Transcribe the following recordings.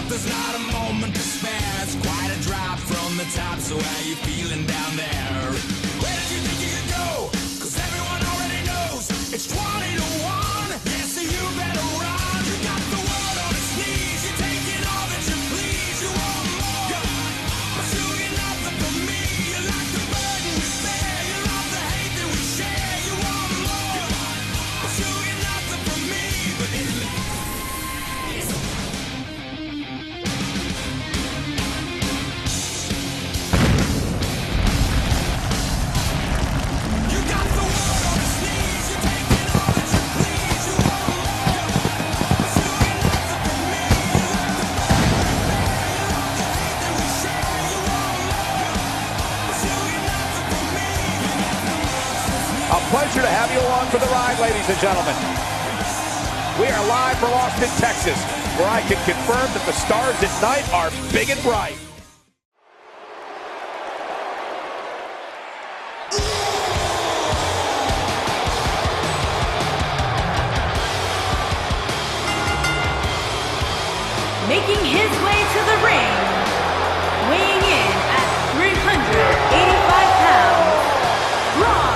there's not a moment to spare. It's quite a drop from the top, so how you feeling down there? Where did you think you could go? Cause everyone already knows it's 20 to 1. Yeah, so you better run. You got the world on its knees. You're taking all that you please. You want more, but you get nothing from me. You like the burden we bear. You love the hate that we share. You want more, but you get nothing from me. But pleasure to have you along for the ride, ladies and gentlemen. We are live from Austin, Texas, where I can confirm that the stars at night are big and bright. Making his way to the ring, weighing in at 385 pounds, Brawn.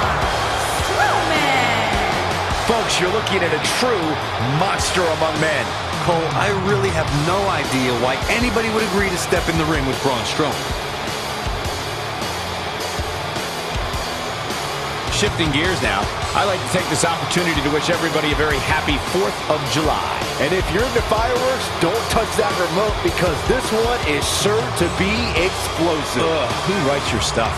Folks, you're looking at a true monster among men. Cole, I really have no idea why anybody would agree to step in the ring with Braun Strowman. Shifting gears now, I'd like to take this opportunity to wish everybody a very happy 4th of July. And if you're into fireworks, don't touch that remote because this one is sure to be explosive. Who writes your stuff?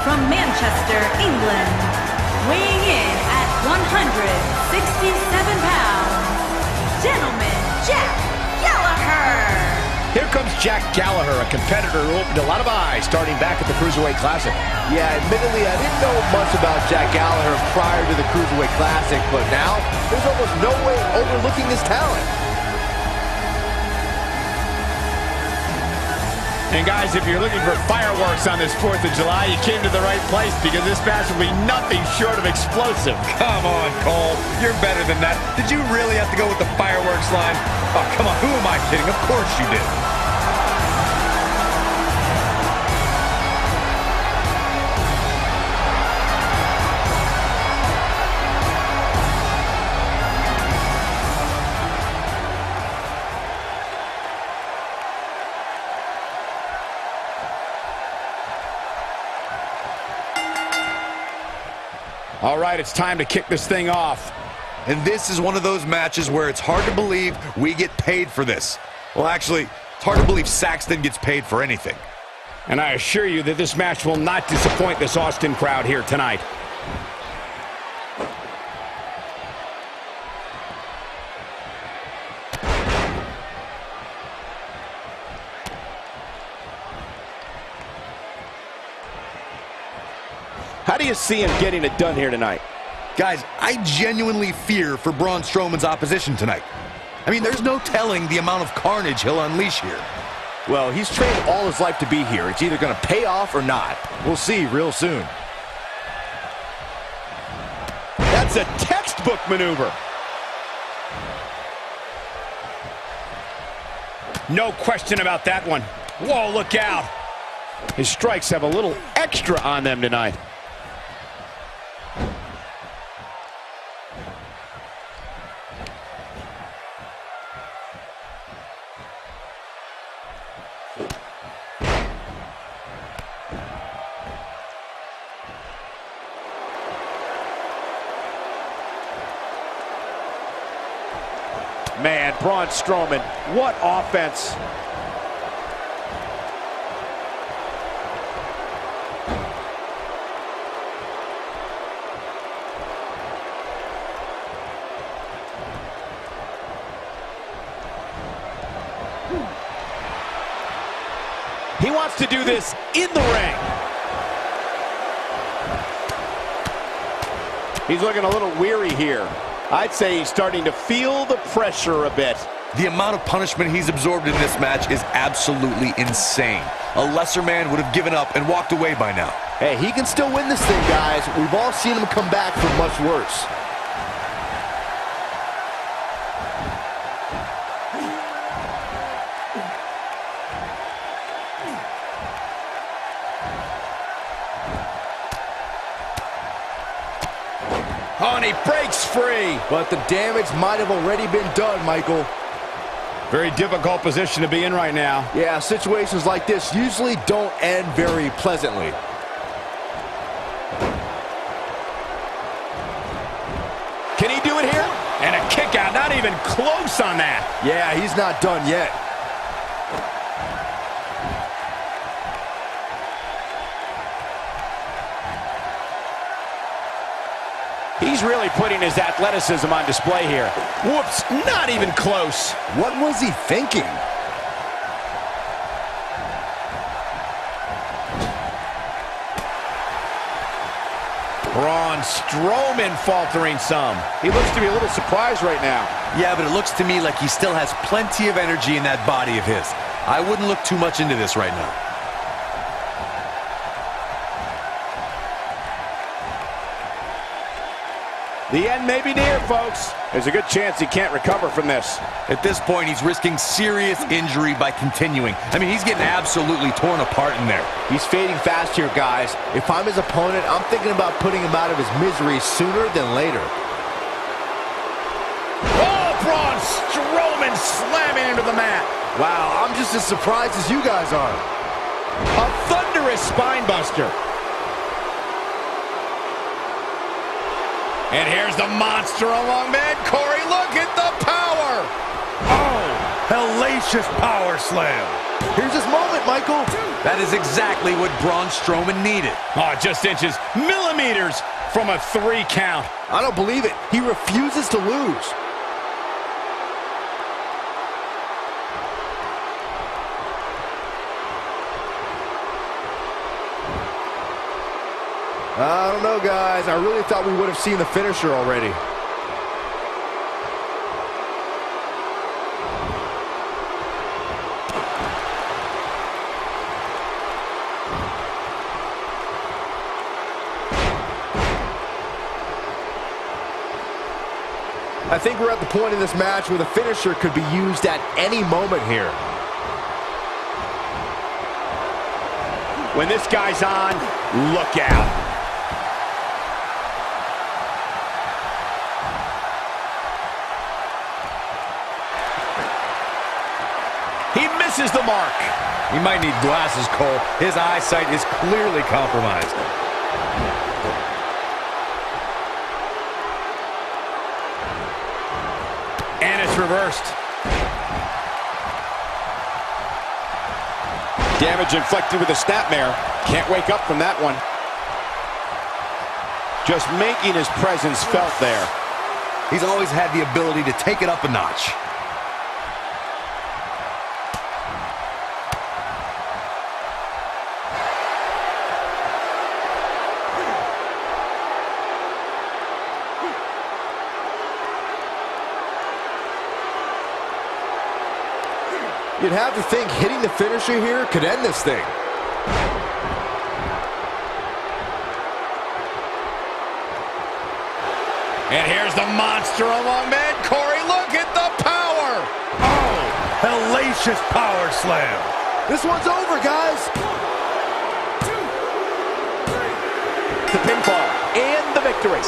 From Manchester, England, weighing in at 167 pounds, gentleman Jack Gallagher. Here comes Jack Gallagher, a competitor who opened a lot of eyes starting back at the Cruiserweight Classic. Yeah, admittedly, I didn't know much about Jack Gallagher prior to the Cruiserweight Classic, but now there's almost no way of overlooking his talent. And guys, if you're looking for fireworks on this 4th of July, you came to the right place because this match will be nothing short of explosive. Come on, Cole. You're better than that. Did you really have to go with the fireworks line? Oh, come on. Who am I kidding? Of course you did. All right, it's time to kick this thing off. And this is one of those matches where it's hard to believe we get paid for this. Well, actually, it's hard to believe Saxton gets paid for anything. And I assure you that this match will not disappoint this Austin crowd here tonight. How do you see him getting it done here tonight? Guys, I genuinely fear for Braun Strowman's opposition tonight. I mean, there's no telling the amount of carnage he'll unleash here. Well, he's trained all his life to be here. It's either going to pay off or not. We'll see real soon. That's a textbook maneuver. No question about that one. Whoa, look out. His strikes have a little extra on them tonight. Man, Braun Strowman, what offense. wants to do this in the ring. He's looking a little weary here. I'd say he's starting to feel the pressure a bit. The amount of punishment he's absorbed in this match is absolutely insane. A lesser man would have given up and walked away by now. Hey, he can still win this thing, guys. We've all seen him come back from much worse. Oh, and he breaks free. But the damage might have already been done, Michael. Very difficult position to be in right now. Yeah, situations like this usually don't end very pleasantly. Can he do it here? And a kick out, not even close on that. Yeah, he's not done yet. He's really putting his athleticism on display here. Whoops, not even close. What was he thinking? Braun Strowman faltering some. He looks to be a little surprised right now. Yeah, but it looks to me like he still has plenty of energy in that body of his. I wouldn't look too much into this right now. The end may be near, folks. There's a good chance he can't recover from this. At this point, he's risking serious injury by continuing. I mean, he's getting absolutely torn apart in there. He's fading fast here, guys. If I'm his opponent, I'm thinking about putting him out of his misery sooner than later. Oh, Braun Strowman slamming into the mat. Wow, I'm just as surprised as you guys are. A thunderous spine buster. And here's the monster among men. Corey, look at the power. Oh, hellacious power slam. Here's his moment, Michael. That is exactly what Braun Strowman needed. Oh, just inches, millimeters from a 3 count. I don't believe it. He refuses to lose. I don't know, guys. I really thought we would have seen the finisher already. I think we're at the point in this match where the finisher could be used at any moment here. When this guy's on, look out. He misses the mark. He might need glasses, Cole. His eyesight is clearly compromised. And it's reversed. Damage inflicted with a snapmare. Can't wake up from that one. Just making his presence felt there. He's always had the ability to take it up a notch. You'd have to think hitting the finisher here could end this thing. And here's the monster among men. Corey, look at the power. Oh, hellacious power slam. This one's over, guys. The pinfall and the victory.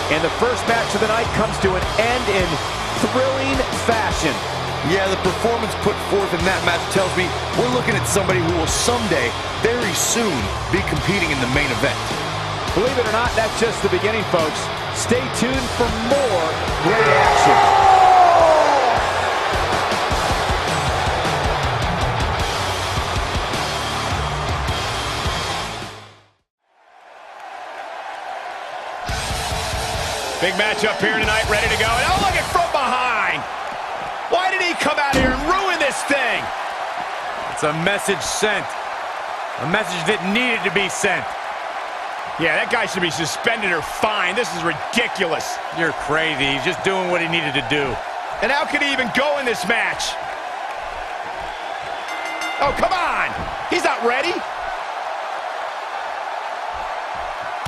And the first match of the night comes to an end in thrilling fashion. Yeah, the performance put forth in that match tells me we're looking at somebody who will someday, very soon, be competing in the main event. Believe it or not, that's just the beginning, folks. Stay tuned for more great action. Big match up here tonight, ready to go. And oh, look at from behind. Why did he come out here and ruin this thing? It's a message sent. A message that needed to be sent. Yeah, that guy should be suspended or fined. This is ridiculous. You're crazy. He's just doing what he needed to do. And how could he even go in this match? Oh, come on. He's not ready.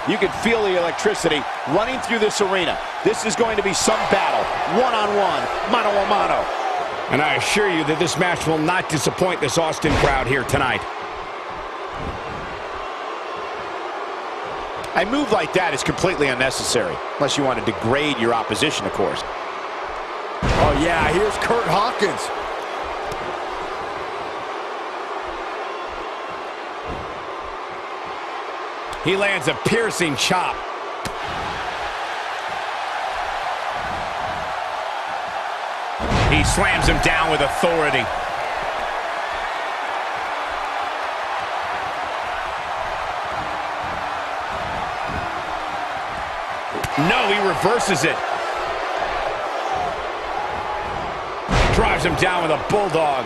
You can feel the electricity running through this arena. This is going to be some battle. One-on-one, mano-a-mano. And I assure you that this match will not disappoint this Austin crowd here tonight. A move like that is completely unnecessary, unless you want to degrade your opposition, of course. Oh, yeah, here's Curt Hawkins. He lands a piercing chop. He slams him down with authority. No, he reverses it. Drives him down with a bulldog.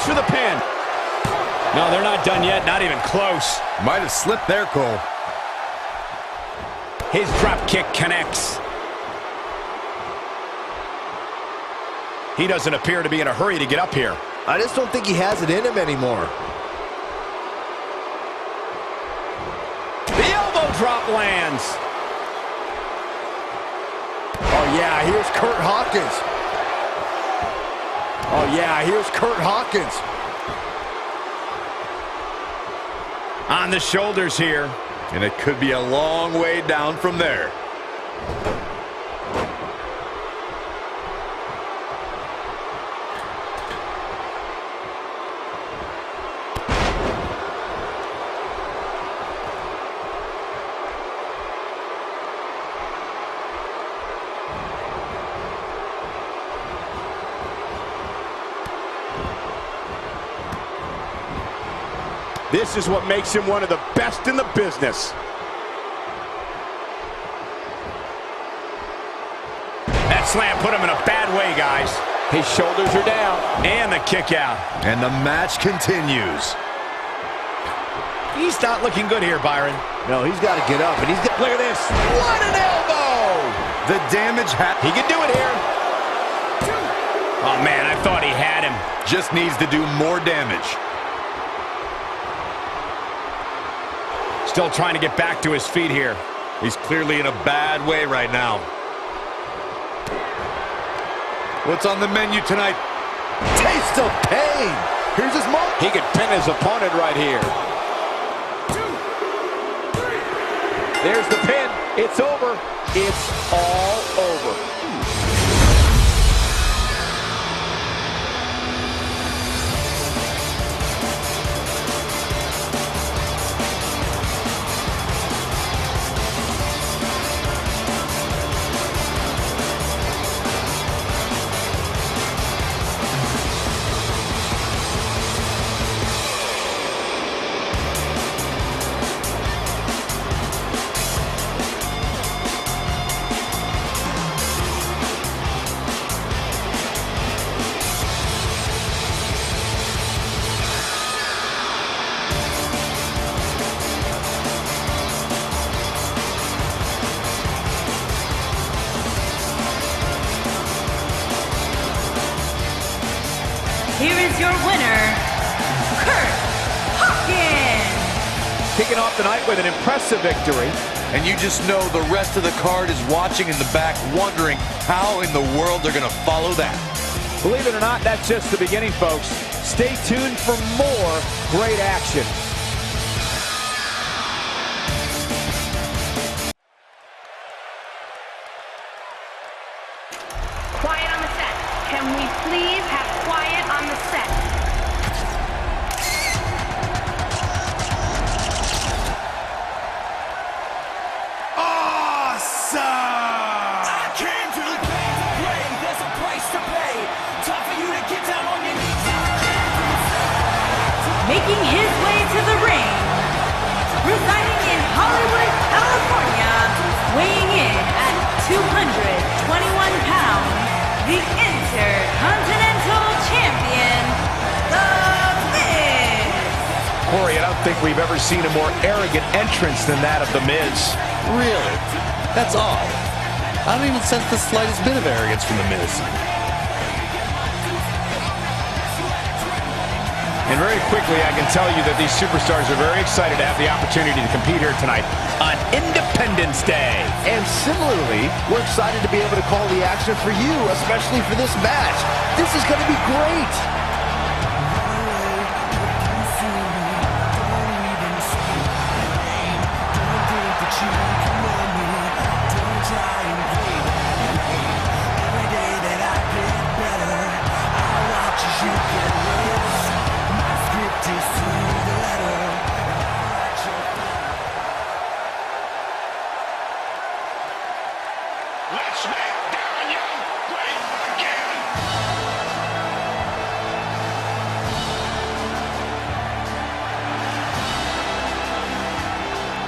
For the pin. No, they're not done yet. Not even close. Might have slipped there, Cole. His drop kick connects. He doesn't appear to be in a hurry to get up here. I just don't think he has it in him anymore. The elbow drop lands. Oh, yeah, here's Curt Hawkins. Oh, yeah, here's Curt Hawkins. On the shoulders here. And it could be a long way down from there. This is what makes him one of the best in the business. That slam put him in a bad way, guys. His shoulders are down. And the kick out. And the match continues. He's not looking good here, Byron. No, he's got to get up. And he's got... Look at this. What an elbow! The damage He can do it here. Oh, man, I thought he had him. just needs to do more damage. Still trying to get back to his feet here. He's clearly in a bad way right now. What's on the menu tonight? Taste of pain. Here's his mark. He could pin his opponent right here. 2, 3. There's the pin. It's over. It's all over. Here is your winner, Curt Hawkins. Kicking off the night with an impressive victory. And you just know the rest of the card is watching in the back, wondering how in the world they're going to follow that. Believe it or not, that's just the beginning, folks. Stay tuned for more great action. Quiet on the set. Can we please have quiet on the set? Awesome! I came to the game to play. There's a price to pay. Time for you to get down on your knees. Making his way to the ring, residing in Hollywood, California, weighing in at 221 pounds, the Intercontinental Champion, The Miz. Corey, I don't think we've ever seen a more arrogant entrance than that of The Miz. Really? That's odd. I don't even sense the slightest bit of arrogance from The Miz. And very quickly, I can tell you that these superstars are very excited to have the opportunity to compete here tonight on Independence Day. And similarly, we're excited to be able to call the action for you, especially for this match. This is going to be great. Let's make Darren Young great again!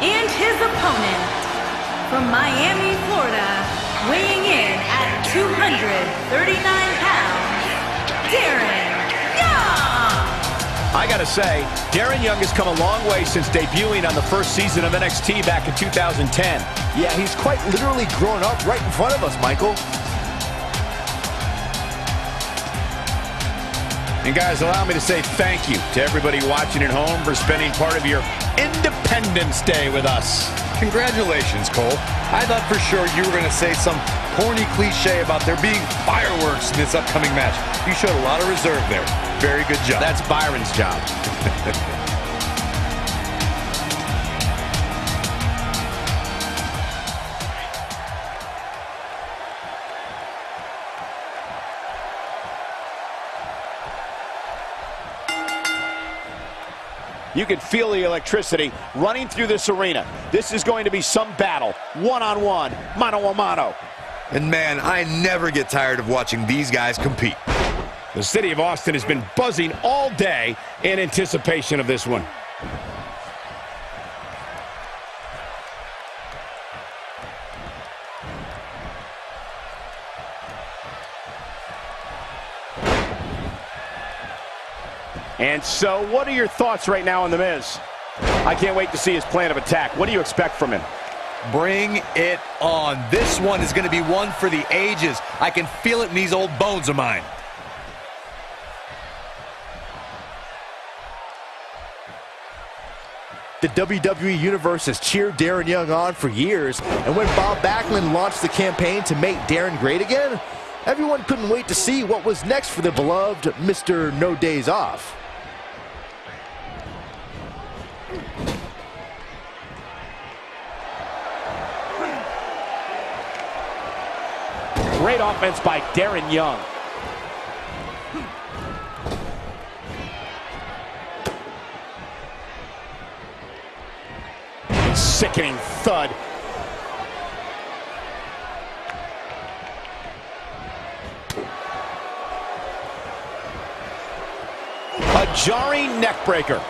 And his opponent, from Miami, Florida, weighing in at 239 pounds, Darren Young! I gotta say, Darren Young has come a long way since debuting on the first season of NXT back in 2010. Yeah, he's quite literally grown up right in front of us, Michael. And guys, allow me to say thank you to everybody watching at home for spending part of your Independence Day with us. Congratulations, Cole. I thought for sure you were going to say some corny cliche about there being fireworks in this upcoming match. You showed a lot of reserve there. Very good job. That's Byron's job. You can feel the electricity running through this arena. This is going to be some battle. One-on-one, mano-a-mano. And man, I never get tired of watching these guys compete. The city of Austin has been buzzing all day in anticipation of this one. And so, what are your thoughts right now on The Miz? I can't wait to see his plan of attack. What do you expect from him? Bring it on. This one is going to be one for the ages. I can feel it in these old bones of mine. The WWE Universe has cheered Darren Young on for years, and when Bob Backlund launched the campaign to make Darren great again, everyone couldn't wait to see what was next for the beloved Mr. No Days Off. Great offense by Darren Young. Sickening thud. A jarring neckbreaker.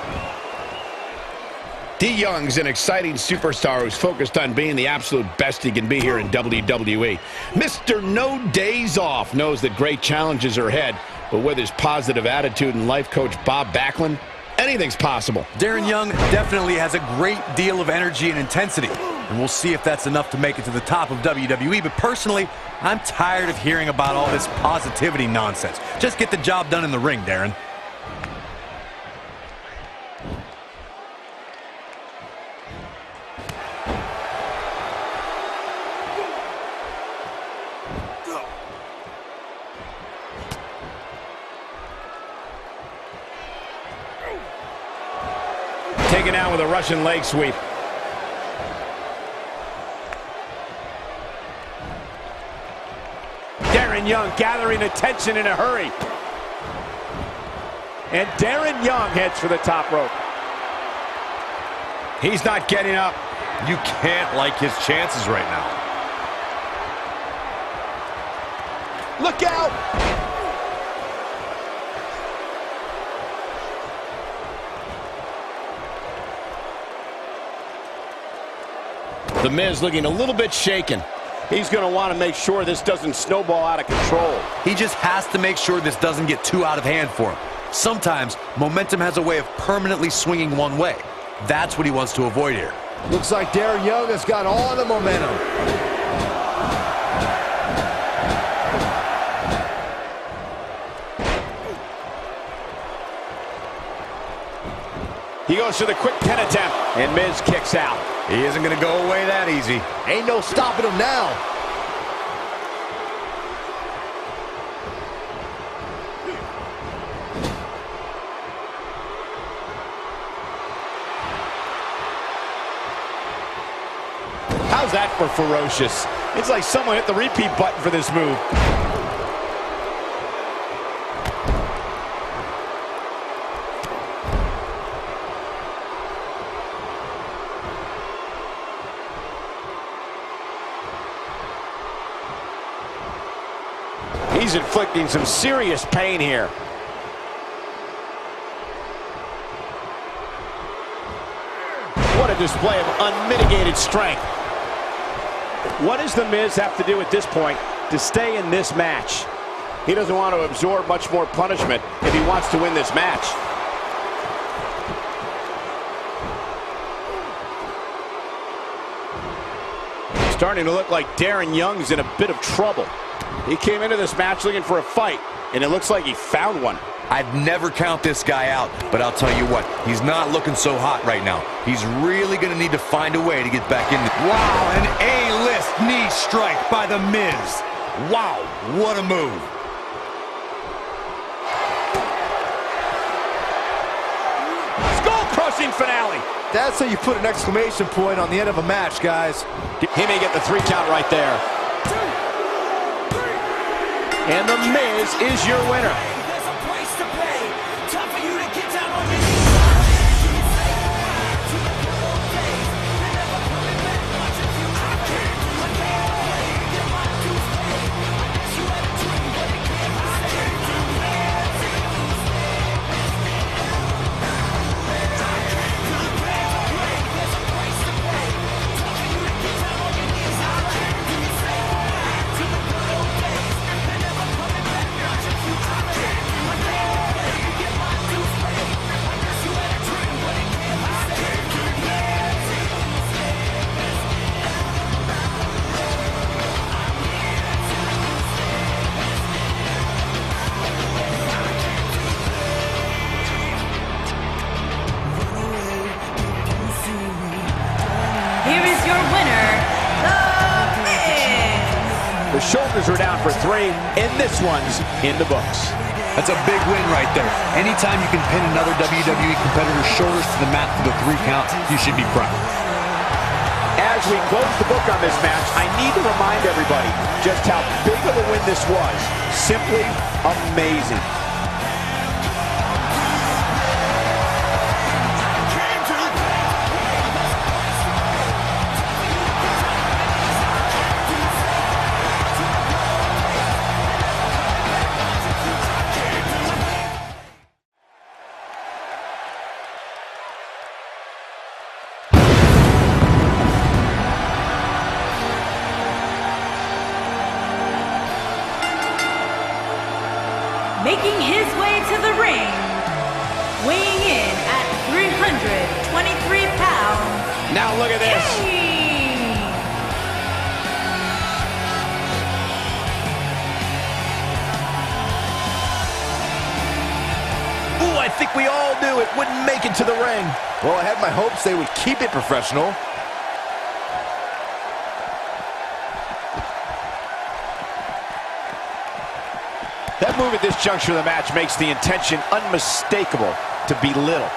D. Young's an exciting superstar who's focused on being the absolute best he can be here in WWE. Mr. No Days Off knows that great challenges are ahead, but with his positive attitude and life coach Bob Backlund, anything's possible. Darren Young definitely has a great deal of energy and intensity, and we'll see if that's enough to make it to the top of WWE. But personally, I'm tired of hearing about all this positivity nonsense. Just get the job done in the ring, Darren. Taken down with a Russian leg sweep. Darren Young gathering attention in a hurry. And Darren Young heads for the top rope. He's not getting up. You can't like his chances right now. Look out! The Miz looking a little bit shaken. He's going to want to make sure this doesn't snowball out of control. He just has to make sure this doesn't get too out of hand for him. Sometimes momentum has a way of permanently swinging one way. That's what he wants to avoid here. Looks like Darren Young has got all the momentum. He goes for the quick pin attempt, and Miz kicks out. He isn't going to go away that easy. Ain't no stopping him now. How's that for ferocious? It's like someone hit the repeat button for this move. He's inflicting some serious pain here. What a display of unmitigated strength. What does The Miz have to do at this point to stay in this match? He doesn't want to absorb much more punishment if he wants to win this match. Starting to look like Darren Young's in a bit of trouble. He came into this match looking for a fight, and it looks like he found one. I'd never count this guy out, but I'll tell you what, he's not looking so hot right now. He's really going to need to find a way to get back in. Wow, an A-list knee strike by The Miz. Wow, what a move. Skull-crushing finale. That's how you put an exclamation point on the end of a match, guys. He may get the 3 count right there. And The Miz is your winner. The shoulders are down for 3, and this one's in the books. That's a big win right there. Anytime you can pin another WWE competitor's shoulders to the mat for the 3 count, you should be proud. As we close the book on this match, I need to remind everybody just how big of a win this was. Simply amazing. Making his way to the ring, weighing in at 323 pounds. Now look at this. Kane. Ooh, I think we all knew it wouldn't make it to the ring. Well, I had my hopes they would keep it professional. That move at this juncture of the match makes the intention unmistakable to belittle.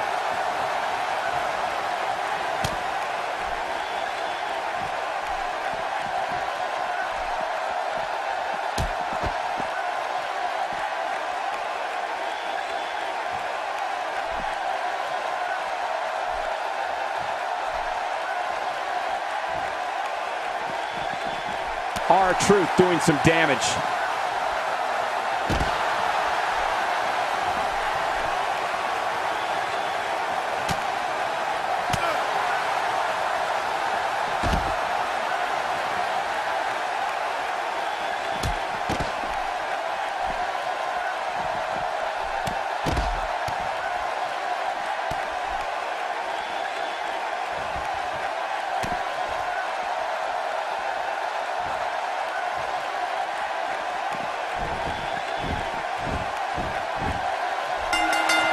R-Truth doing some damage.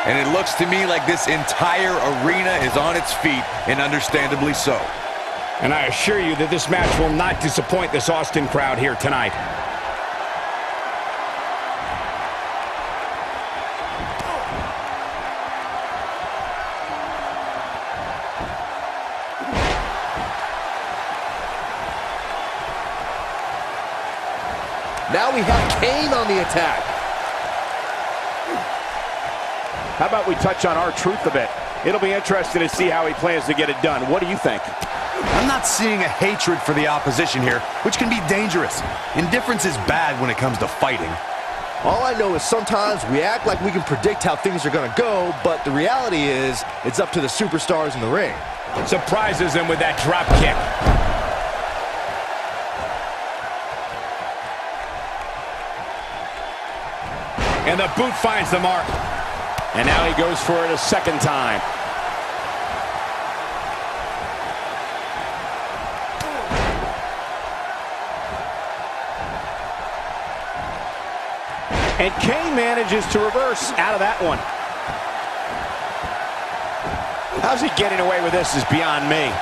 And it looks to me like this entire arena is on its feet, and understandably so. And I assure you that this match will not disappoint this Austin crowd here tonight. Now we have Kane on the attack. How about we touch on R-Truth a bit? It'll be interesting to see how he plans to get it done. What do you think? I'm not seeing a hatred for the opposition here, which can be dangerous. Indifference is bad when it comes to fighting. All I know is sometimes we act like we can predict how things are going to go, but the reality is it's up to the superstars in the ring. Surprises him with that drop kick. And the boot finds the mark. And now he goes for it a second time. And Kane manages to reverse out of that one. How's he getting away with this is beyond me.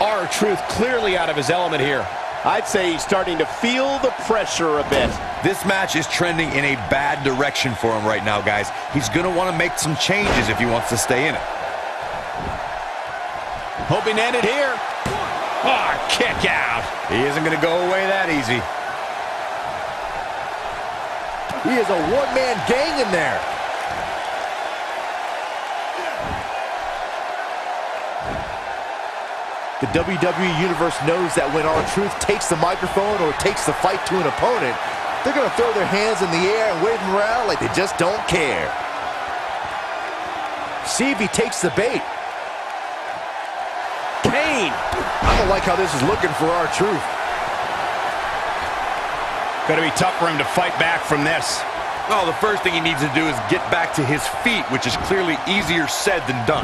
R-Truth clearly out of his element here. I'd say he's starting to feel the pressure a bit. This match is trending in a bad direction for him right now, guys. He's going to want to make some changes if he wants to stay in it. Hoping to end it here. Oh, kick out. He isn't going to go away that easy. He is a one-man gang in there. The WWE Universe knows that when R-Truth takes the microphone or takes the fight to an opponent, they're going to throw their hands in the air and wave them around like they just don't care. See if he takes the bait. Kane! I don't like how this is looking for R-Truth. Going to be tough for him to fight back from this. Well, the first thing he needs to do is get back to his feet, which is clearly easier said than done.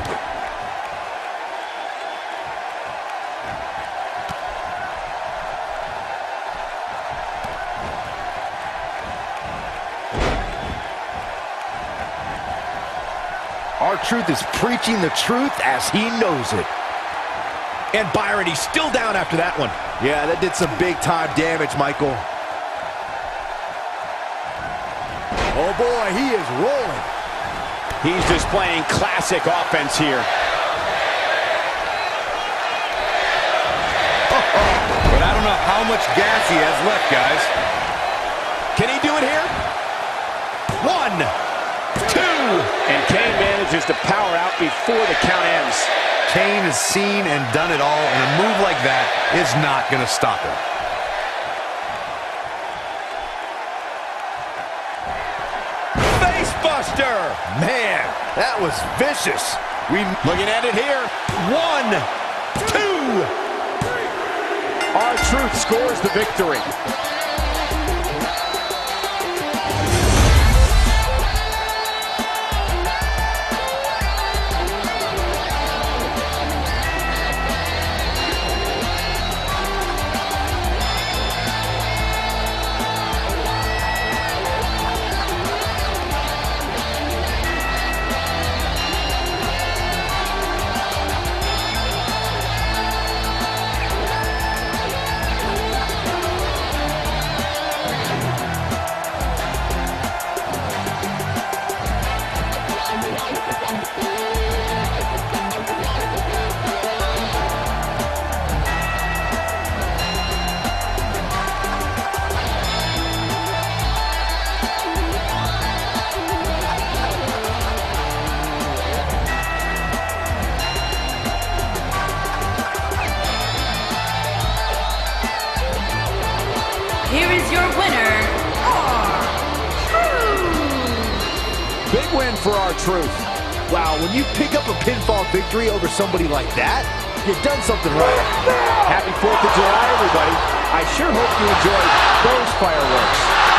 R-Truth is preaching the truth as he knows it. And Byron, he's still down after that one. Yeah, that did some big-time damage, Michael. Oh, boy, he is rolling. He's displaying classic offense here. But I don't know how much gas he has left, guys. Can he do it here? 1, 2. And Kane manages to power out before the count ends. Kane has seen and done it all, and a move like that is not going to stop him. Facebuster! Man, that was vicious. Looking at it here. 1, 2. R-Truth scores the victory. in for our truth. Wow, when you pick up a pinfall victory over somebody like that, you've done something right. Happy 4th of July, everybody. I sure hope you enjoyed those fireworks.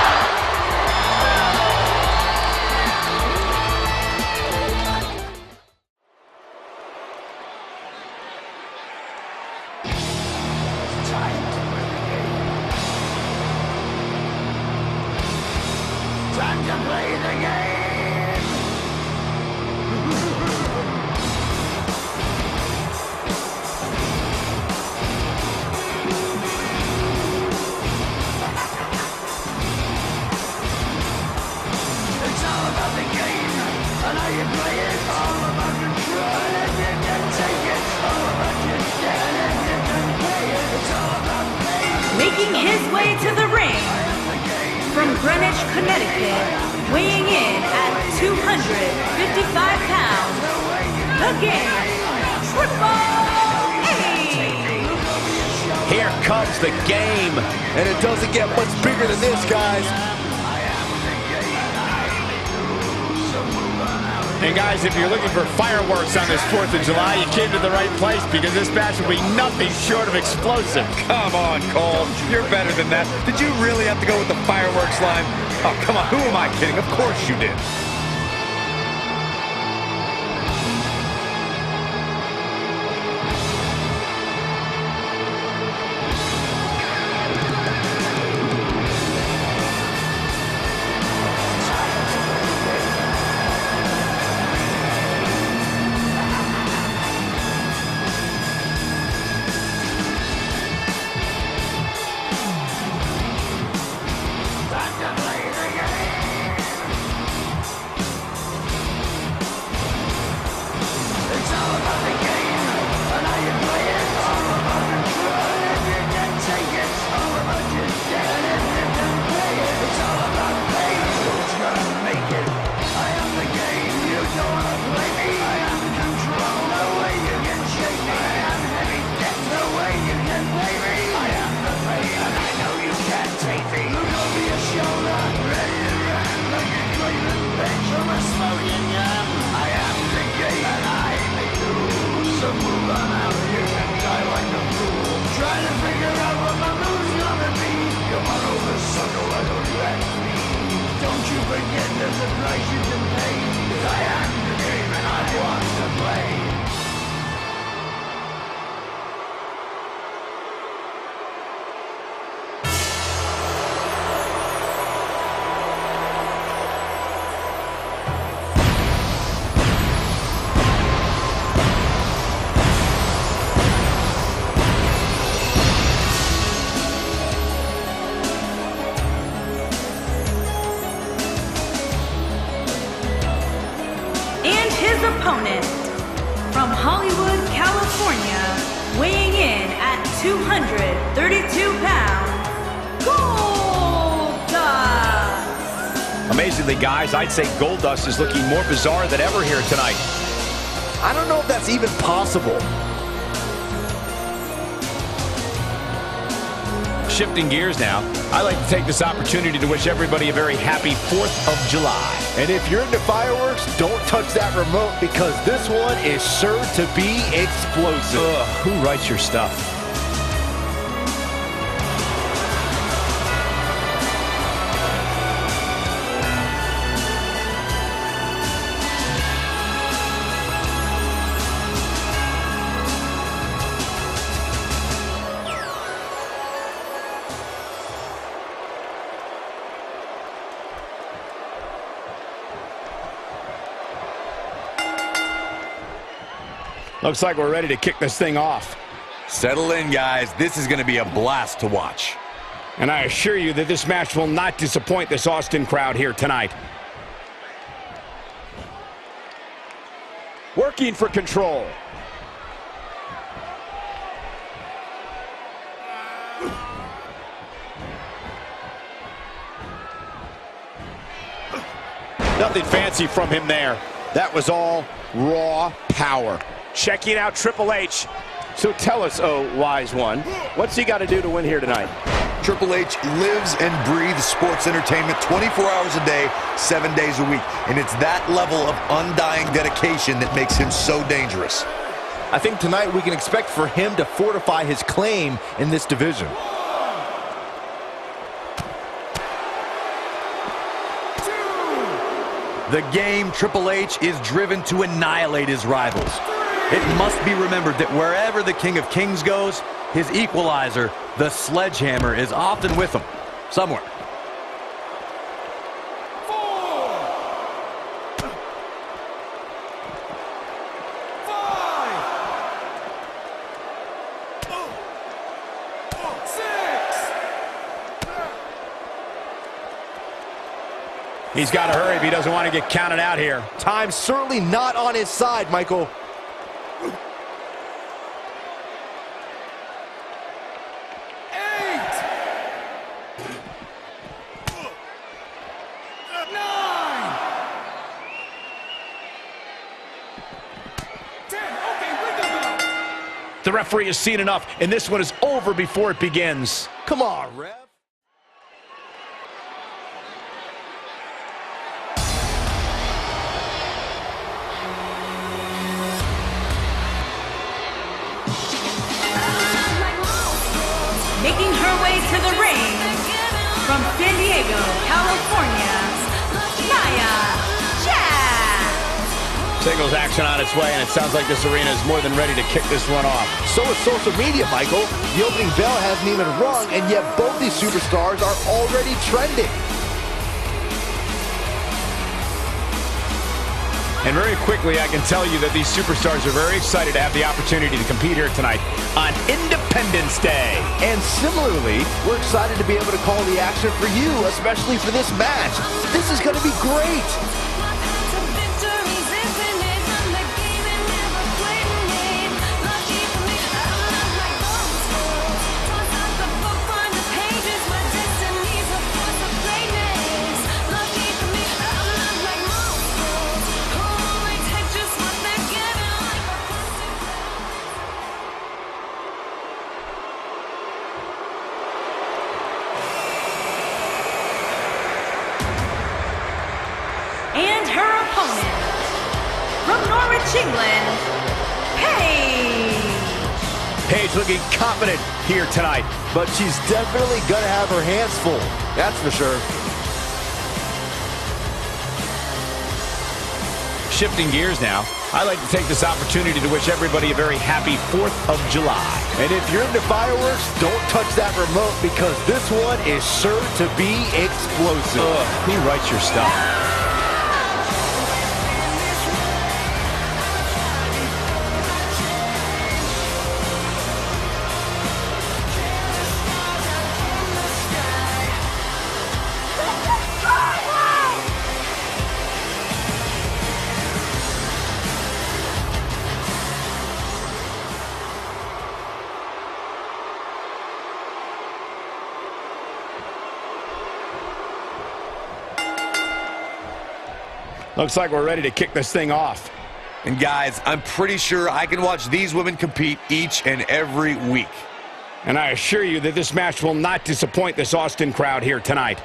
Making his way to the ring from Greenwich, Connecticut, weighing in at 255 pounds, the Game, Triple H! Here comes the Game, and it doesn't get much bigger than this, guys. And guys, if you're looking for fireworks on this 4th of July, you came to the right place, because this match will be nothing short of explosive. Come on, Cole. You're better than that. Did you really have to go with the fireworks line? Oh, come on. Who am I kidding? Of course you did. Opponent from Hollywood, California, weighing in at 232 pounds, Goldust! Amazingly, guys, I'd say Goldust is looking more bizarre than ever here tonight. I don't know if that's even possible. Shifting gears now, I'd like to take this opportunity to wish everybody a very happy 4th of July. And if you're into fireworks, don't touch that remote, because this one is sure to be explosive. Ugh, who writes your stuff? Looks like we're ready to kick this thing off. Settle in, guys. This is going to be a blast to watch. And I assure you that this match will not disappoint this Austin crowd here tonight. Working for control. Nothing fancy from him there. That was all raw power. Checking out Triple H. So tell us, oh, wise one, what's he got to do to win here tonight? Triple H lives and breathes sports entertainment 24 hours a day, 7 days a week. And it's that level of undying dedication that makes him so dangerous. I think tonight we can expect for him to fortify his claim in this division. The game Triple H is driven to annihilate his rivals. It must be remembered that wherever the King of Kings goes, his equalizer, the sledgehammer, is often with him, somewhere. He's got to hurry if he doesn't want to get counted out here. Time's certainly not on his side, Michael. 9. 10. Okay, ring the bell. The referee has seen enough, and this one is over before it begins. Come on, ref. Making her way to the ring, from San Diego, California, Nia Jax. Singles action on its way, and it sounds like this arena is more than ready to kick this one off. So is social media, Michael. The opening bell hasn't even rung, and yet both these superstars are already trending. And very quickly, I can tell you that these superstars are very excited to have the opportunity to compete here tonight on Independence Day. And similarly, we're excited to be able to call the action for you, especially for this match. This is going to be great. England, Paige. Paige looking confident here tonight. But she's definitely going to have her hands full. That's for sure. Shifting gears now, I'd like to take this opportunity to wish everybody a very happy 4th of July. And if you're into fireworks, don't touch that remote because this one is sure to be explosive. He writes your stuff. Looks like we're ready to kick this thing off. And guys, I'm pretty sure I can watch these women compete each and every week. And I assure you that this match will not disappoint this Austin crowd here tonight.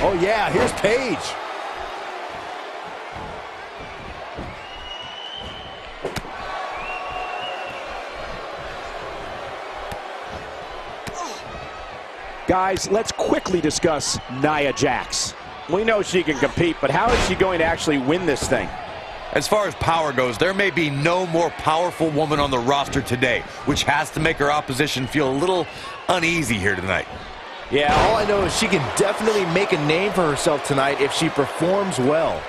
Oh yeah, here's Paige. Guys, let's quickly discuss Nia Jax. We know she can compete, but how is she going to actually win this thing? As far as power goes, there may be no more powerful woman on the roster today, which has to make her opposition feel a little uneasy here tonight. Yeah, all I know is she can definitely make a name for herself tonight if she performs well.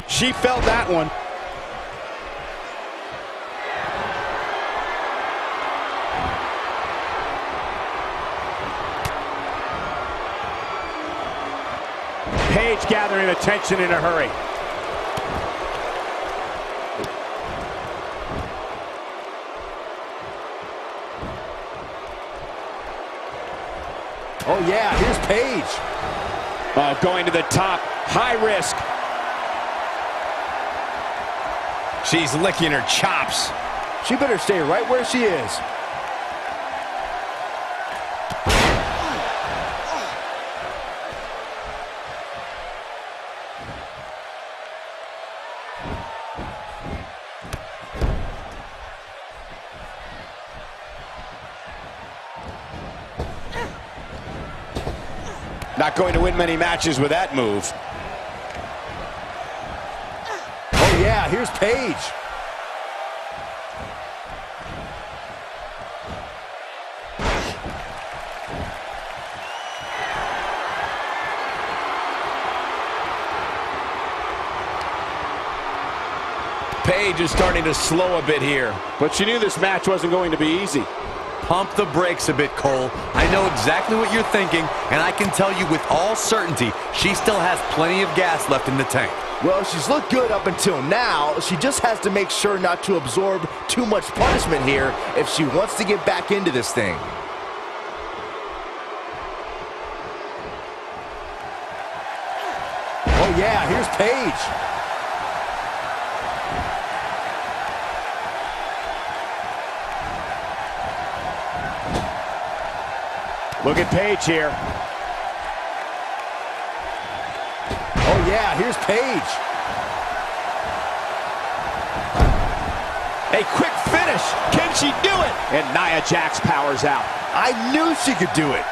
She felt that one. Paige gathering attention in a hurry. Oh yeah, here's Paige. Going to the top, high risk. She's licking her chops. She better stay right where she is. Not going to win many matches with that move. Oh yeah, here's Paige. Paige is starting to slow a bit here. But she knew this match wasn't going to be easy. Pump the brakes a bit, Cole. I know exactly what you're thinking, and I can tell you with all certainty, she still has plenty of gas left in the tank. Well, she's looked good up until now. She just has to make sure not to absorb too much punishment here if she wants to get back into this thing. Oh yeah, here's Paige. Look at Paige here. Oh yeah, here's Paige. A quick finish. Can she do it? And Nia Jax powers out. I knew she could do it.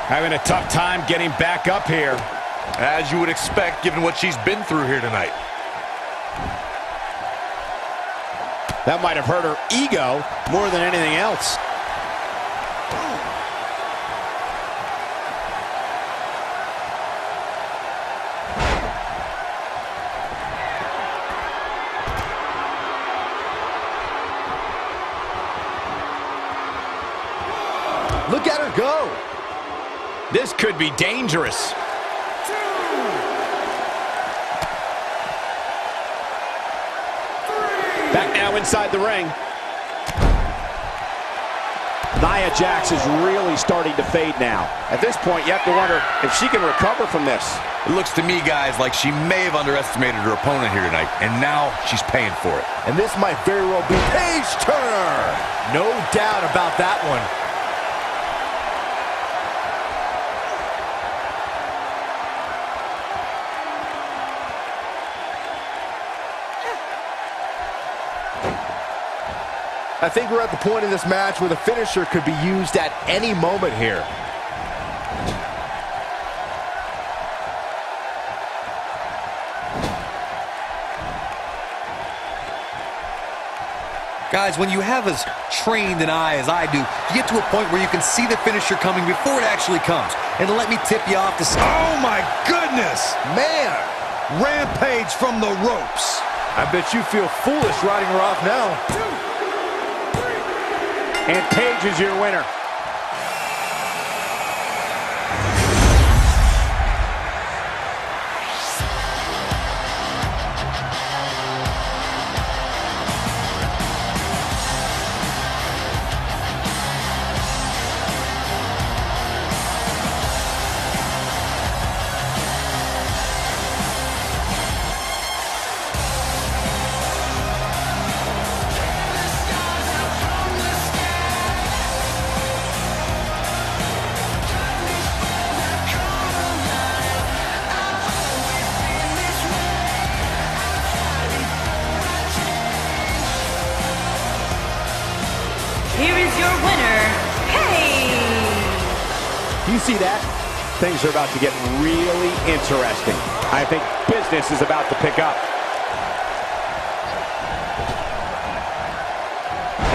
Having a tough time getting back up here. As you would expect, given what she's been through here tonight. That might have hurt her ego more than anything else. Look at her go. This could be dangerous. Back now inside the ring. Nia Jax is really starting to fade now. At this point, you have to wonder if she can recover from this. It looks to me, guys, like she may have underestimated her opponent here tonight, and now she's paying for it. And this might very well be Paige Turner. No doubt about that one. I think we're at the point in this match where the finisher could be used at any moment here. Guys, when you have as trained an eye as I do, you get to a point where you can see the finisher coming before it actually comes. And let me tip you off to... Oh my goodness! Man! Rampage from the ropes. I bet you feel foolish riding her off now. And Paige is your winner. Here is your winner, Paige. You see that? Things are about to get really interesting. I think business is about to pick up.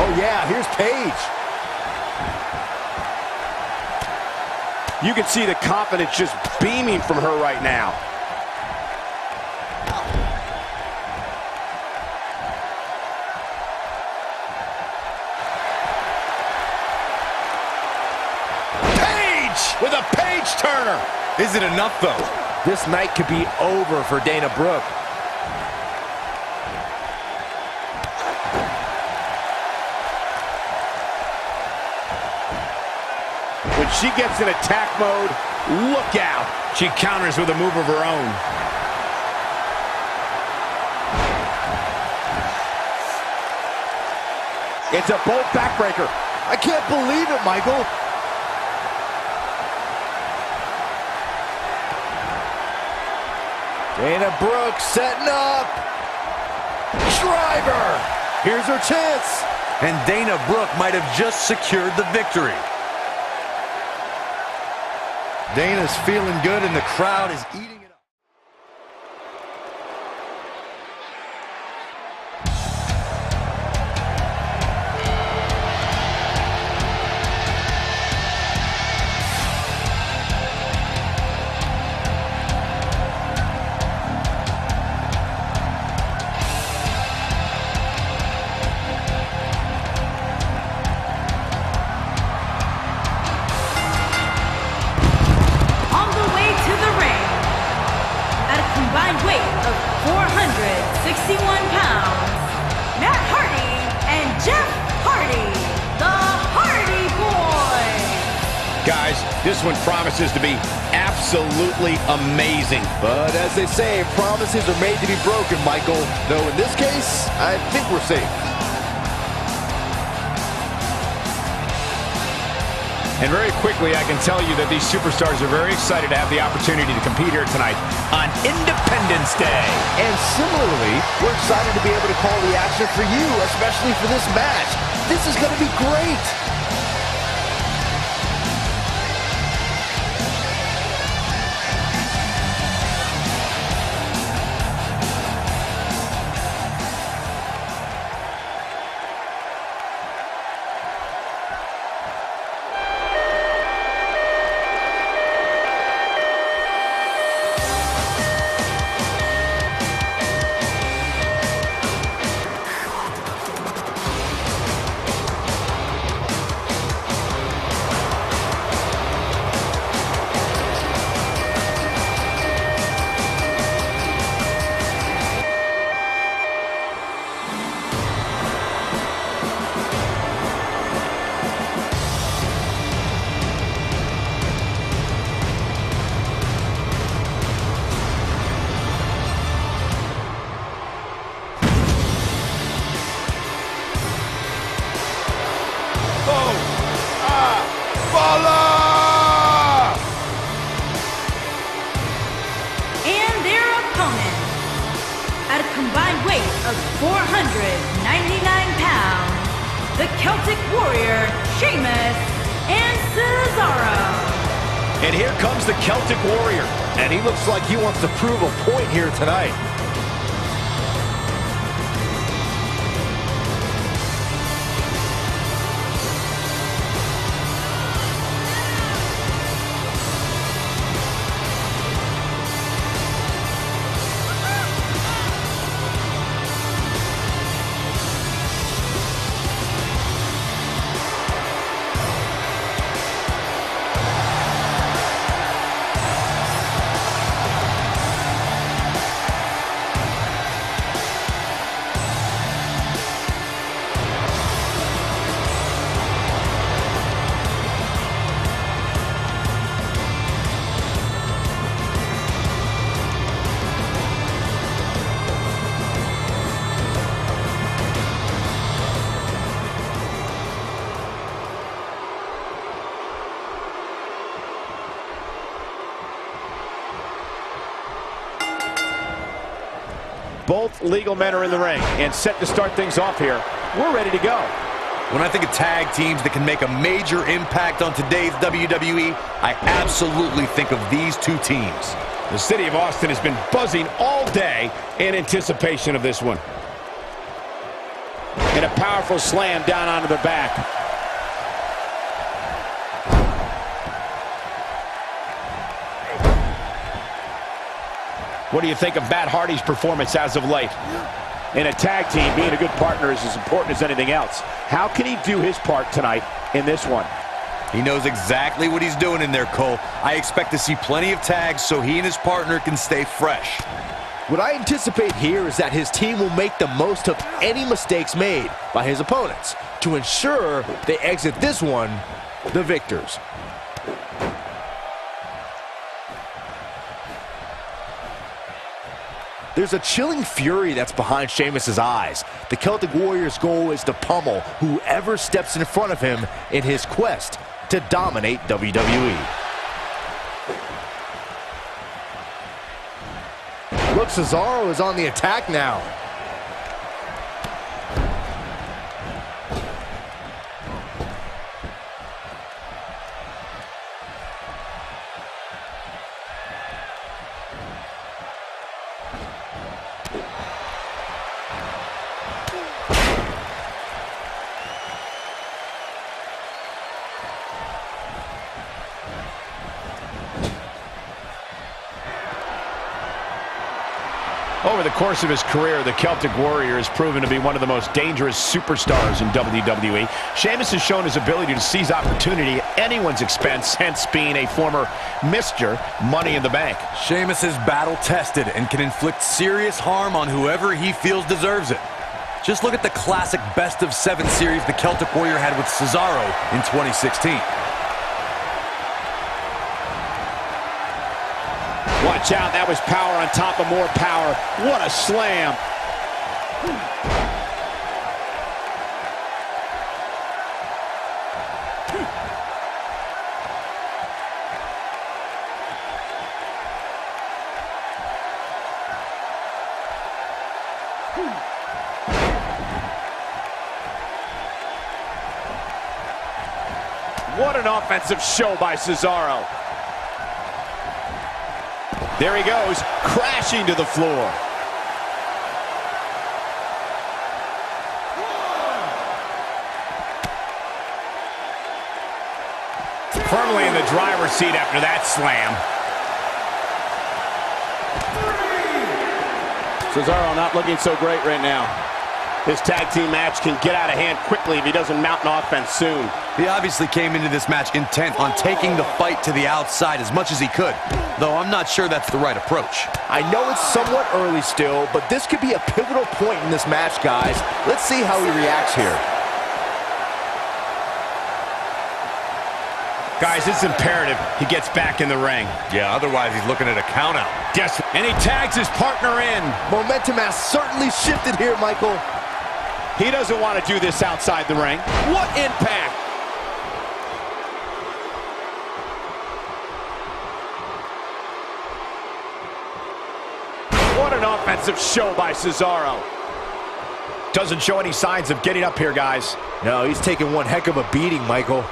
Oh yeah, here's Paige. You can see the confidence just beaming from her right now. With a Paige Turner. Is it enough, though? This night could be over for Dana Brooke. When she gets in attack mode, look out. She counters with a move of her own. It's a bold backbreaker. I can't believe it, Michael. Dana Brooke setting up. Driver. Here's her chance. And Dana Brooke might have just secured the victory. Dana's feeling good and the crowd is eating it up. This one promises to be absolutely amazing. But as they say, promises are made to be broken, Michael. Though in this case, I think we're safe. And very quickly, I can tell you that these superstars are very excited to have the opportunity to compete here tonight on Independence Day. And similarly, we're excited to be able to call the action for you, especially for this match. This is going to be great. of 499 pounds, the Celtic Warrior, Sheamus, and Cesaro. And here comes the Celtic Warrior, and he looks like he wants to prove a point here tonight. Both legal men are in the ring and set to start things off here. We're ready to go. When I think of tag teams that can make a major impact on today's WWE, I absolutely think of these two teams. The city of Austin has been buzzing all day in anticipation of this one. And a powerful slam down onto the back. What do you think of Matt Hardy's performance as of late? In a tag team, being a good partner is as important as anything else. How can he do his part tonight in this one? He knows exactly what he's doing in there, Cole. I expect to see plenty of tags so he and his partner can stay fresh. What I anticipate here is that his team will make the most of any mistakes made by his opponents to ensure they exit this one the victors. There's a chilling fury that's behind Sheamus's eyes. The Celtic Warrior's goal is to pummel whoever steps in front of him in his quest to dominate WWE. Look, Cesaro is on the attack now. Over the course of his career, the Celtic Warrior has proven to be one of the most dangerous superstars in WWE. Sheamus has shown his ability to seize opportunity at anyone's expense, hence being a former Mr. Money in the Bank. Sheamus is battle-tested and can inflict serious harm on whoever he feels deserves it. Just look at the classic best-of-7 series the Celtic Warrior had with Cesaro in 2016. Watch out, that was power on top of more power. What a slam. What an offensive show by Cesaro. There he goes, crashing to the floor. Firmly in the driver's seat after that slam. Cesaro not looking so great right now. This tag team match can get out of hand quickly if he doesn't mount an offense soon. He obviously came into this match intent on taking the fight to the outside as much as he could, though I'm not sure that's the right approach. I know it's somewhat early still, but this could be a pivotal point in this match, guys. Let's see how he reacts here. Guys, it's imperative he gets back in the ring. Yeah, otherwise he's looking at a countout. Yes, and he tags his partner in. Momentum has certainly shifted here, Michael. He doesn't want to do this outside the ring. What impact! What an offensive show by Cesaro. Doesn't show any signs of getting up here, guys. No, he's taking one heck of a beating, Michael.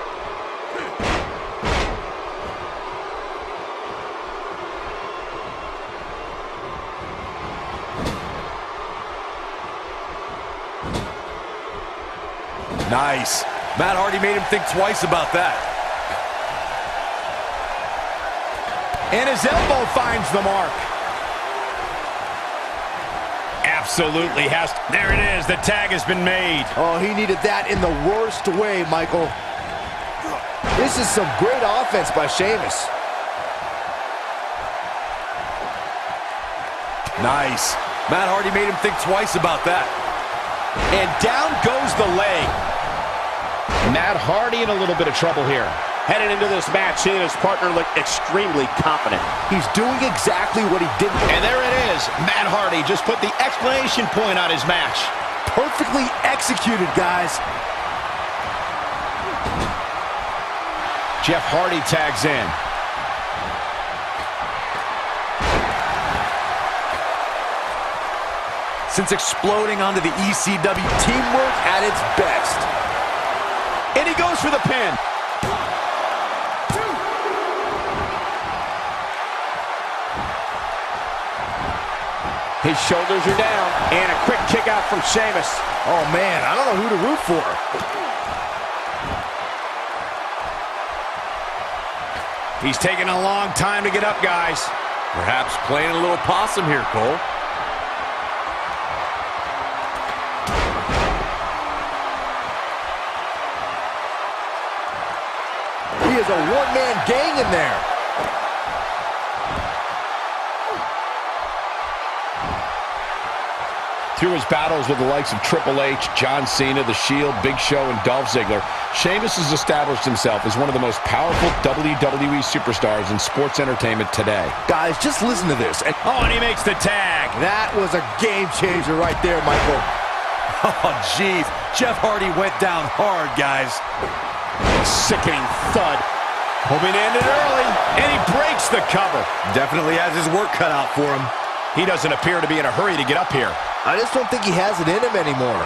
Nice. Matt Hardy made him think twice about that. And his elbow finds the mark. Absolutely has. There it is. The tag has been made. Oh, he needed that in the worst way, Michael. This is some great offense by Sheamus. Nice. Matt Hardy made him think twice about that. And down goes the leg. Matt Hardy in a little bit of trouble here. Headed into this match, he and his partner look extremely confident. He's doing exactly what he did. And there it is. Matt Hardy just put the exclamation point on his match. Perfectly executed, guys. Jeff Hardy tags in. Since exploding onto the ECW, Teamwork at its best. And he goes for the pin. His shoulders are down. And a quick kick out from Sheamus. Oh, man, I don't know who to root for. He's taking a long time to get up, guys. perhaps playing a little possum here, Cole. He is a one-man gang in there. Through his battles with the likes of Triple H, John Cena, The Shield, Big Show, and Dolph Ziggler, Sheamus has established himself as one of the most powerful WWE superstars in sports entertainment today. Guys, just listen to this. And he makes the tag. that was a game changer right there, Michael. Oh, jeez. Jeff Hardy went down hard, guys. Sickening thud. Hoping to end it early, and he breaks the cover. Definitely has his work cut out for him. He doesn't appear to be in a hurry to get up here. I just don't think he has it in him anymore.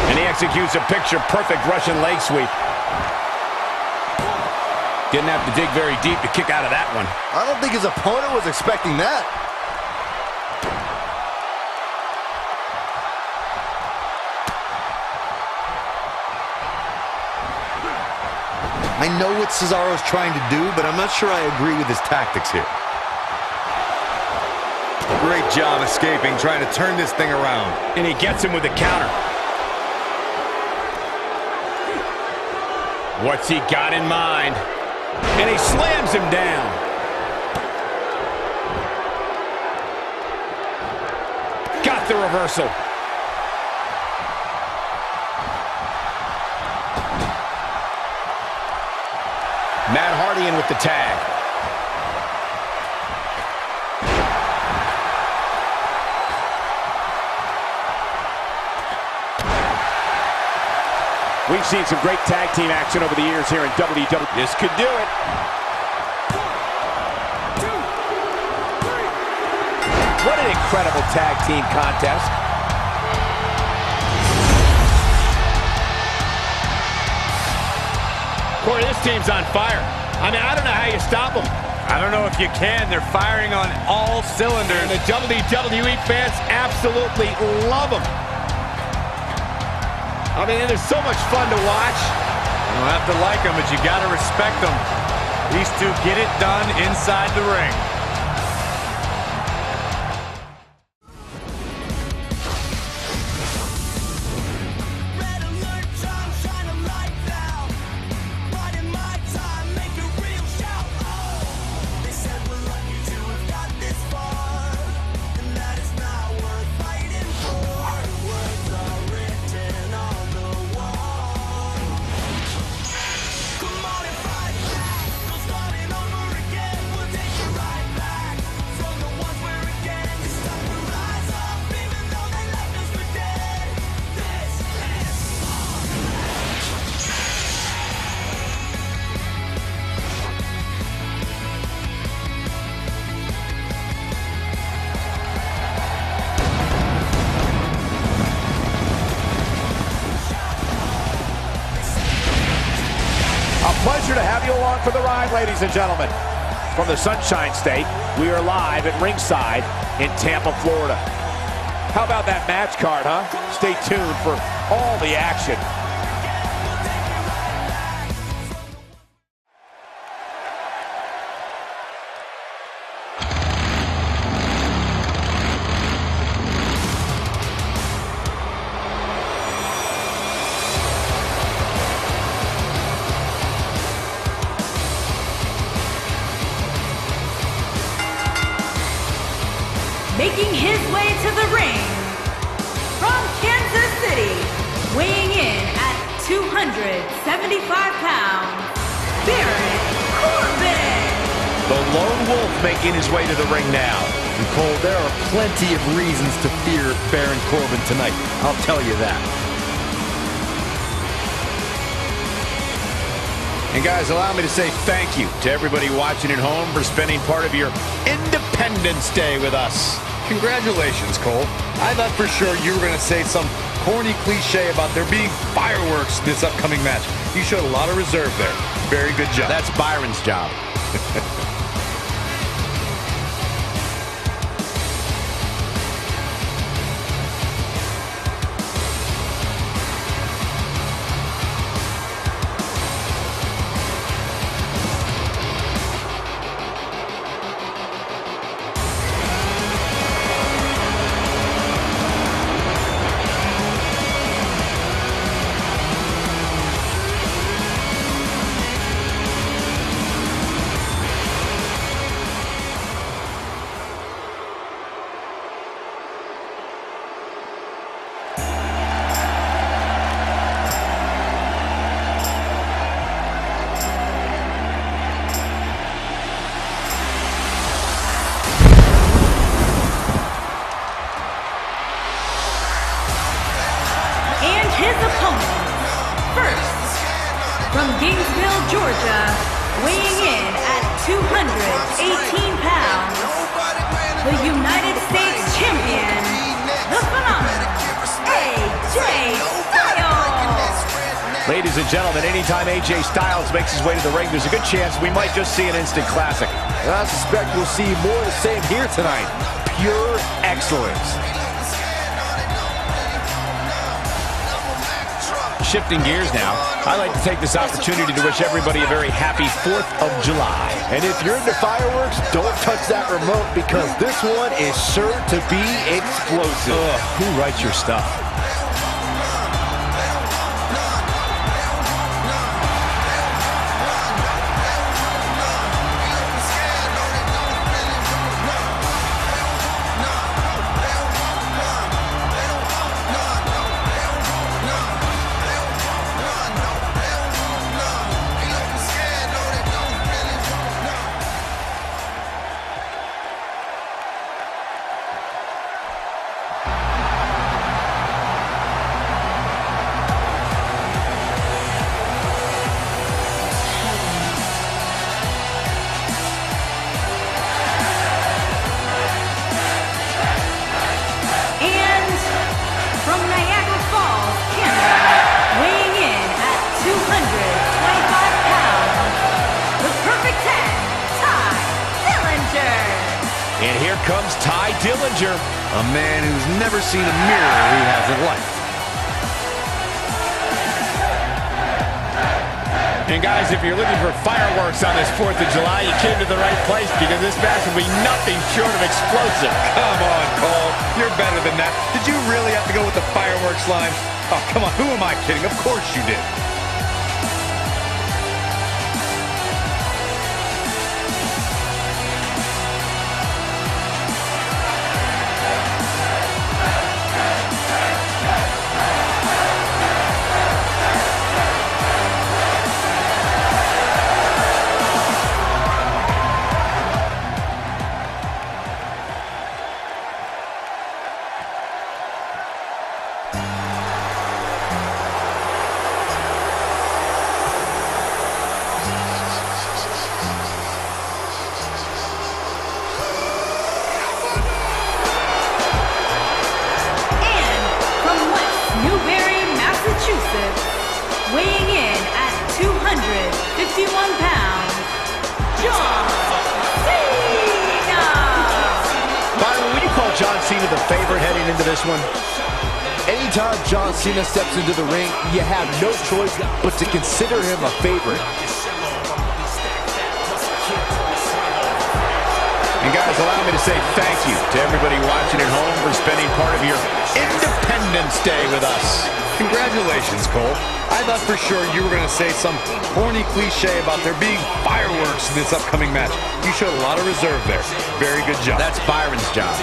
And he executes a picture-perfect Russian leg sweep. Didn't have to dig very deep to kick out of that one. I don't think his opponent was expecting that. I know what Cesaro's trying to do, but I'm not sure I agree with his tactics here. Great job escaping, trying to turn this thing around. And he gets him with the counter. What's he got in mind? And he slams him down. Got the reversal. Matt Hardy in with the tag. We've seen some great tag team action over the years here in WWE. This could do it. 1, 2, 3. What an incredible tag team contest. Corey, this team's on fire. I mean, I don't know how you stop them. I don't know if you can. They're firing on all cylinders. And the WWE fans absolutely love them. I mean, they're so much fun to watch. You don't have to like them, but you got to respect them. These two get it done inside the ring. Pleasure to have you along for the ride, ladies and gentlemen. From the Sunshine State, we are live at ringside in Tampa, Florida. How about that match card, huh? Stay tuned for all the action. Making his way to the ring, from Kansas City, weighing in at 275 pounds, Darren Corbin. The lone wolf making his way to the ring now. Nicole, there are plenty of reasons to fear Baron Corbin tonight. I'll tell you that. And guys, allow me to say thank you to everybody watching at home for spending part of your Independence Day with us. Congratulations, Cole. I thought for sure you were going to say some corny cliche about there being fireworks this upcoming match. You showed a lot of reserve there. Very good job. That's Byron's job. From Gainesville, Georgia, weighing in at 218 pounds, the United States Champion, the phenomenal AJ Styles. Ladies and gentlemen, anytime AJ Styles makes his way to the ring, there's a good chance we might just see an instant classic. And I suspect we'll see more of the same here tonight. Pure excellence. Shifting gears now, I'd like to take this opportunity to wish everybody a very happy 4th of July. And if you're into fireworks, don't touch that remote because this one is sure to be explosive. Who writes your stuff? And here comes Dillinger. A man who's never seen a mirror he hasn't liked. And guys, if you're looking for fireworks on this 4th of July, you came to the right place because this match will be nothing short of explosive. Come on, Cole. You're better than that. Did you really have to go with the fireworks line? Oh, come on. Who am I kidding? Of course you did. Weighing in at 251 pounds, John Cena! Byron, would you call John Cena the favorite heading into this one? Anytime John Cena steps into the ring, you have no choice but to consider him a favorite. And guys, allow me to say thank you to everybody watching at home for spending part of your Independence Day with us. Congratulations, Cole. I thought for sure you were going to say some corny cliche about there being fireworks in this upcoming match. You showed a lot of reserve there. Very good job. That's Byron's job.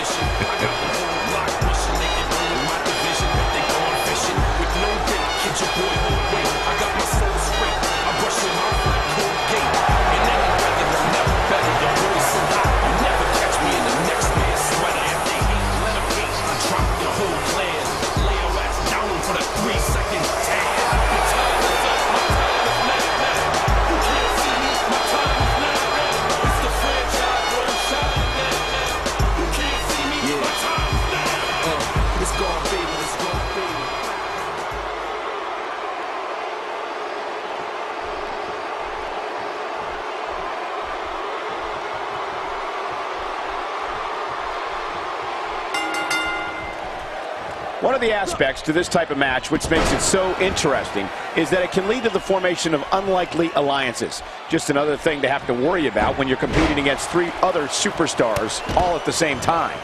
One of the aspects to this type of match which makes it so interesting is that it can lead to the formation of unlikely alliances. Just another thing to have to worry about when you're competing against 3 other superstars all at the same time.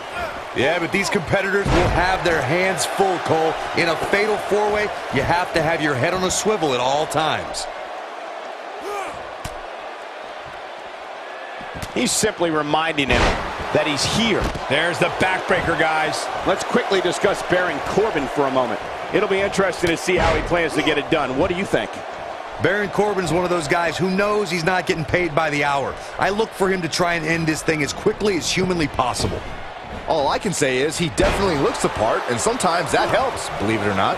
Yeah, but these competitors will have their hands full, Cole. In a fatal 4-way, you have to have your head on a swivel at all times. He's simply reminding him that he's here. There's the backbreaker, guys. Let's quickly discuss Baron Corbin for a moment. It'll be interesting to see how he plans to get it done. What do you think? Baron Corbin's one of those guys who knows he's not getting paid by the hour. I look for him to try and end this thing as quickly as humanly possible. All I can say is he definitely looks the part, and sometimes that helps, believe it or not.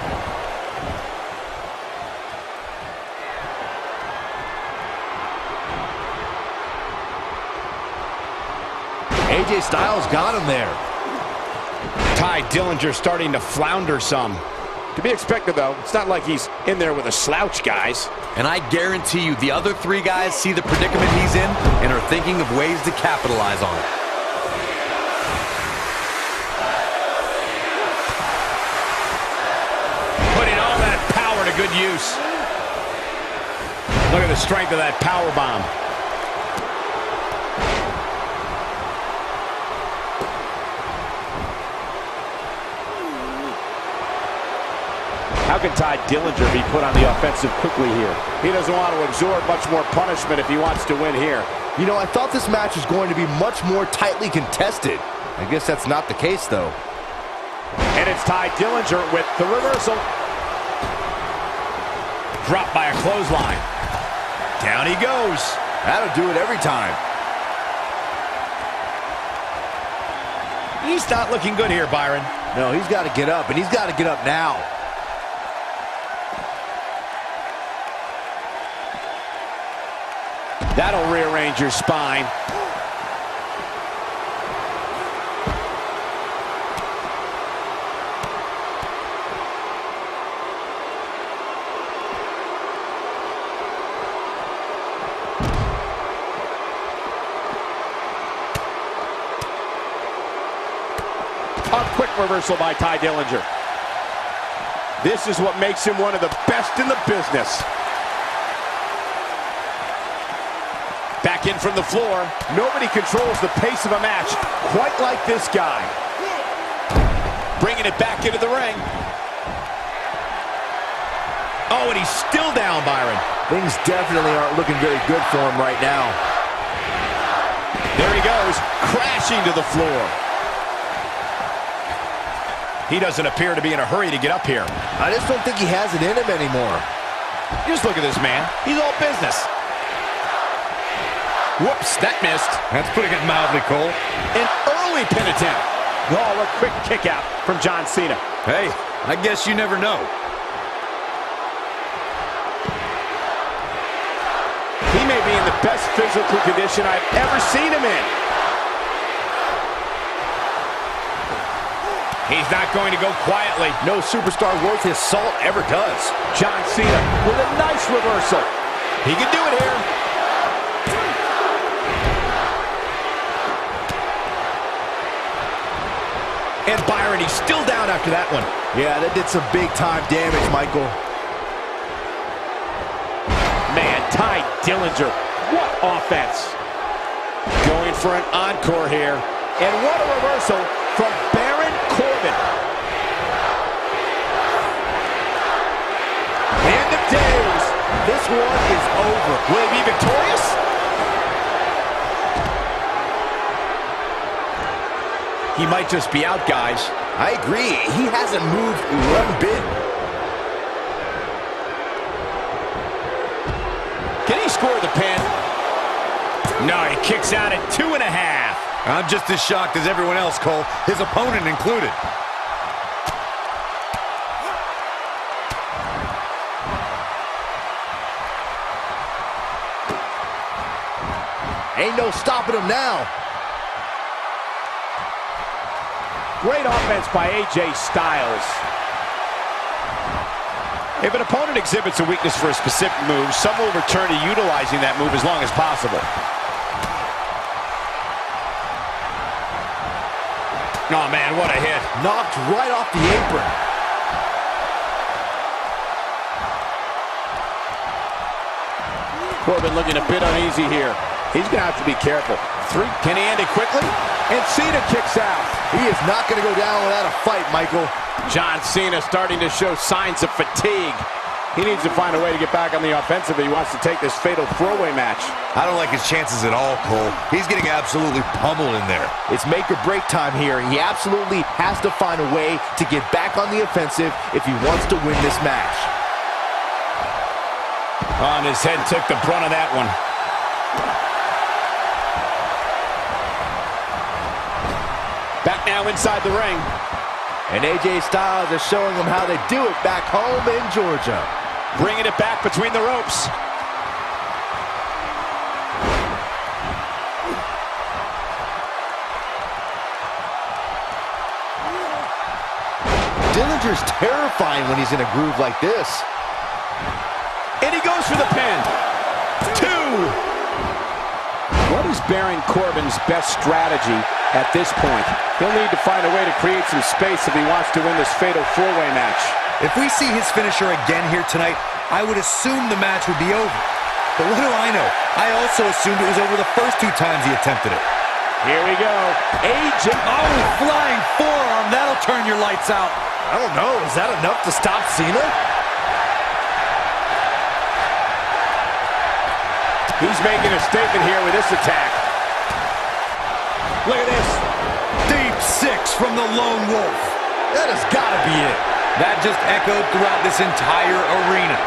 AJ Styles got him there. Dillinger starting to flounder some. To be expected, though. It's not like he's in there with a slouch, guys. And I guarantee you the other three guys see the predicament he's in and are thinking of ways to capitalize on it. Putting all that power to good use. Look at the strength of that power bomb. How can Dillinger be put on the offensive quickly here? He doesn't want to absorb much more punishment if he wants to win here. You know, I thought this match was going to be much more tightly contested. I guess that's not the case, though. And it's Dillinger with the reversal. Dropped by a clothesline. Down he goes. That'll do it every time. He's not looking good here, Byron. No, he's got to get up, and he's got to get up now. That'll rearrange your spine. A quick reversal by Dillinger. This is what makes him one of the best in the business. Back in from the floor. Nobody controls the pace of a match quite like this guy. Bringing it back into the ring. Oh, and he's still down, Byron. Things definitely aren't looking very good for him right now. There he goes, crashing to the floor. He doesn't appear to be in a hurry to get up here. I just don't think he has it in him anymore. Just look at this man. He's all business. Whoops, that missed. That's putting it mildly, Cole. An early pin attempt. Oh, a quick kick out from John Cena. Hey, I guess you never know. He may be in the best physical condition I've ever seen him in. He's not going to go quietly. No superstar worth his salt ever does. John Cena with a nice reversal. He can do it here. And Byron, he's still down after that one. Yeah, that did some big-time damage, Michael. Man, Dillinger, what offense. Going for an encore here. And what a reversal from Baron Corbin. End of days. This one is over. Will he be victorious? He might just be out, guys. I agree. He hasn't moved one bit. Can he score the pin? No, he kicks out at 2.5. I'm just as shocked as everyone else, Cole, his opponent included. Ain't no stopping him now. Great offense by AJ Styles. If an opponent exhibits a weakness for a specific move, some will return to utilizing that move as long as possible. Oh, man, what a hit. Knocked right off the apron. Corbin looking a bit uneasy here. He's going to have to be careful. Can he end it quickly? And Cena kicks out. He is not going to go down without a fight, Michael. John Cena starting to show signs of fatigue. He needs to find a way to get back on the offensive if he wants to take this fatal throwaway match. I don't like his chances at all, Cole. He's getting absolutely pummeled in there. It's make or break time here. He absolutely has to find a way to get back on the offensive if he wants to win this match. On his head took the brunt of that one. Back now inside the ring. And AJ Styles is showing him how they do it back home in Georgia. Bringing it back between the ropes. Dillinger's terrifying when he's in a groove like this. And he goes for the pin. 2. What is Baron Corbin's best strategy at this point? He'll need to find a way to create some space if he wants to win this fatal 4-way match. If we see his finisher again here tonight, I would assume the match would be over. But what do I know? I also assumed it was over the first 2 times he attempted it. Here we go. AJ. Oh, flying forearm. That'll turn your lights out. I don't know. Is that enough to stop Cena? He's making a statement here with this attack. Look at this. Deep 6 from the Lone Wolf. That has got to be it. That just echoed throughout this entire arena.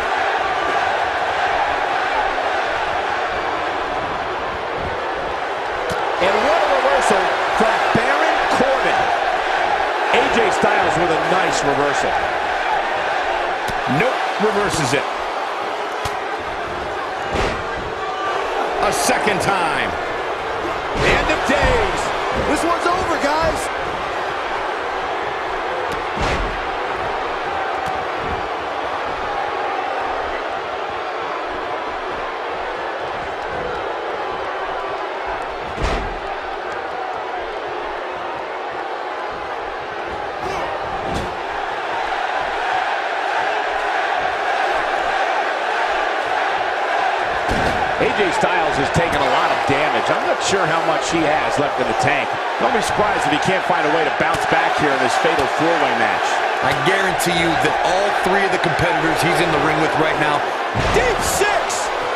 And what a reversal from Baron Corbin. AJ Styles with a nice reversal. Nope, reverses it. A second time. End of days. This one's over, guys. AJ Styles has taken a lot of damage. I'm not sure how much he has left in the tank. Don't be surprised if he can't find a way to bounce back here in this fatal 4-way match. I guarantee you that all 3 of the competitors he's in the ring with right now. Deep 6.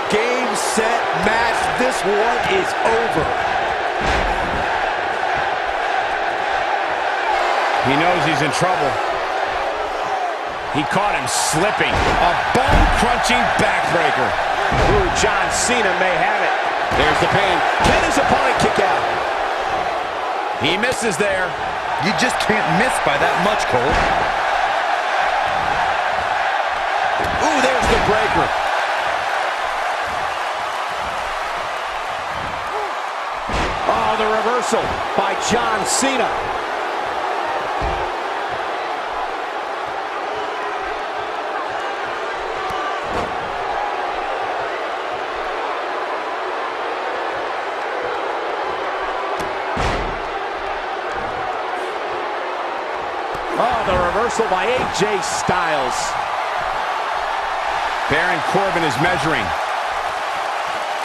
Game, set, match. This one is over. He knows he's in trouble. He caught him slipping. A bone-crunching backbreaker. Ooh, John Cena may have it. There's the pin. Can his opponent kick out? He misses there. You just can't miss by that much, Cole. Ooh, there's the breaker. Oh, the reversal by John Cena. Oh, the reversal by AJ Styles. Baron Corbin is measuring.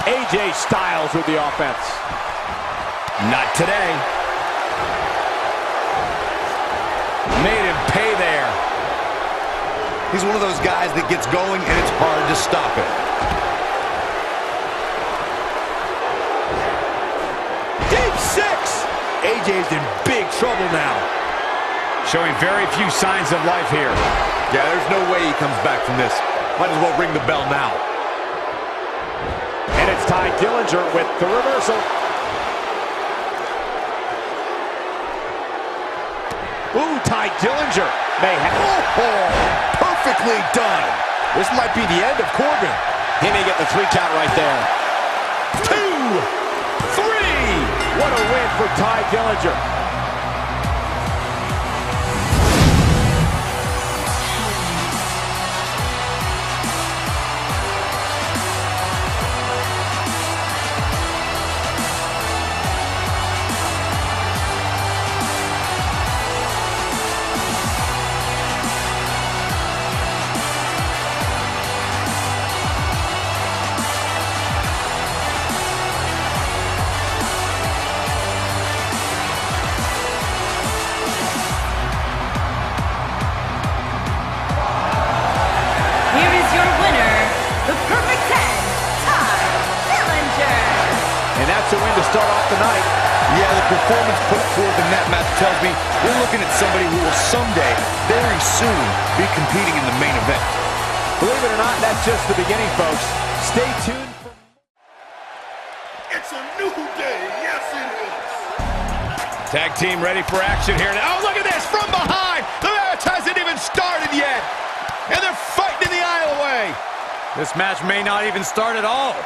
AJ Styles with the offense. Not today. Made him pay there. He's one of those guys that gets going and it's hard to stop it. Deep 6. AJ's in big trouble now. Showing very few signs of life here. Yeah, there's no way he comes back from this. Might as well ring the bell now. And it's Ty Dillinger with the reversal. Ooh, Ty Dillinger may have... Oh, perfectly done. This might be the end of Corbin. He may get the 3 count right there. 2, 3. What a win for Ty Dillinger. To win to start off the night. Yeah, the performance put forth in that match tells me we're looking at somebody who will someday, very soon, be competing in the main event. Believe it or not, that's just the beginning, folks. Stay tuned for... It's a new day, yes it is. Tag team ready for action here now. Oh, look at this, from behind. The match hasn't even started yet. And they're fighting in the aisleway. This match may not even start at all.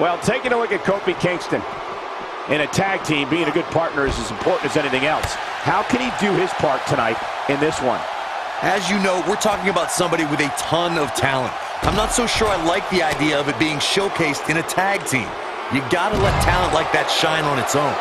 Well, taking a look at Kofi Kingston. In a tag team, being a good partner is as important as anything else. How can he do his part tonight in this one? As you know, we're talking about somebody with a ton of talent. I'm not so sure I like the idea of it being showcased in a tag team. You gotta let talent like that shine on its own.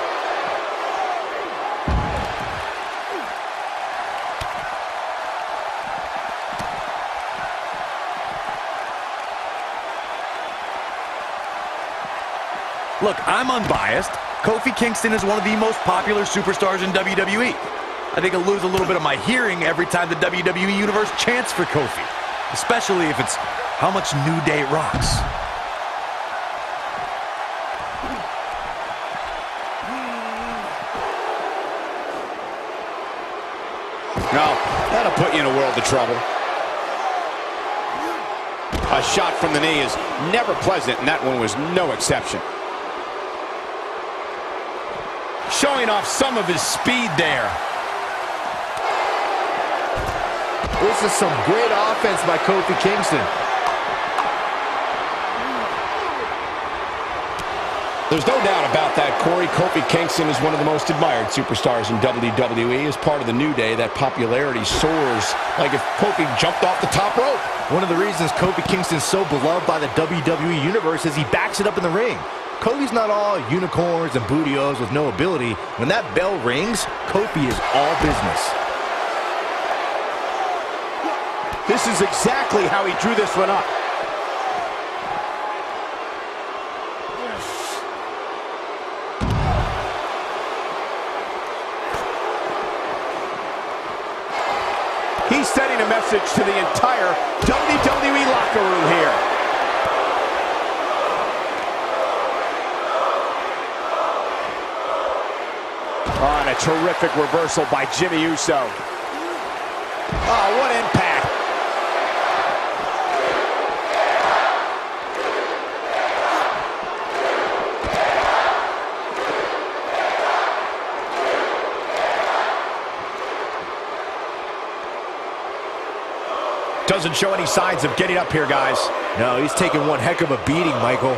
Look, I'm unbiased. Kofi Kingston is one of the most popular superstars in WWE. I think I'll lose a little bit of my hearing every time the WWE Universe chants for Kofi, especially if it's how much New Day rocks. No, that'll put you in a world of trouble. A shot from the knee is never pleasant, and that one was no exception. Showing off some of his speed there. This is some great offense by Kofi Kingston. There's no doubt about that, Corey. Kofi Kingston is one of the most admired superstars in WWE. As part of the New Day, that popularity soars like if Kofi jumped off the top rope. One of the reasons Kofi Kingston is so beloved by the WWE Universe is he backs it up in the ring. Kofi's not all unicorns and booty-os with no ability. When that bell rings, Kofi is all business. This is exactly how he drew this one up. He's sending a message to the entire WWE locker room here. Oh, and a terrific reversal by Jimmy Uso. Oh, what impact. Doesn't show any signs of getting up here, guys. No, he's taking one heck of a beating, Michael.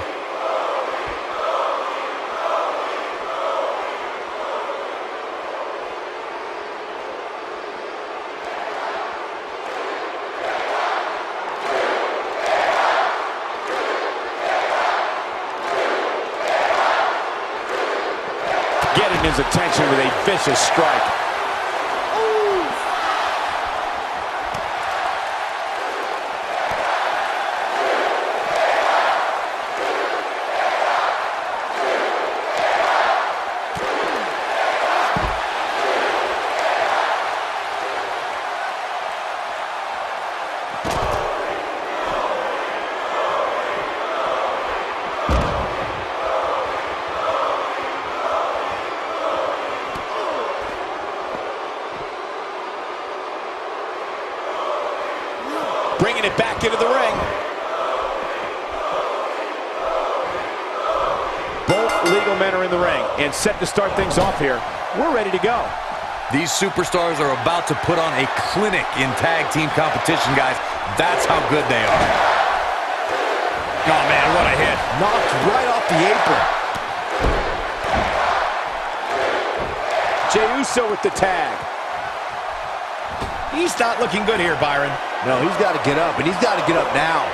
Getting his attention with a vicious strike. Bringing it back into the ring. Both legal men are in the ring and set to start things off here. We're ready to go. These superstars are about to put on a clinic in tag team competition, guys. That's how good they are. Oh, man, what a hit. Knocked right off the apron. Jey Uso with the tag. He's not looking good here, Byron. No, he's got to get up, and he's got to get up now.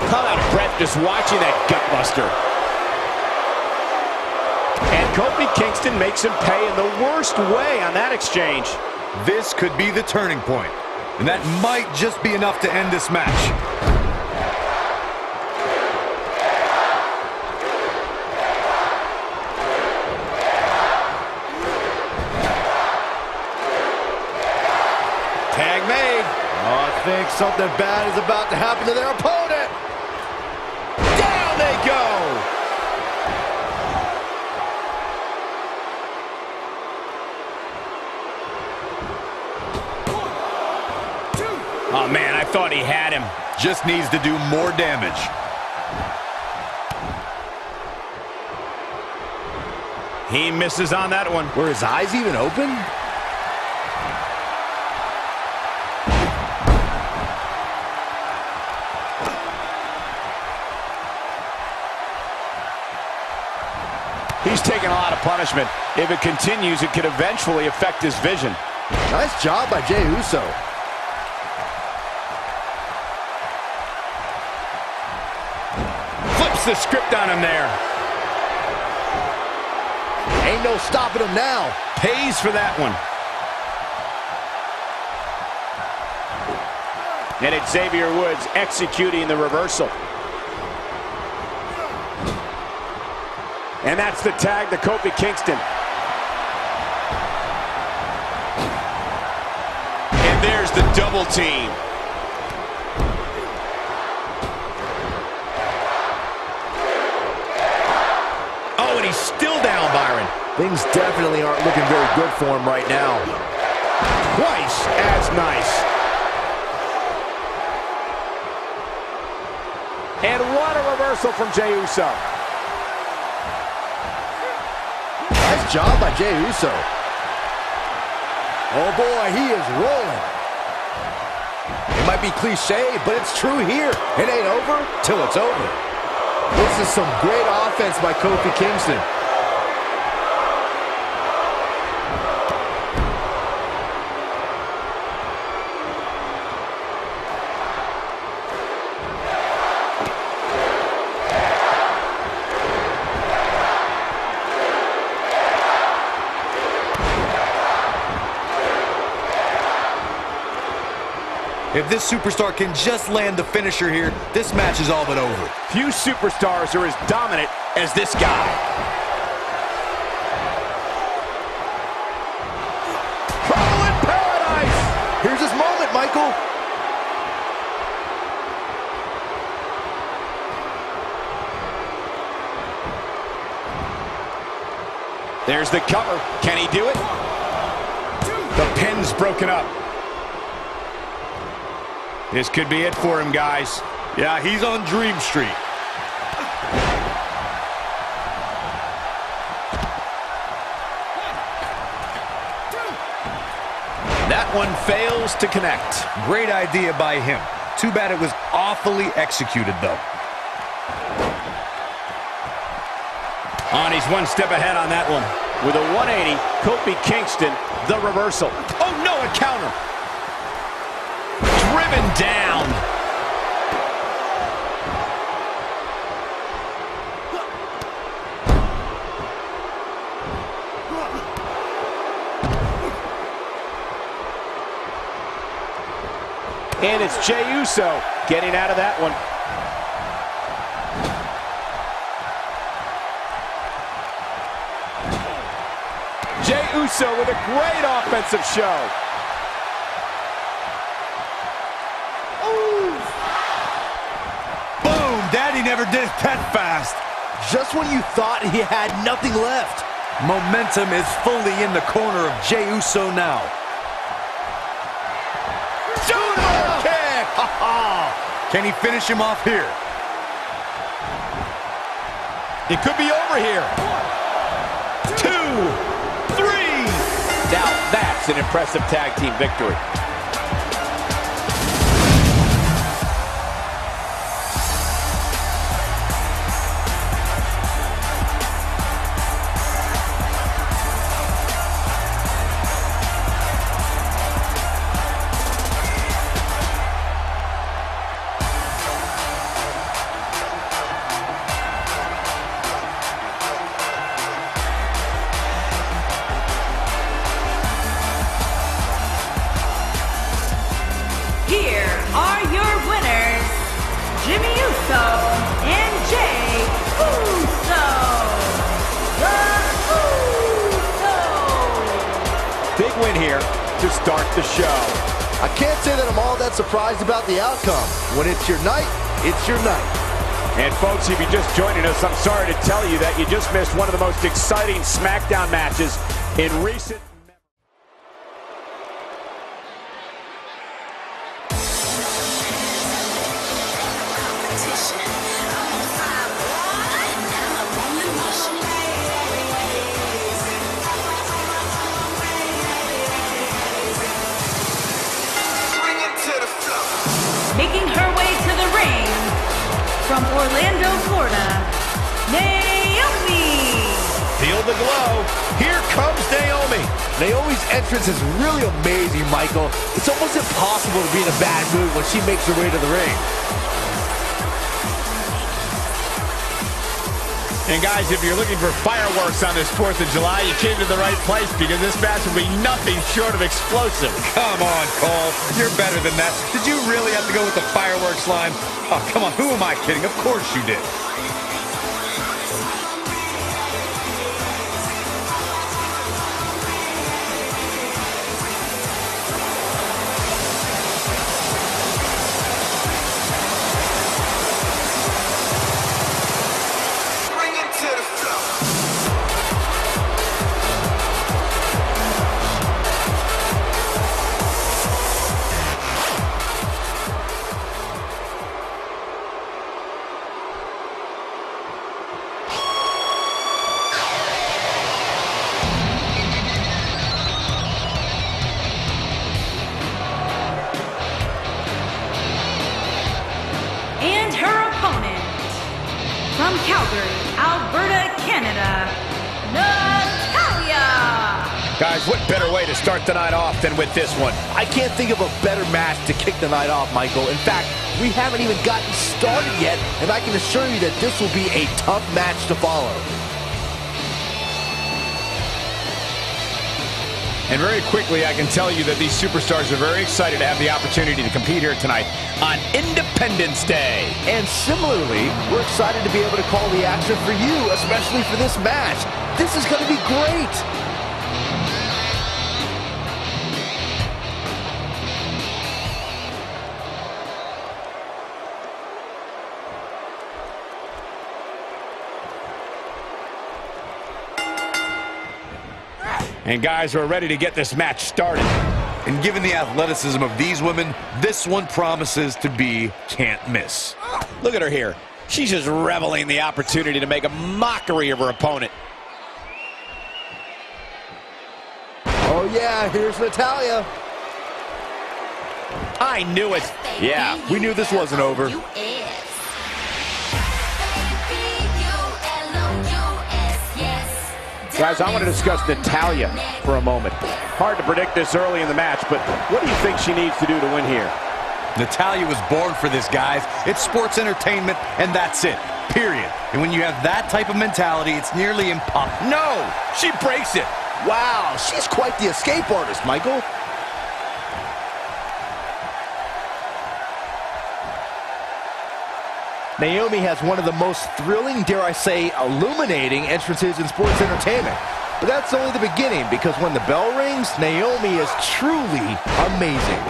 I'm out of breath just watching that gutbuster. And Kofi Kingston makes him pay in the worst way on that exchange. This could be the turning point, and that might just be enough to end this match. Tag made. Oh, I think something bad is about to happen to their opponent. Down they go. Oh, man, I thought he had him. Just needs to do more damage. He misses on that one. Were his eyes even open? He's taking a lot of punishment. If it continues, it could eventually affect his vision. Nice job by Jey Uso. Flips the script on him there. Ain't no stopping him now. Pays for that one. And it's Xavier Woods executing the reversal. And that's the tag to Kofi Kingston. And there's the double team. Oh, and he's still down, Byron. Things definitely aren't looking very good for him right now. Twice as nice. And what a reversal from Jey Uso. Nice job by Jey Uso. Oh boy, he is rolling. It might be cliche, but it's true here. It ain't over till it's over. This is some great offense by Kofi Kingston. If this superstar can just land the finisher here, this match is all but over. Few superstars are as dominant as this guy. Oh, in paradise! Here's his moment, Michael. There's the cover. Can he do it? The pin's broken up. This could be it for him, guys. Yeah, he's on Dream Street. That one fails to connect. Great idea by him. Too bad it was awfully executed, though. On, he's one step ahead on that one. With a 180, Kofi Kingston, the reversal. Oh, no, a counter. Driven down. And it's Jey Uso getting out of that one. Jey Uso with a great offensive show. Daddy never did it that fast. Just when you thought he had nothing left. Momentum is fully in the corner of Jey Uso now. Super kick! Can he finish him off here? It could be over here. 2, 3. Now that's an impressive tag team victory. Here are your winners, Jimmy Uso and Jey Uso. The Usos. Big win here to start the show. I can't say that I'm all that surprised about the outcome. When it's your night, it's your night. And folks, if you're just joining us, I'm sorry to tell you that you just missed one of the most exciting SmackDown matches in recent... Making her way to the ring from Orlando, Florida, Naomi. Feel the glow. Here comes Naomi. Naomi's entrance is really amazing, Michael. It's almost impossible to be in a bad mood when she makes her way to the ring. And guys, if you're looking for fireworks on this 4th of July, you came to the right place because this match will be nothing short of explosive. Come on, Cole. You're better than that. Did you really have to go with the fireworks line? Oh, come on. Who am I kidding? Of course you did. From Calgary, Alberta, Canada, Natalya. Guys, what better way to start the night off than with this one? I can't think of a better match to kick the night off, Michael. In fact, we haven't even gotten started yet, and I can assure you that this will be a tough match to follow. And very quickly, I can tell you that these superstars are very excited to have the opportunity to compete here tonight on Independence Day. And similarly, we're excited to be able to call the action for you, especially for this match. This is going to be great. And guys, we're ready to get this match started. And given the athleticism of these women, this one promises to be can't miss. Look at her here. She's just reveling in the opportunity to make a mockery of her opponent. Oh yeah, here's Natalya. I knew it. Yeah, we knew this wasn't over. Guys, I want to discuss Natalya for a moment. Hard to predict this early in the match, but what do you think she needs to do to win here? Natalya was born for this, guys. It's sports entertainment, and that's it. Period. And when you have that type of mentality, it's nearly impossible. No! She breaks it! Wow, she's quite the escape artist, Michael. Naomi has one of the most thrilling, dare I say, illuminating entrances in sports entertainment. But that's only the beginning, because when the bell rings, Naomi is truly amazing.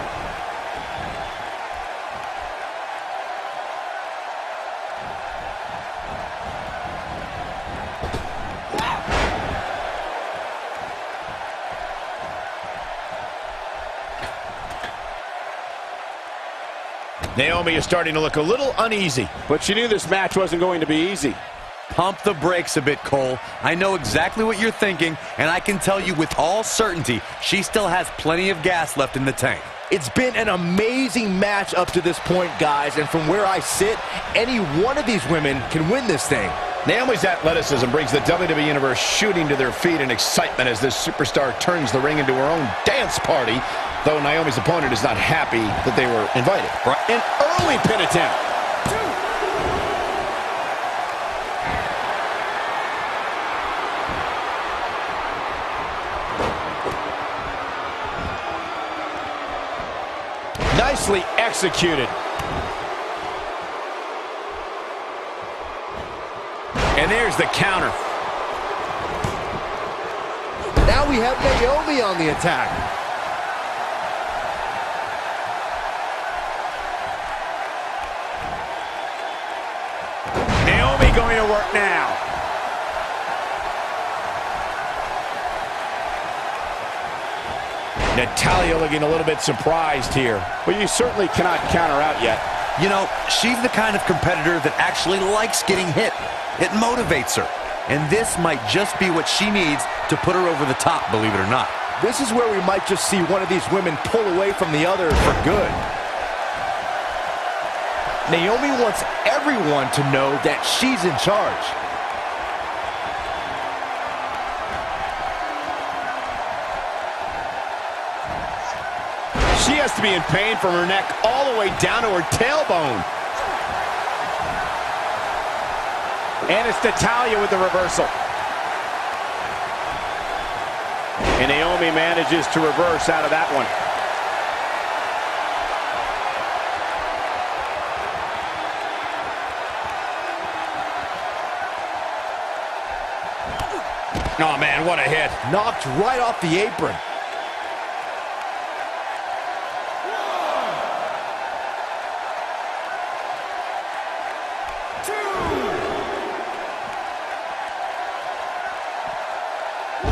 Naomi is starting to look a little uneasy. But she knew this match wasn't going to be easy. Pump the brakes a bit, Cole. I know exactly what you're thinking, and I can tell you with all certainty, she still has plenty of gas left in the tank. It's been an amazing match up to this point, guys, and from where I sit, any one of these women can win this thing. Naomi's athleticism brings the WWE Universe shooting to their feet in excitement as this superstar turns the ring into her own dance party, though Naomi's opponent is not happy that they were invited. An early pin attempt. Nicely executed. And there's the counter. Now we have Naomi on the attack. Naomi going to work now. Natalya looking a little bit surprised here. Well, you certainly cannot count her out yet. You know, she's the kind of competitor that actually likes getting hit. It motivates her. And this might just be what she needs to put her over the top, believe it or not. This is where we might just see one of these women pull away from the other for good. Naomi wants everyone to know that she's in charge. She has to be in pain from her neck all the way down to her tailbone. And it's Natalya with the reversal. And Naomi manages to reverse out of that one. Oh, man, what a hit. Knocked right off the apron.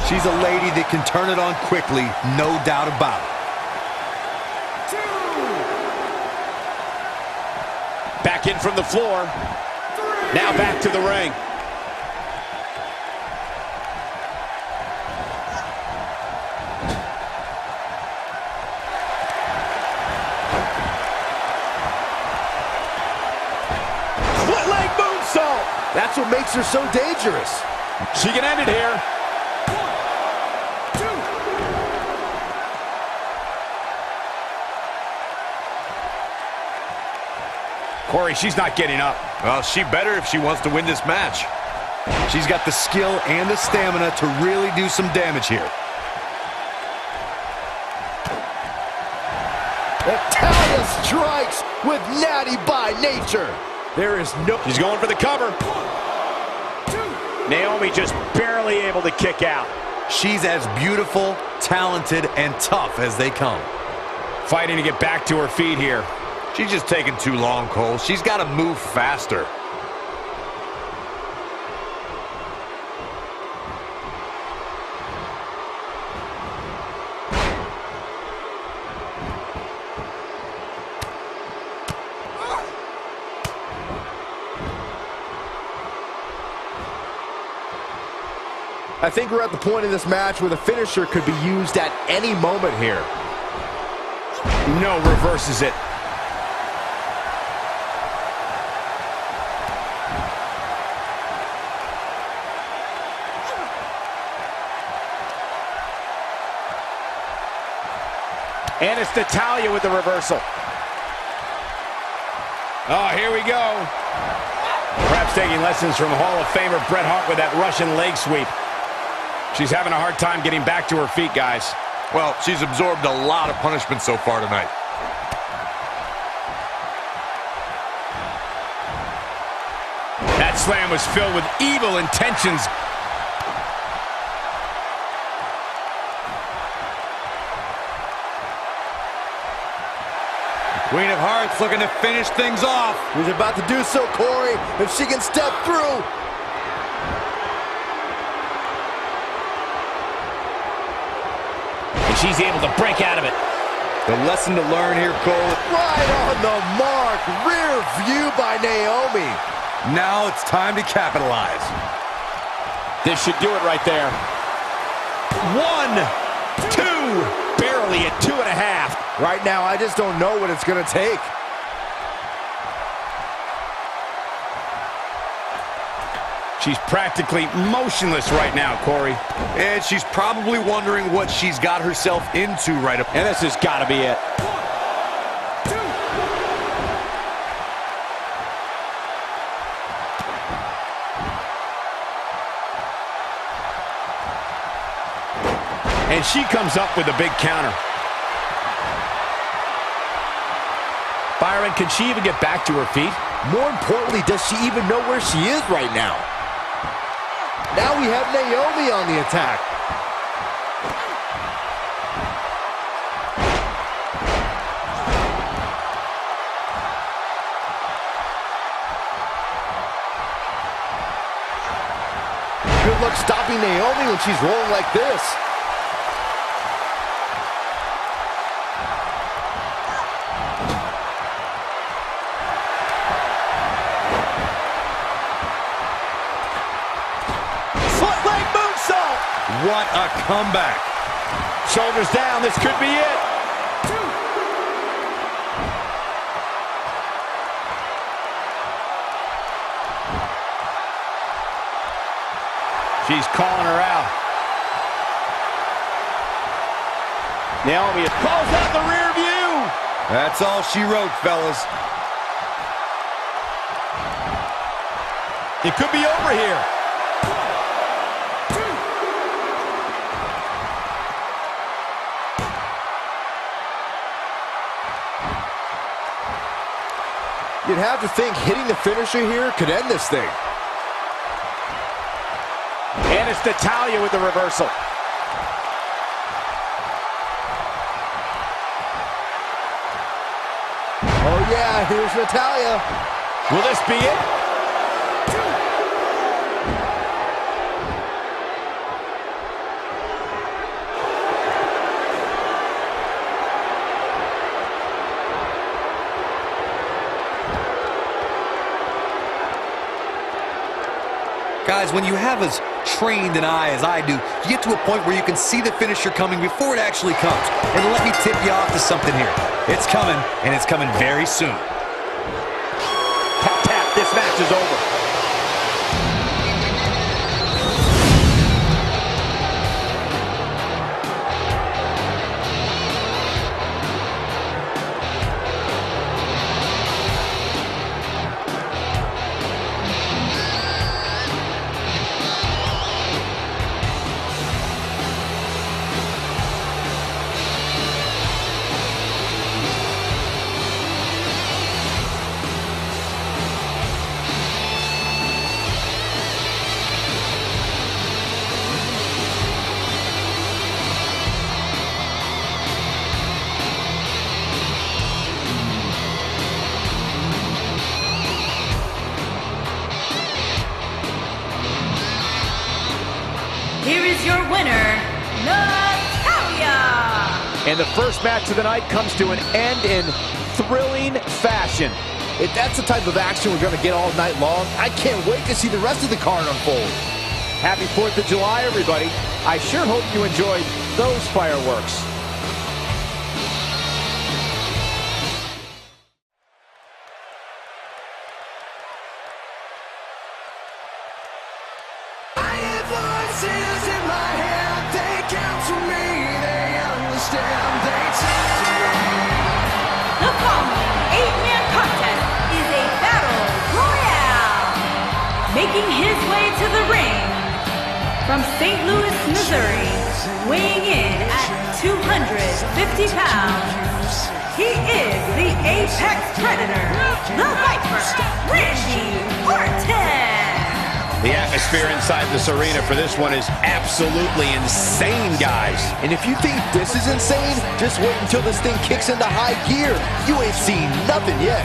She's a lady that can turn it on quickly, no doubt about it. Back in from the floor. Now back to the ring. Split leg moonsault. That's what makes her so dangerous. She can end it here. Corey, she's not getting up. Well, she better if she wants to win this match. She's got the skill and the stamina to really do some damage here. Natalya strikes with natty by nature. There is no... She's going for the cover. Naomi just barely able to kick out. She's as beautiful, talented, and tough as they come. Fighting to get back to her feet here. She's just taking too long, Cole. She's got to move faster. I think we're at the point in this match where the finisher could be used at any moment here. No, reverses it. And it's Natalya with the reversal. Oh, here we go. Perhaps taking lessons from Hall of Famer Bret Hart with that Russian leg sweep. She's having a hard time getting back to her feet, guys. Well, she's absorbed a lot of punishment so far tonight. That slam was filled with evil intentions. Queen of Hearts looking to finish things off. Who's about to do so, Corey, if she can step through. And she's able to break out of it. The lesson to learn here, Cole. Right on the mark. Rear view by Naomi. Now it's time to capitalize. This should do it right there. 1, 2. Barely at 2.5. Right now, I just don't know what it's going to take. She's practically motionless right now, Corey. And she's probably wondering what she's got herself into right up. And this has got to be it. And she comes up with a big counter. Byron, can she even get back to her feet? More importantly, does she even know where she is right now? Now we have Naomi on the attack. Good luck stopping Naomi when she's rolling like this. What a comeback. Shoulders down, this could be it. She's calling her out. Naomi calls out the rear view. That's all she wrote, fellas. It could be over here. You'd have to think hitting the finisher here could end this thing. And it's Natalya with the reversal. Oh yeah, here's Natalya. Will this be it? Guys, when you have as trained an eye as I do, you get to a point where you can see the finisher coming before it actually comes. And let me tip you off to something here. It's coming, and it's coming very soon. Tap, tap, this match is over. Here is your winner, Natalya! And the first match of the night comes to an end in thrilling fashion. If that's the type of action we're going to get all night long, I can't wait to see the rest of the card unfold. Happy 4th of July, everybody. I sure hope you enjoyed those fireworks. Voices in my head, they count to me, they understand, they talk to me. The following 8-man contest is a battle royale. Making his way to the ring from St. Louis, Missouri, weighing in at 250 pounds, he is the Apex Predator, the Viper, Randy Orton. The atmosphere inside this arena for this one is absolutely insane, guys. And if you think this is insane, just wait until this thing kicks into high gear. You ain't seen nothing yet.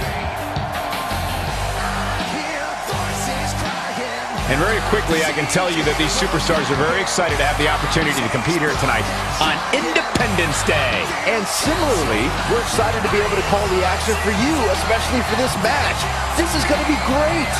And very quickly, I can tell you that these superstars are very excited to have the opportunity to compete here tonight on Independence Day. And similarly, we're excited to be able to call the action for you, especially for this match. This is going to be great.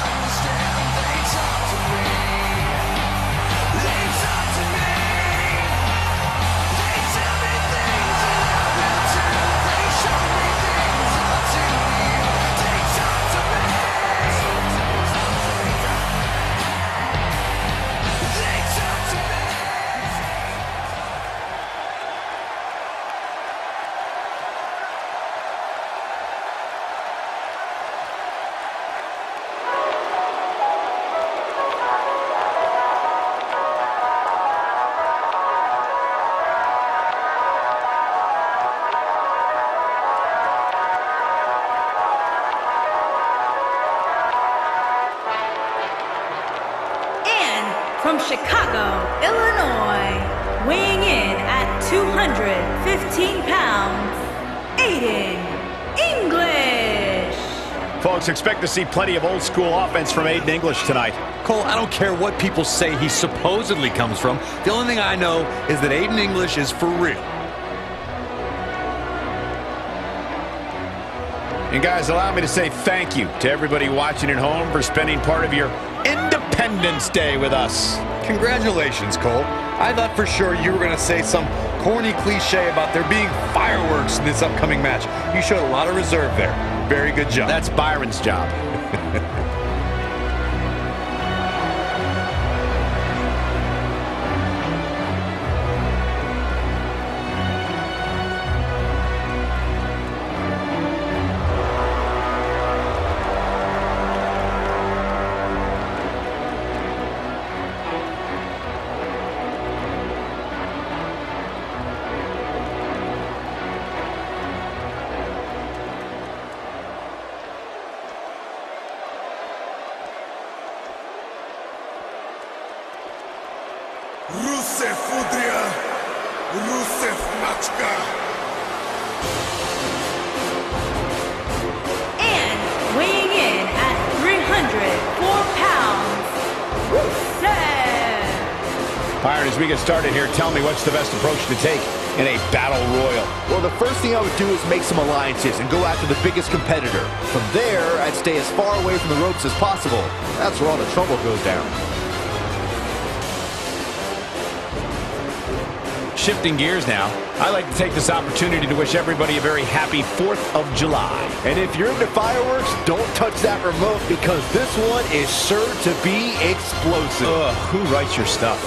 From Chicago, Illinois, weighing in at 215 pounds, Aiden English. Folks, expect to see plenty of old school offense from Aiden English tonight. Cole, I don't care what people say he supposedly comes from. The only thing I know is that Aiden English is for real. And guys, allow me to say thank you to everybody watching at home for spending part of your Independence Day with us. Congratulations, Cole. I thought for sure you were going to say some corny cliche about there being fireworks in this upcoming match. You showed a lot of reserve there. Very good job. That's Byron's job. Rusev Udria, Rusev Machka. And weighing in at 304 pounds, Rusev. Byron, as we get started here, tell me what's the best approach to take in a battle royal? Well, the first thing I would do is make some alliances and go after the biggest competitor. From there, I'd stay as far away from the ropes as possible. That's where all the trouble goes down. Shifting gears now, I'd like to take this opportunity to wish everybody a very happy 4th of July. And if you're into fireworks, don't touch that remote because this one is sure to be explosive. Ugh, who writes your stuff?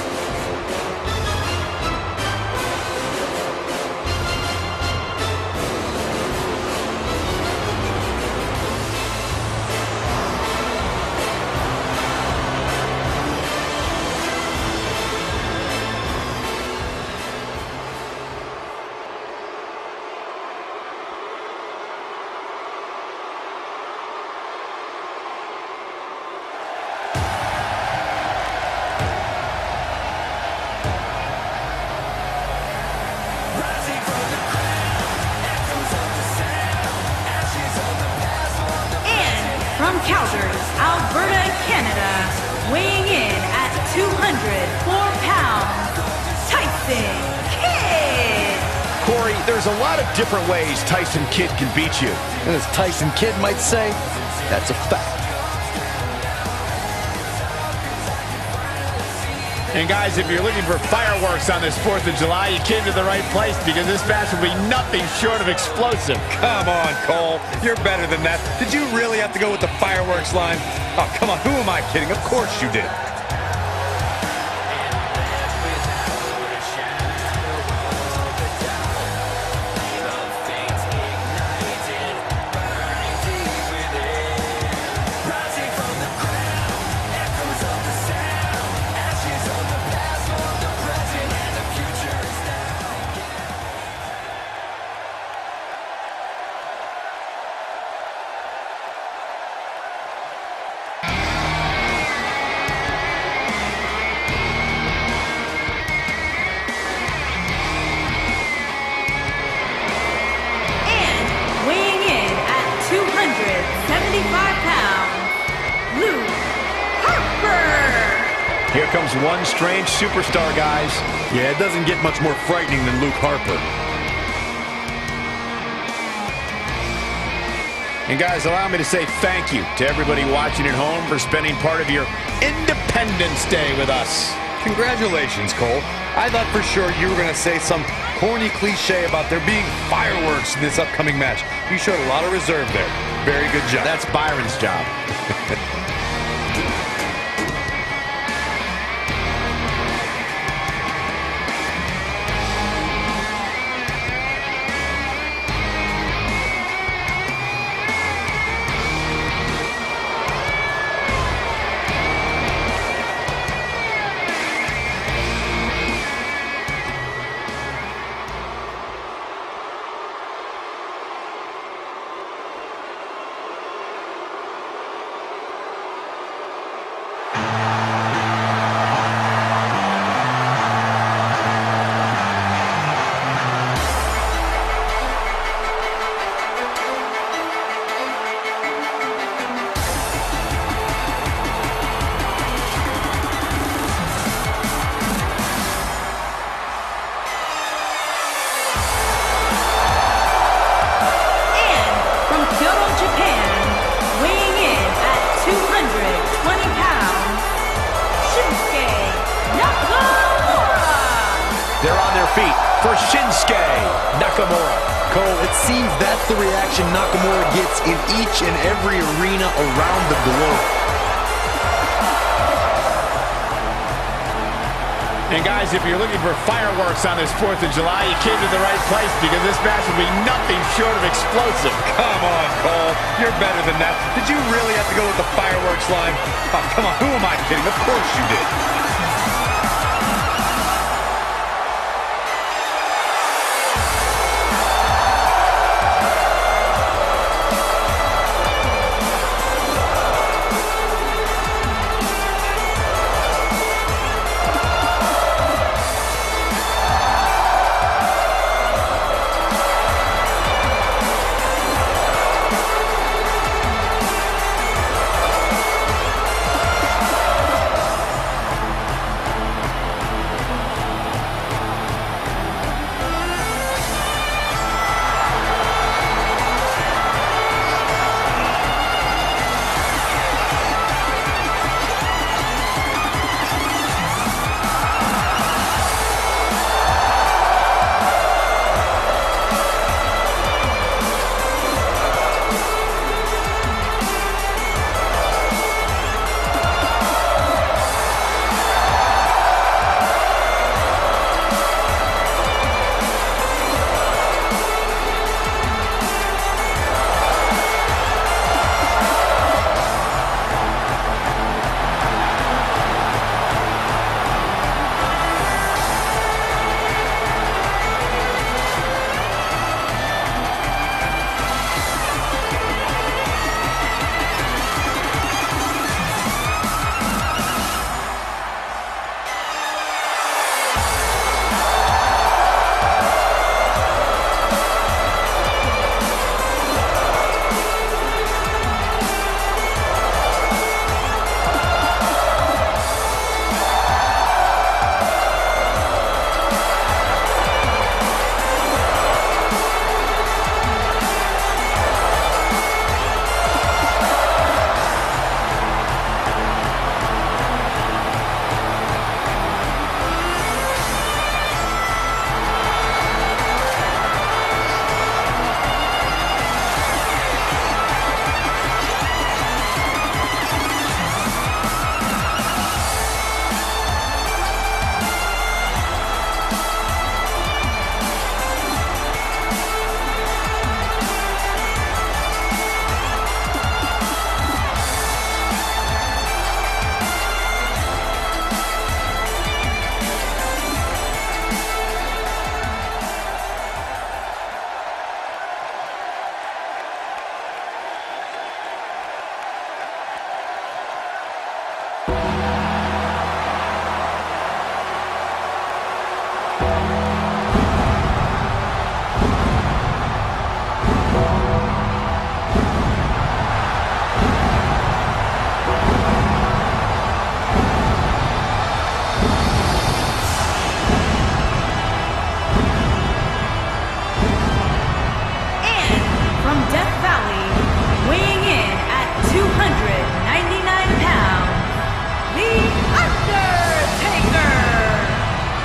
From Calgary, Alberta, Canada, weighing in at 204 pounds, Tyson Kidd. Corey, there's a lot of different ways Tyson Kidd can beat you. And as Tyson Kidd might say, that's a fact. And guys, if you're looking for fireworks on this 4th of July, you came to the right place because this match will be nothing short of explosive. Come on, Cole. You're better than that. Did you really have to go with the fireworks line? Oh, come on. Who am I kidding? Of course you did. Here comes one strange superstar, guys. Yeah, it doesn't get much more frightening than Luke Harper. And guys, allow me to say thank you to everybody watching at home for spending part of your Independence Day with us. Congratulations, Cole. I thought for sure you were going to say some corny cliche about there being fireworks in this upcoming match. You showed a lot of reserve there. Very good job. That's Byron's job. For Shinsuke Nakamura. Cole, it seems that's the reaction Nakamura gets in each and every arena around the globe. And guys, if you're looking for fireworks on this 4th of July, you came to the right place because this match will be nothing short of explosive. Come on, Cole. You're better than that. Did you really have to go with the fireworks line? Oh, come on. Who am I kidding? Of course you did.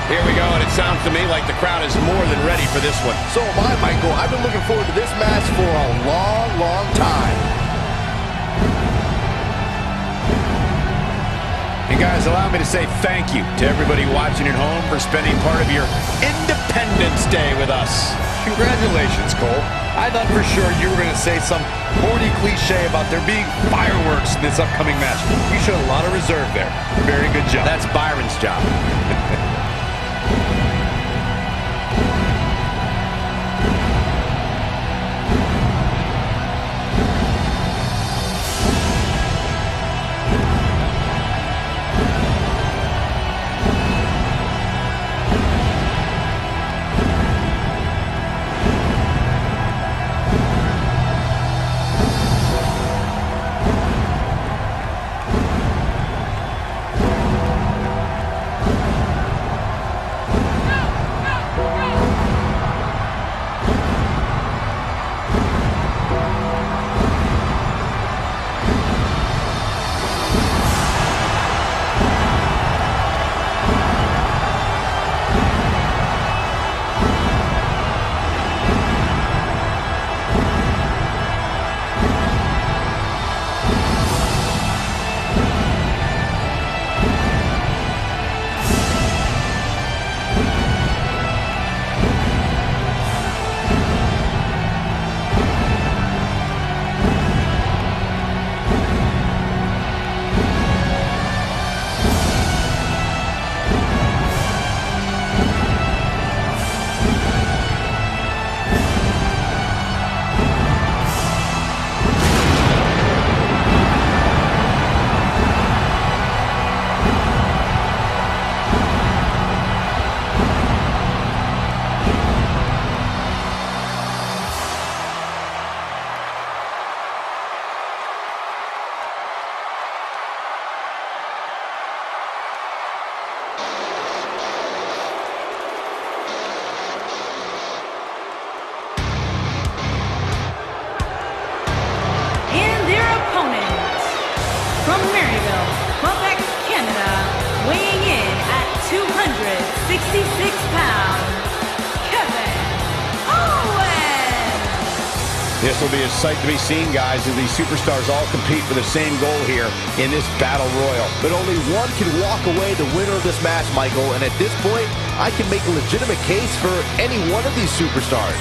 Here we go, and it sounds to me like the crowd is more than ready for this one. So am I, Michael. I've been looking forward to this match for a long, long time. And guys, allow me to say thank you to everybody watching at home for spending part of your Independence Day with us. Congratulations, Cole. I thought for sure you were going to say some corny cliche about there being fireworks in this upcoming match. You showed a lot of reserve there. Very good job. That's Byron's job. From Maryville, Quebec, Canada, weighing in at 266 pounds, Kevin Owens! This will be a sight to be seen, guys, as these superstars all compete for the same goal here in this Battle Royal. But only one can walk away the winner of this match, Michael. And at this point, I can make a legitimate case for any one of these superstars.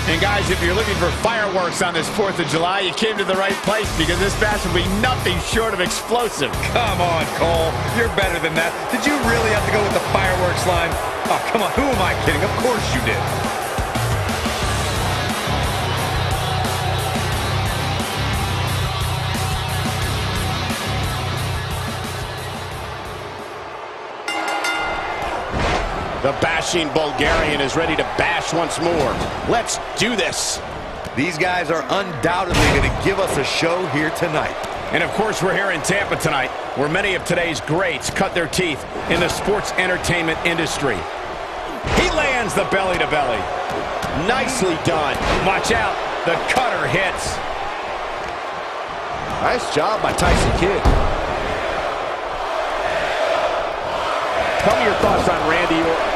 And guys, if you're looking for fireworks on this 4th of July, you came to the right place, because this match will be nothing short of explosive. Come on, Cole. You're better than that. Did you really have to go with the fireworks line? Oh, come on. Who am I kidding? Of course you did. The bashing Bulgarian is ready to bash once more. Let's do this. These guys are undoubtedly going to give us a show here tonight. And of course, we're here in Tampa tonight, where many of today's greats cut their teeth in the sports entertainment industry. He lands the belly-to-belly. Nicely done. Watch out. The cutter hits. Nice job by Tyson Kidd. Tell me your thoughts on Randy Orton.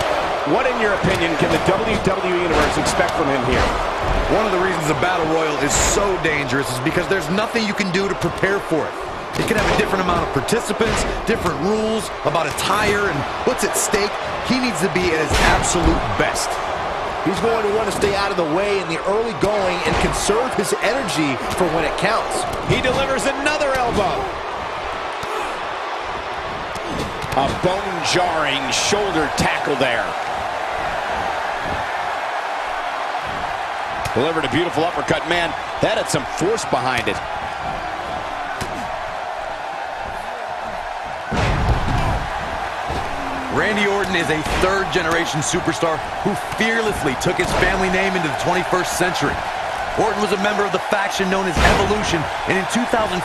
What, in your opinion, can the WWE Universe expect from him here? One of the reasons the Battle Royal is so dangerous is because there's nothing you can do to prepare for it. It can have a different amount of participants, different rules about attire, and what's at stake. He needs to be at his absolute best. He's going to want to stay out of the way in the early going and conserve his energy for when it counts. He delivers another elbow. A bone-jarring shoulder tackle there. Delivered a beautiful uppercut. Man, that had some force behind it. Randy Orton is a third-generation superstar who fearlessly took his family name into the 21st century. Orton was a member of the faction known as Evolution, and in 2004,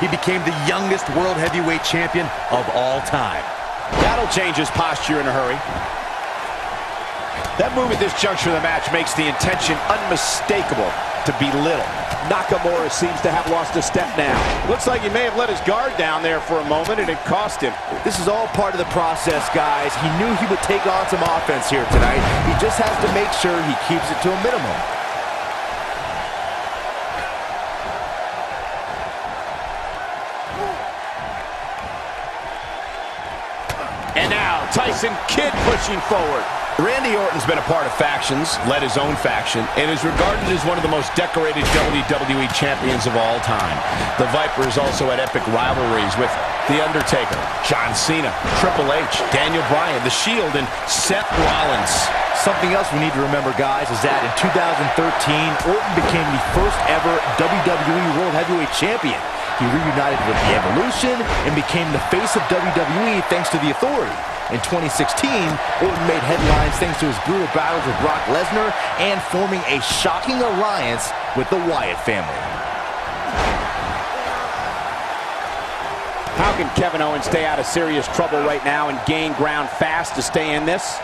he became the youngest World Heavyweight Champion of all time. That'll change his posture in a hurry. That move at this juncture of the match makes the intention unmistakable. to belittle. Nakamura seems to have lost a step now. Looks like he may have let his guard down there for a moment, and it cost him. This is all part of the process, guys. He knew he would take on some offense here tonight. He just has to make sure he keeps it to a minimum. And now, Tyson Kidd pushing forward. Randy Orton's been a part of factions, led his own faction, and is regarded as one of the most decorated WWE champions of all time. The Viper is also had epic rivalries with The Undertaker, John Cena, Triple H, Daniel Bryan, The Shield, and Seth Rollins. Something else we need to remember, guys, is that in 2013, Orton became the first ever WWE World Heavyweight Champion. He reunited with the Evolution and became the face of WWE thanks to the Authority. In 2016, Orton made headlines thanks to his brutal battles with Brock Lesnar and forming a shocking alliance with the Wyatt family. How can Kevin Owens stay out of serious trouble right now and gain ground fast to stay in this?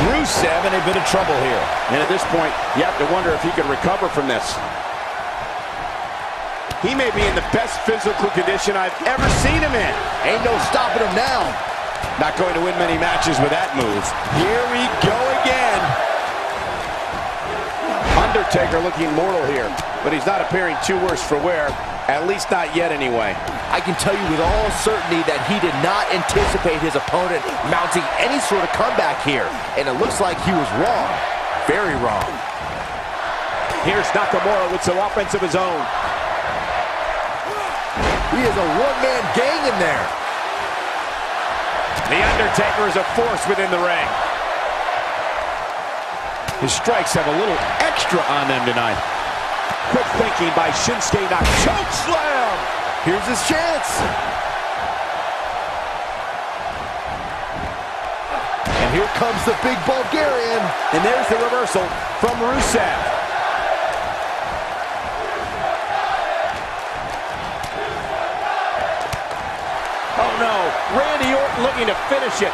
Rusev in a bit of trouble here. And at this point, you have to wonder if he can recover from this. He may be in the best physical condition I've ever seen him in. Ain't no stopping him now. Not going to win many matches with that move. Here we go again. Undertaker looking mortal here, but he's not appearing too worse for wear. At least not yet anyway. I can tell you with all certainty that he did not anticipate his opponent mounting any sort of comeback here. And it looks like he was wrong. Very wrong. Here's Nakamura with some offense of his own. He is a one-man gang in there. The Undertaker is a force within the ring. His strikes have a little extra on them tonight. Quick thinking by Shinsuke Nakamura. Choke slam! Here's his chance. And here comes the big Bulgarian. And there's the reversal from Rusev. Oh no, Randy Orton looking to finish it.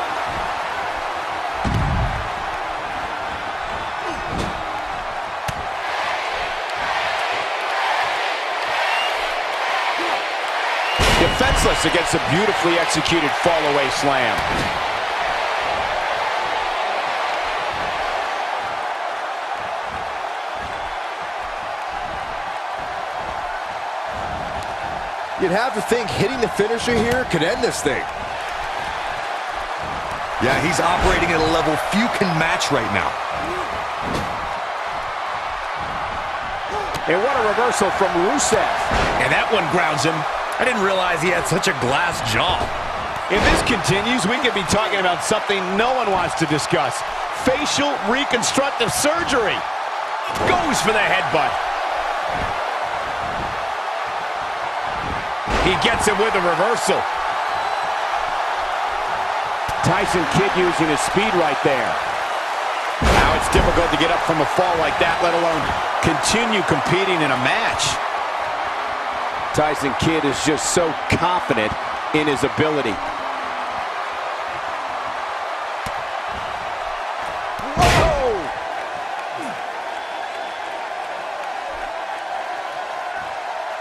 Defenseless against a beautifully executed fall-away slam. You'd have to think hitting the finisher here could end this thing. Yeah, he's operating at a level few can match right now. And what a reversal from Rusev. And that one grounds him. I didn't realize he had such a glass jaw. If this continues, we could be talking about something no one wants to discuss. Facial reconstructive surgery. Goes for the headbutt. He gets it with a reversal. Tyson Kidd using his speed right there. Now it's difficult to get up from a fall like that, let alone continue competing in a match. Tyson Kidd is just so confident in his ability.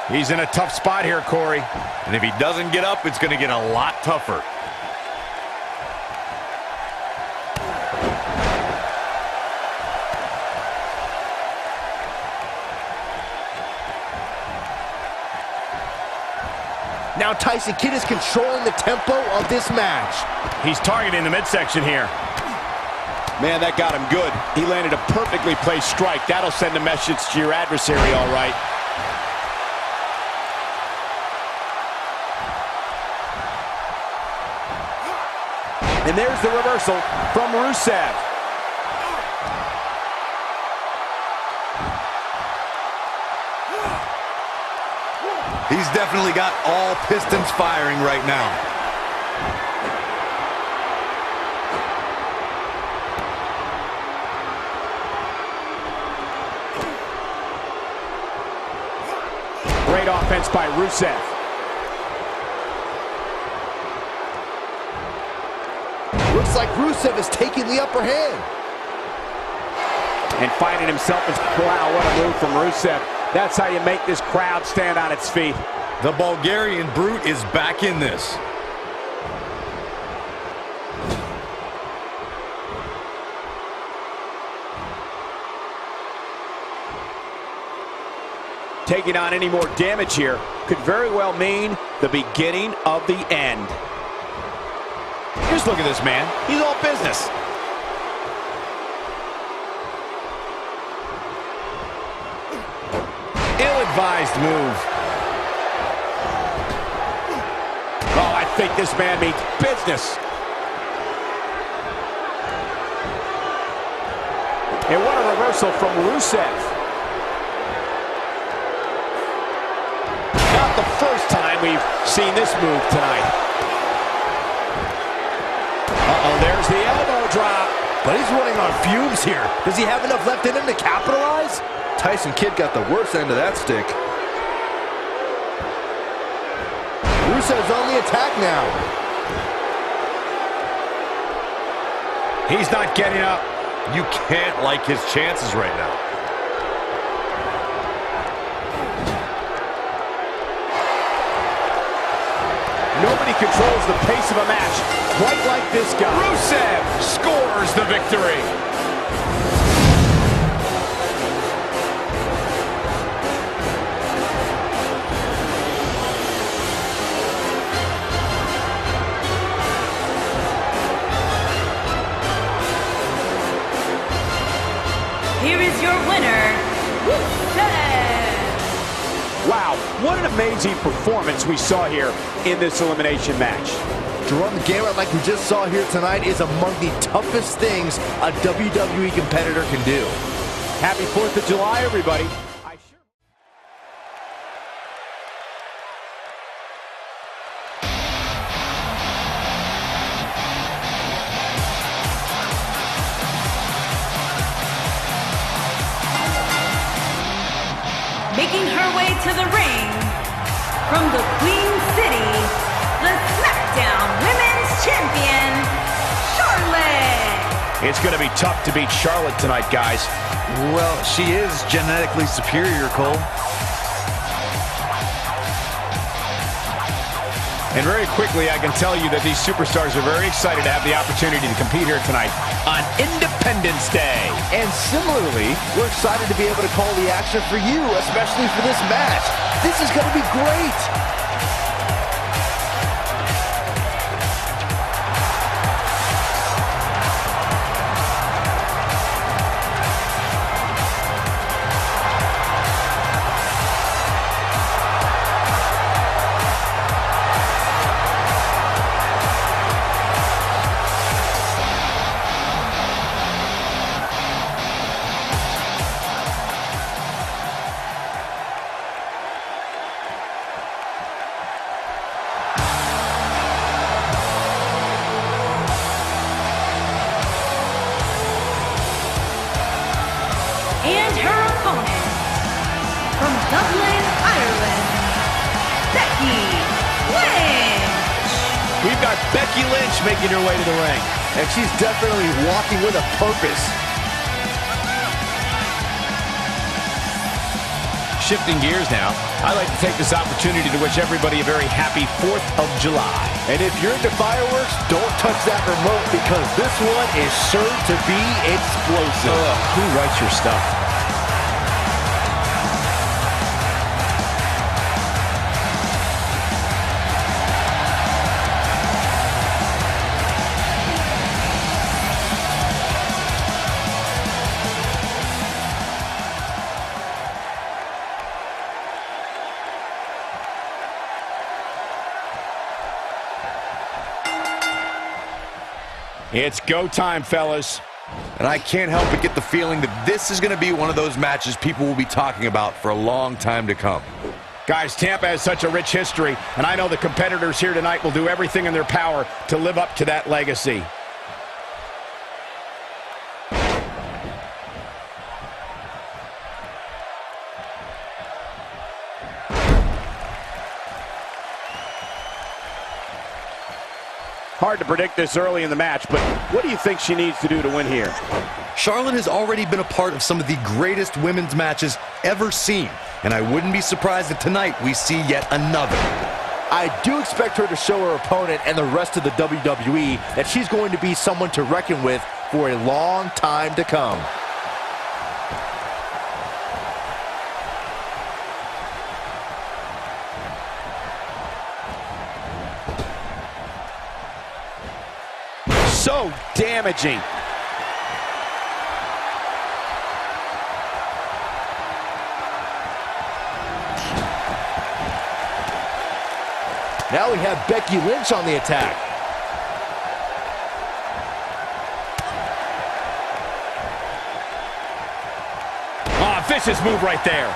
He's in a tough spot here, Corey. And if he doesn't get up, it's going to get a lot tougher. Now Tyson Kidd is controlling the tempo of this match. He's targeting the midsection here. Man, that got him good. He landed a perfectly placed strike. That'll send a message to your adversary, all right. And there's the reversal from Rusev. He's definitely got all pistons firing right now. Great offense by Rusev. Looks like Rusev is taking the upper hand. And finding himself as, wow, what a move from Rusev. That's how you make this crowd stand on its feet. The Bulgarian Brute is back in this. Taking on any more damage here could very well mean the beginning of the end. Just look at this man. He's all business. Ill-advised move. Oh, I think this man means business. And what a reversal from Rusev. Not the first time we've seen this move tonight. Uh-oh, there's the elbow drop. But he's running on fumes here. Does he have enough left in him to capitalize? Tyson Kidd got the worst end of that stick. Rusev's on the attack now. He's not getting up. You can't like his chances right now. Nobody controls the pace of a match quite like this guy. Rusev scores the victory. Here is your winner, Rusev. Wow, what an amazing performance we saw here in this elimination match. To run the gamut like we just saw here tonight is among the toughest things a WWE competitor can do. Happy 4th of July, everybody. Making her way to the ring, from the Queen City, the SmackDown Women's Champion, Charlotte. It's going to be tough to beat Charlotte tonight, guys. Well, she is genetically superior, Cole. And very quickly, I can tell you that these superstars are very excited to have the opportunity to compete here tonight on Independence Day. And similarly, we're excited to be able to call the action for you, especially for this match. This is going to be great. And her opponent, from Dublin, Ireland, Becky Lynch. We've got Becky Lynch making her way to the ring. And she's definitely walking with a purpose. Shifting gears now, I'd like to take this opportunity to wish everybody a very happy 4th of July. And if you're into fireworks, don't touch that remote because this one is sure to be explosive. Who writes your stuff? It's go time, fellas. And I can't help but get the feeling that this is going to be one of those matches people will be talking about for a long time to come. Guys, Tampa has such a rich history, and I know the competitors here tonight will do everything in their power to live up to that legacy. Hard to predict this early in the match, but what do you think she needs to do to win here? Charlotte has already been a part of some of the greatest women's matches ever seen, and I wouldn't be surprised if tonight we see yet another. I do expect her to show her opponent and the rest of the WWE that she's going to be someone to reckon with for a long time to come. So damaging. Now we have Becky Lynch on the attack. Oh, vicious move right there.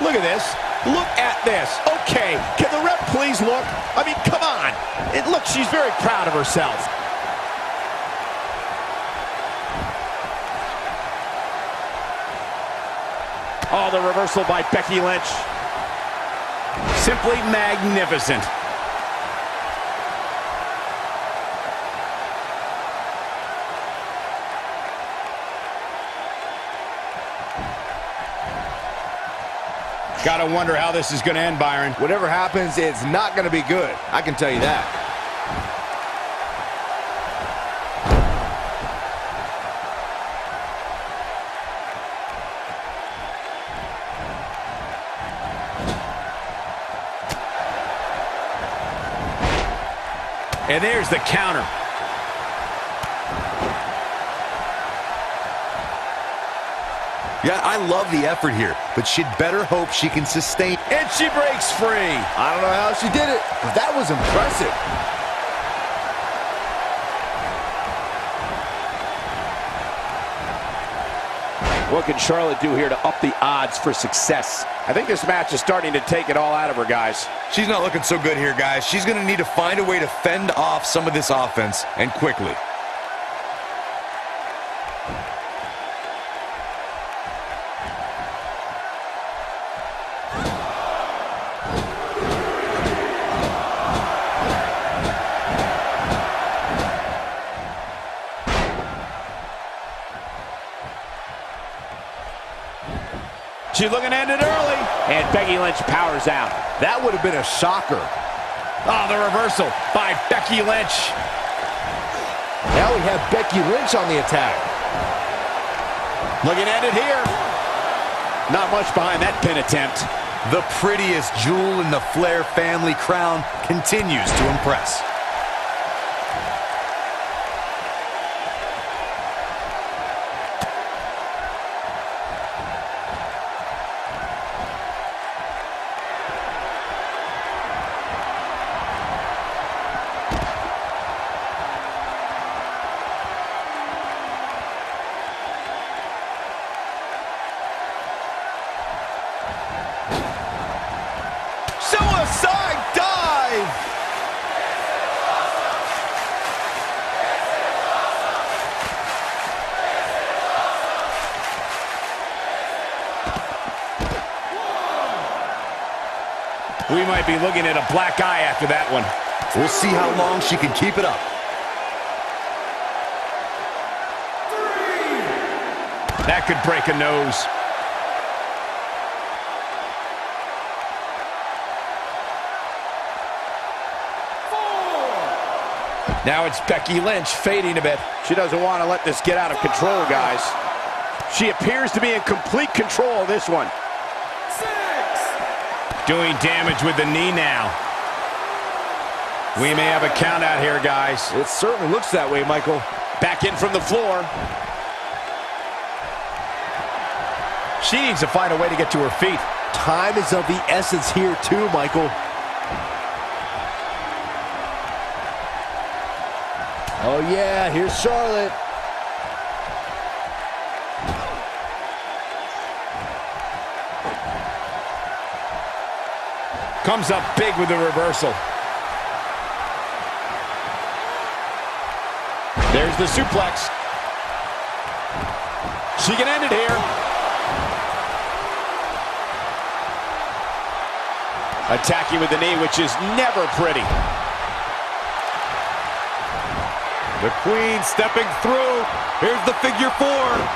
Look at this. Look at this. Okay, can the ref please look? I mean, come on. Look, she's very proud of herself. Oh, the reversal by Becky Lynch. Simply magnificent. Gotta wonder how this is gonna end, Byron. Whatever happens, it's not going to be good. I can tell you that. And there's the counter. Yeah, I love the effort here, but she'd better hope she can sustain. And she breaks free. I don't know how she did it, but that was impressive. What can Charlotte do here to up the odds for success? I think this match is starting to take it all out of her, guys. She's not looking so good here, guys. She's going to need to find a way to fend off some of this offense, and quickly. She's looking to end it early. And Becky Lynch powers out. That would have been a shocker. Oh, the reversal by Becky Lynch. Now we have Becky Lynch on the attack. Looking at it here. Not much behind that pin attempt. The prettiest jewel in the Flair family crown continues to impress. Suicide dive! We might be looking at a black eye after that one. We'll see how long she can keep it up. That could break a nose. Now it's Becky Lynch fading a bit. She doesn't want to let this get out of control, guys. She appears to be in complete control of this one. Doing damage with the knee now. We may have a count out here, guys. It certainly looks that way, Michael. Back in from the floor. She needs to find a way to get to her feet. Time is of the essence here too, Michael. Oh yeah, here's Charlotte. Comes up big with the reversal. There's the suplex. She can end it here. Attacking with the knee, which is never pretty. The Queen stepping through. Here's the figure 4.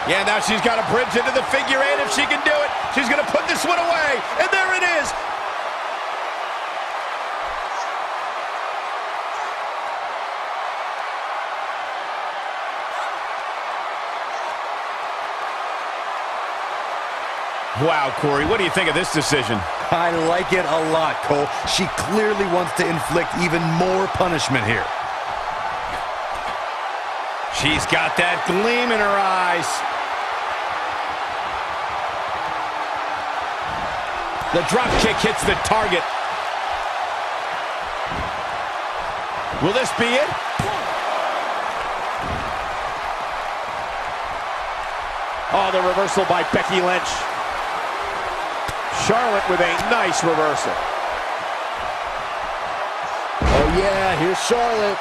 Yeah, now she's got a bridge into the figure 8 if she can do it. She's going to put this one away, and there it is. Wow, Corey, what do you think of this decision? I like it a lot, Cole. She clearly wants to inflict even more punishment here. She's got that gleam in her eyes. The drop kick hits the target. Will this be it? Oh, the reversal by Becky Lynch. Charlotte with a nice reversal. Oh, yeah, here's Charlotte.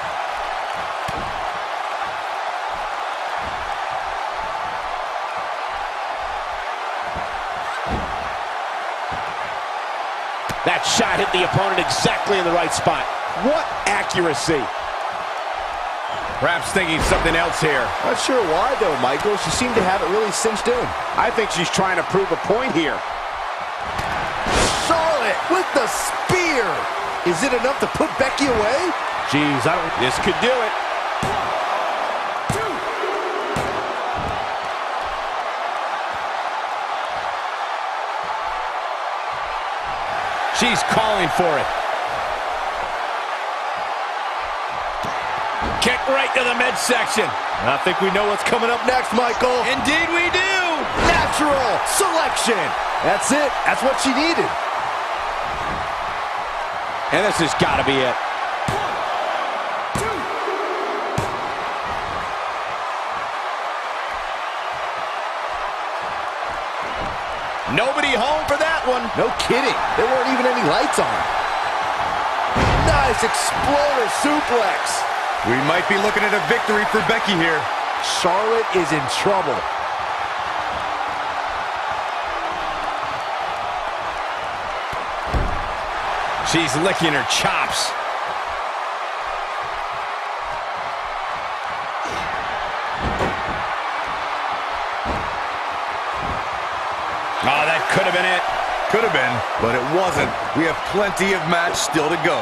That shot hit the opponent exactly in the right spot. What accuracy. Perhaps thinking something else here. Not sure why, though, Michael. She seemed to have it really cinched in. I think she's trying to prove a point here. Charlotte with the spear. Is it enough to put Becky away? Jeez, this could do it. She's calling for it. Kick right to the midsection. I think we know what's coming up next, Michael. Indeed we do. Natural selection. That's it. That's what she needed. And this has got to be it. Nobody home for that one. No kidding. There weren't even any lights on. Nice exploder suplex. We might be looking at a victory for Becky here. Charlotte is in trouble. She's licking her chops. Oh, that could have been it. Could have been, but it wasn't. We have plenty of match still to go.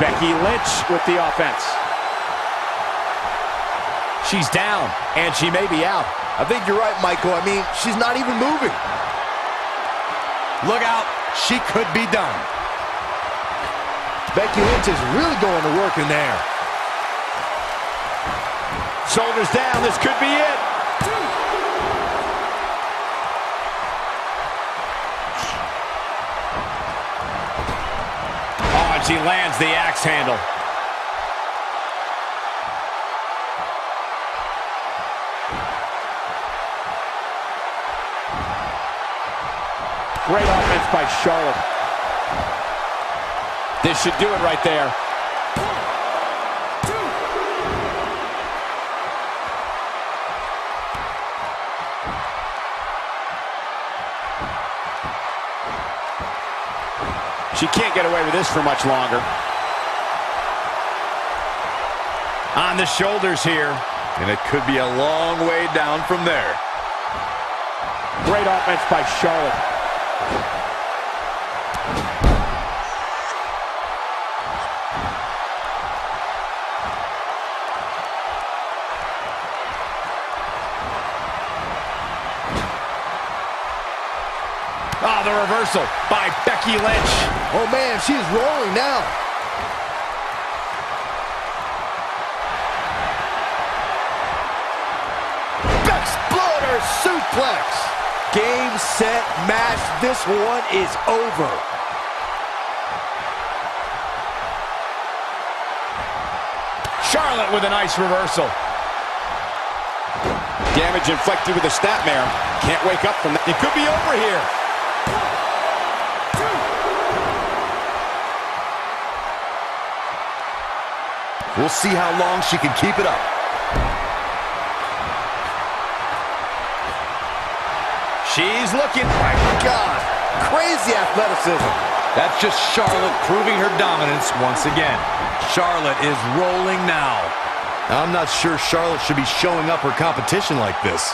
Becky Lynch with the offense. She's down, and she may be out. I think you're right, Michael. I mean, she's not even moving. Look out. She could be done. Becky Lynch is really going to work in there. Shoulders down. This could be it. Oh, and she lands the axe handle. Great offense by Charlotte. This should do it right there. She can't get away with this for much longer. On the shoulders here. And it could be a long way down from there. Great offense by Charlotte. Oh, the reversal by Becky Lynch. Oh, man, she's rolling now. Exploder suplex. Game, set, match. This one is over. Charlotte with a nice reversal. Damage inflicted with a snapmare. Can't wake up from that. It could be over here. We'll see how long she can keep it up. She's looking. My God, crazy athleticism. That's just Charlotte proving her dominance once again. Charlotte is rolling now. I'm not sure Charlotte should be showing up her competition like this.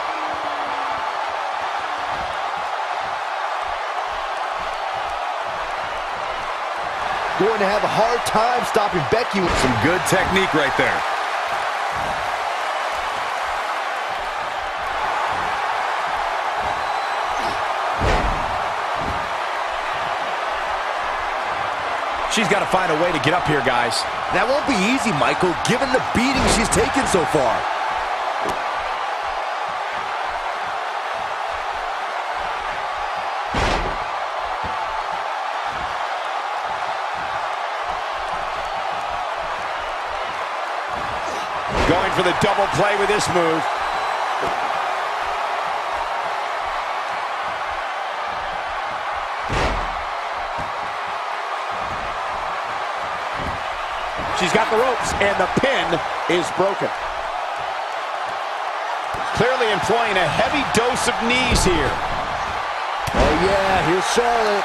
Going to have a hard time stopping Becky with some good technique right there. She's got to find a way to get up here, guys. That won't be easy, Michael, given the beating she's taken so far. Going for the double play with this move. She's got the ropes, and the pin is broken. Clearly employing a heavy dose of knees here. Oh, yeah, here's Charlotte.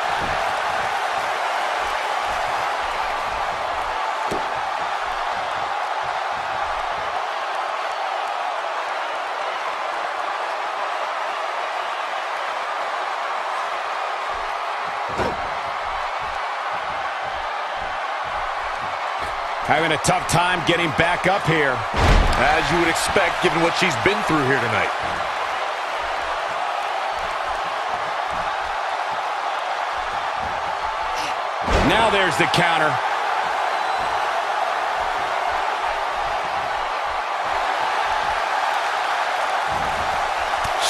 Having a tough time getting back up here. As you would expect, given what she's been through here tonight. Now there's the counter.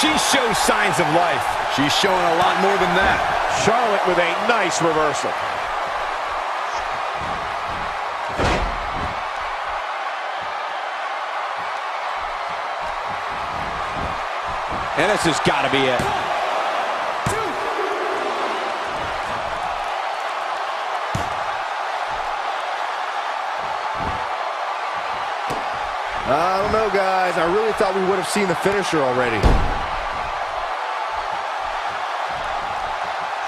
She shows signs of life. She's showing a lot more than that. Charlotte with a nice reversal. And this has got to be it. I don't know, guys. I really thought we would have seen the finisher already.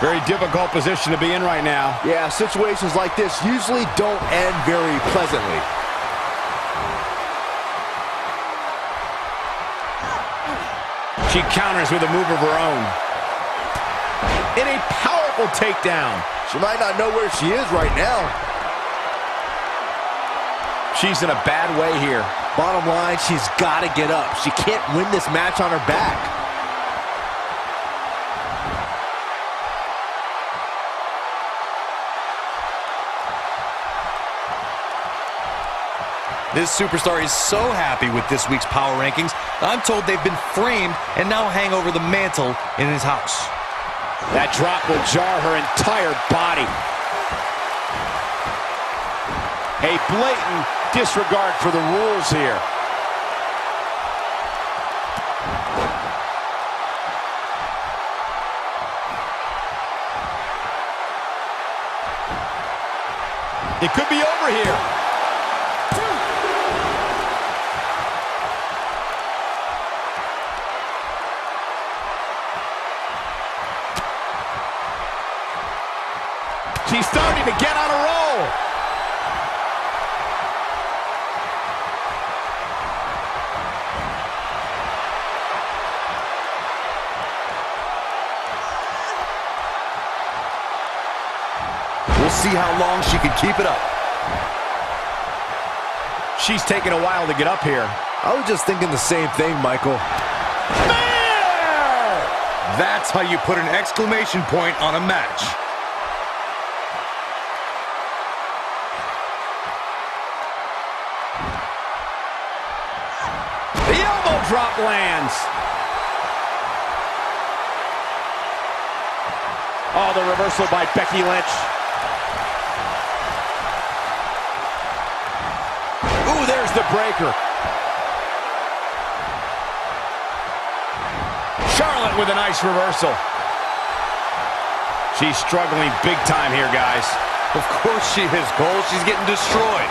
Very difficult position to be in right now. Yeah, situations like this usually don't end very pleasantly. She counters with a move of her own. In a powerful takedown. She might not know where she is right now. She's in a bad way here. Bottom line, she's got to get up. She can't win this match on her back. This superstar is so happy with this week's power rankings. I'm told they've been framed and now hang over the mantle in his house. That drop will jar her entire body. A blatant disregard for the rules here. It could be over here. She's starting to get on a roll. We'll see how long she can keep it up. She's taking a while to get up here. I was just thinking the same thing, Michael. There! That's how you put an exclamation point on a match. The elbow drop lands. Oh, the reversal by Becky Lynch. Ooh, there's the breaker. Charlotte with a nice reversal. She's struggling big time here, guys. Of course she is, Cole. She's getting destroyed.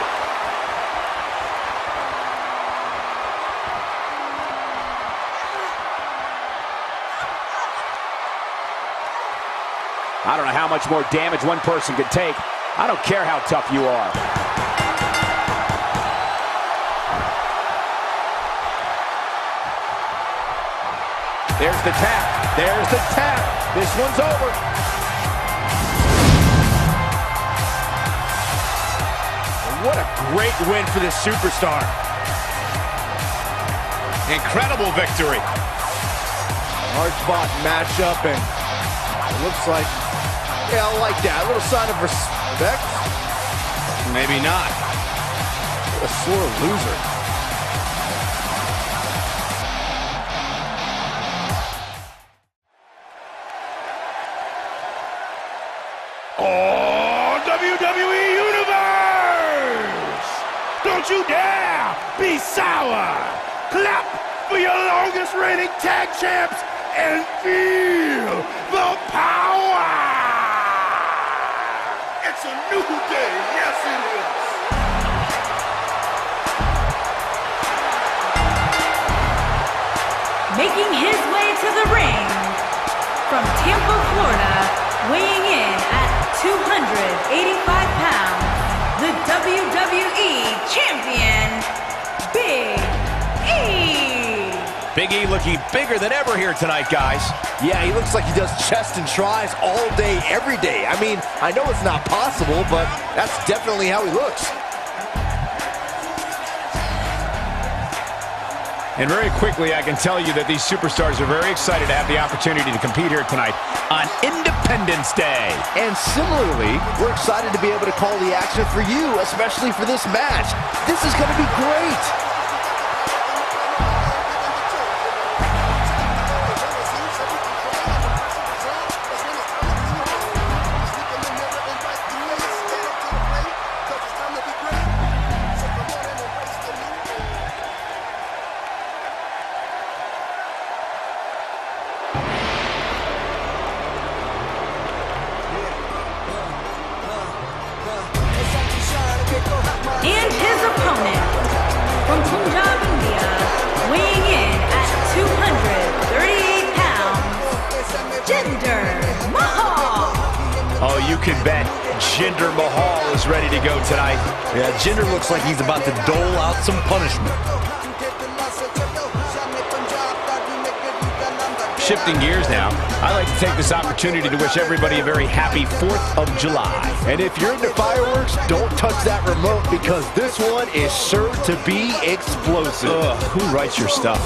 much more damage one person could take. I don't care how tough you are. There's the tap. There's the tap. This one's over. What a great win for this superstar. Incredible victory. Hard fought matchup, and it looks like, yeah, I like that. A little sign of respect. Maybe not. What a sore loser. Oh, WWE Universe! Don't you dare be sour! Clap for your longest reigning tag champs and feel the power! It's a new day, yes it is! Making his way to the ring from Tampa, Florida, weighing in at 285 pounds, the WWE Champion, Big E. Big E looking bigger than ever here tonight, guys. Yeah, he looks like he does chest and tries all day, every day. I mean, I know it's not possible, but that's definitely how he looks. And very quickly, I can tell you that these superstars are very excited to have the opportunity to compete here tonight on Independence Day. And similarly, we're excited to be able to call the action for you, especially for this match. This is going to be great. And his opponent from Punjab, India, weighing in at 238 pounds, Jinder Mahal. Oh, you can bet Jinder Mahal is ready to go tonight. Yeah, Jinder looks like he's about to dole out some punishment. Shifting gears now, I'd like to take this opportunity to wish everybody a very happy 4th of July. And if you're into fireworks, don't touch that remote because this one is sure to be explosive. Ugh, who writes your stuff?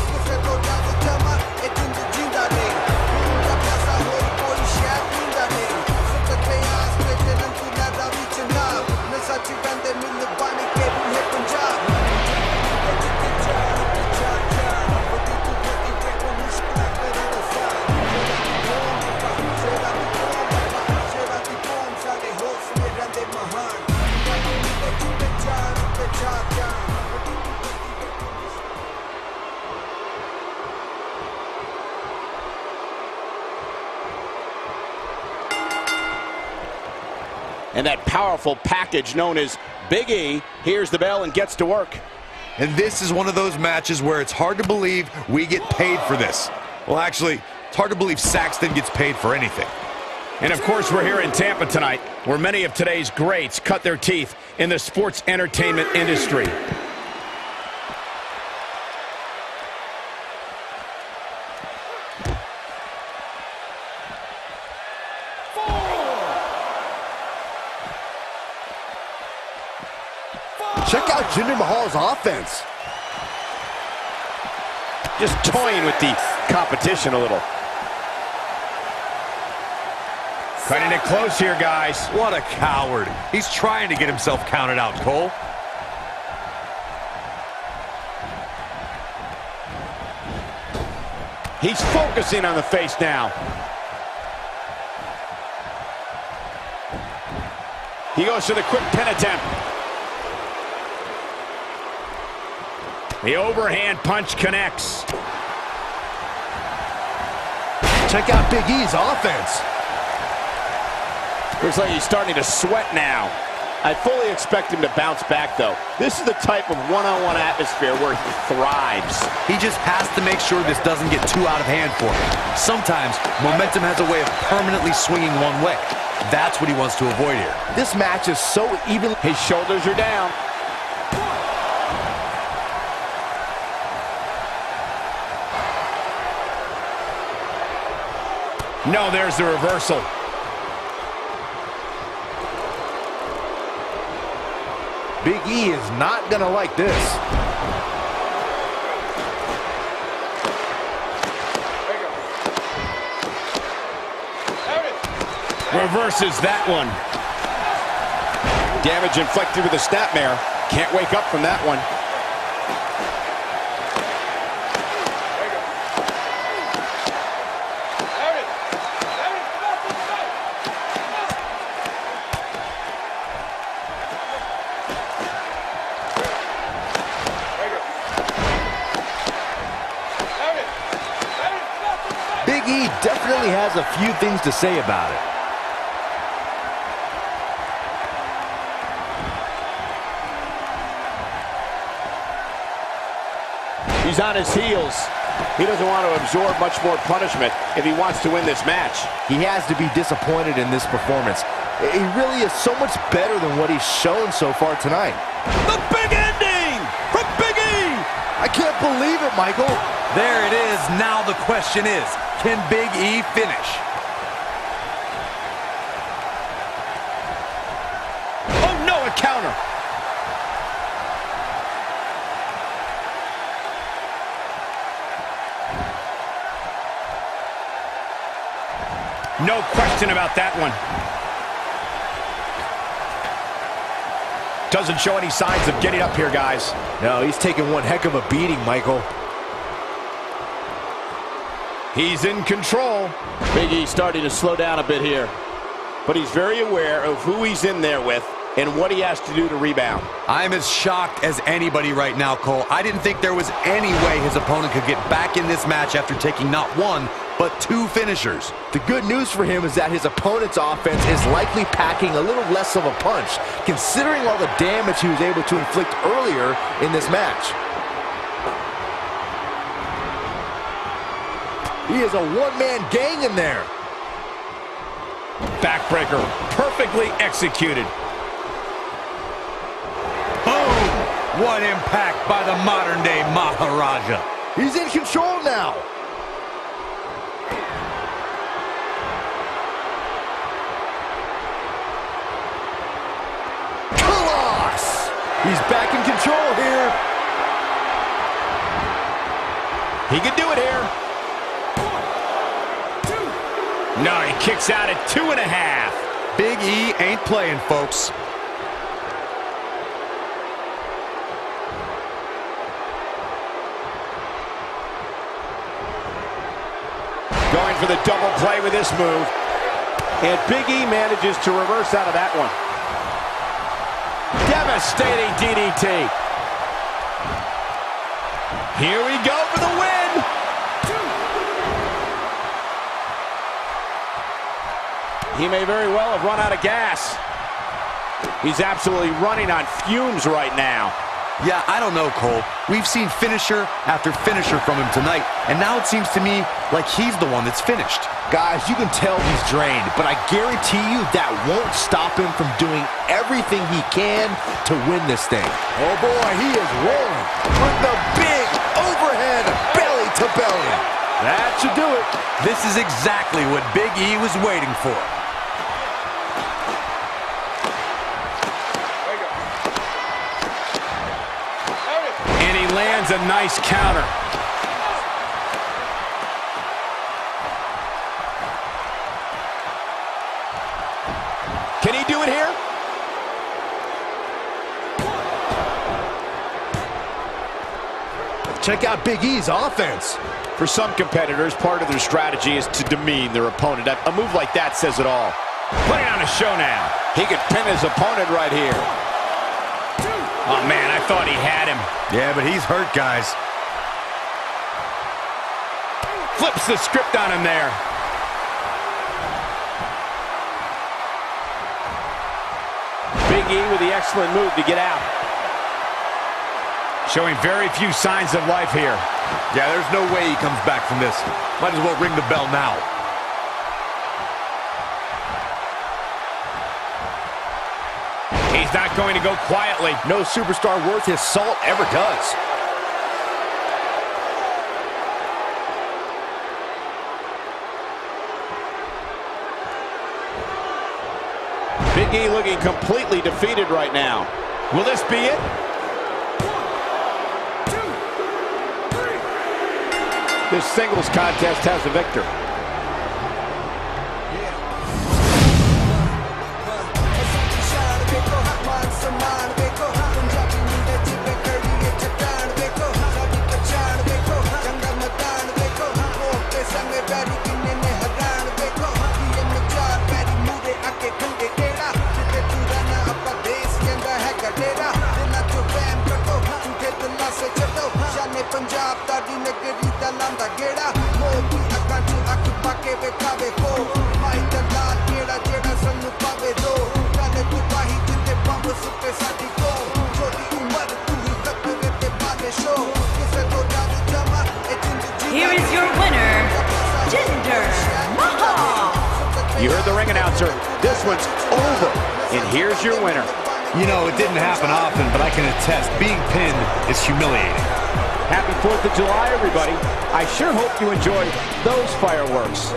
And that powerful package known as Big E hears the bell and gets to work. And this is one of those matches where it's hard to believe we get paid for this. Well, actually, it's hard to believe Saxton gets paid for anything. And of course, we're here in Tampa tonight, where many of today's greats cut their teeth in the sports entertainment industry. Check out Jinder Mahal's offense. Just toying with the competition a little. Cutting it close here, guys. What a coward. He's trying to get himself counted out, Cole. He's focusing on the face now. He goes for the quick pin attempt. The overhand punch connects. Check out Big E's offense. Looks like he's starting to sweat now. I fully expect him to bounce back, though. This is the type of one-on-one atmosphere where he thrives. He just has to make sure this doesn't get too out of hand for him. Sometimes, momentum has a way of permanently swinging one way. That's what he wants to avoid here. This match is so even. His shoulders are down. No, there's the reversal. Big E is not gonna like this. Reverses that one. Damage inflicted with a snapmare. Can't wake up from that one. Big E definitely has a few things to say about it. He's on his heels. He doesn't want to absorb much more punishment if he wants to win this match. He has to be disappointed in this performance. He really is so much better than what he's shown so far tonight. The big ending from Big E! I can't believe it, Michael. There it is. Now the question is, can Big E finish? Oh, no, a counter. No question about that one. Doesn't show any signs of getting up here, guys. No, he's taking one heck of a beating, Michael. He's in control. Big E starting to slow down a bit here. But he's very aware of who he's in there with and what he has to do to rebound. I'm as shocked as anybody right now, Cole. I didn't think there was any way his opponent could get back in this match after taking not one, but two finishers. The good news for him is that his opponent's offense is likely packing a little less of a punch, considering all the damage he was able to inflict earlier in this match. He is a one-man gang in there. Backbreaker, perfectly executed. Boom! What impact by the modern-day Maharaja. He's in control now. He's back in control here. He can do it here. 1, 2. No, he kicks out at 2.5. Big E ain't playing, folks. Going for the double play with this move. And Big E manages to reverse out of that one. Devastating DDT. Here we go for the win. 2. He may very well have run out of gas. He's absolutely running on fumes right now. Yeah, I don't know, Cole. We've seen finisher after finisher from him tonight, and now it seems to me like he's the one that's finished. Guys, you can tell he's drained, but I guarantee you that won't stop him from doing everything he can to win this thing. Oh boy, he is rolling with the big overhead belly to belly. That should do it. This is exactly what Big E was waiting for. Lands a nice counter. Can he do it here? Check out Big E's offense. For some competitors, part of their strategy is to demean their opponent. A move like that says it all. Putting on a show now. He could pin his opponent right here. Oh, man, I thought he had him. Yeah, but he's hurt, guys. Flips the script on him there. Big Big E with the excellent move to get out. Showing very few signs of life here. Yeah, there's no way he comes back from this. Might as well ring the bell now. He's not going to go quietly. No superstar worth his salt ever does. Big E looking completely defeated right now. Will this be it? 1, 2, 3. This singles contest has a victor. Here is your winner, Jinder Mahal. You heard the ring announcer. This one's over. And here's your winner. You know, it didn't happen often, but I can attest, being pinned is humiliating. Happy 4th of July, everybody. I sure hope you enjoyed those fireworks.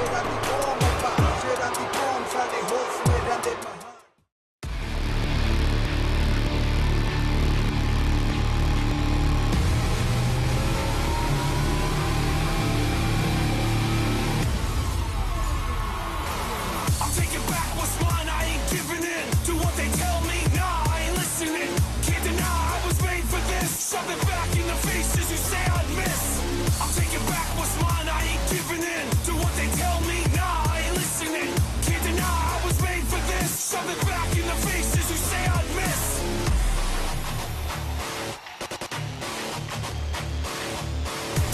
I'm taking back what's mine, I ain't giving in to what they tell me. Nah, I ain't listening. Can't deny I was made for this. Shove it back in the faces you say I'd miss. I'm taking back what's mine, I ain't giving in to what they tell me. Nah, I ain't listening. Can't deny I was made for this. Shove it back in the faces you say I'd miss.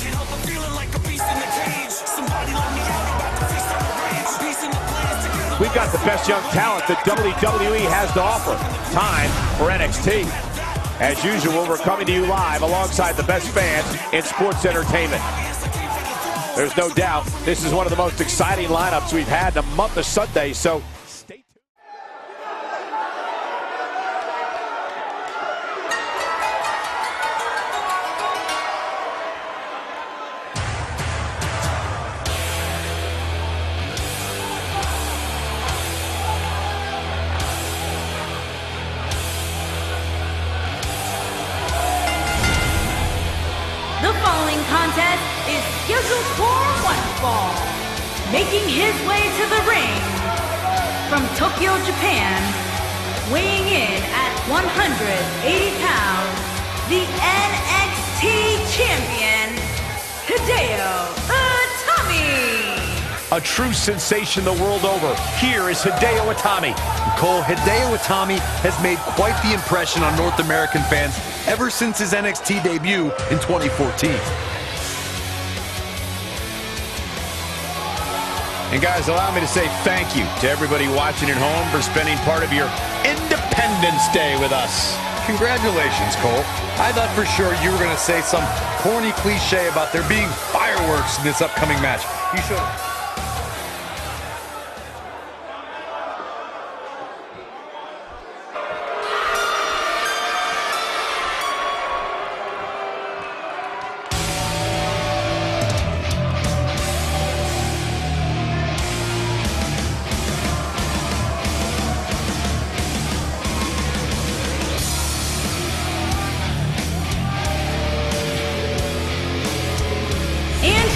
Can't help but feeling like a beast in the cage. Somebody let me out, about to feast on the rage. Peace in the plans together. We've got the best young talent that WWE has to offer. Time for NXT. As usual, we're coming to you live alongside the best fans in sports entertainment. There's no doubt this is one of the most exciting lineups we've had in a month of Sundays, so stay tuned. The following contest is scheduled for one fall. Making his way to the ring from Tokyo, Japan, weighing in at 180 pounds, the NXT champion, Hideo Itami. A true sensation the world over. Here is Hideo Itami. Cole, Hideo Itami has made quite the impression on North American fans ever since his NXT debut in 2014. And guys, allow me to say thank you to everybody watching at home for spending part of your Independence Day with us. Congratulations, Cole. I thought for sure you were going to say some corny cliche about there being fireworks in this upcoming match. You should.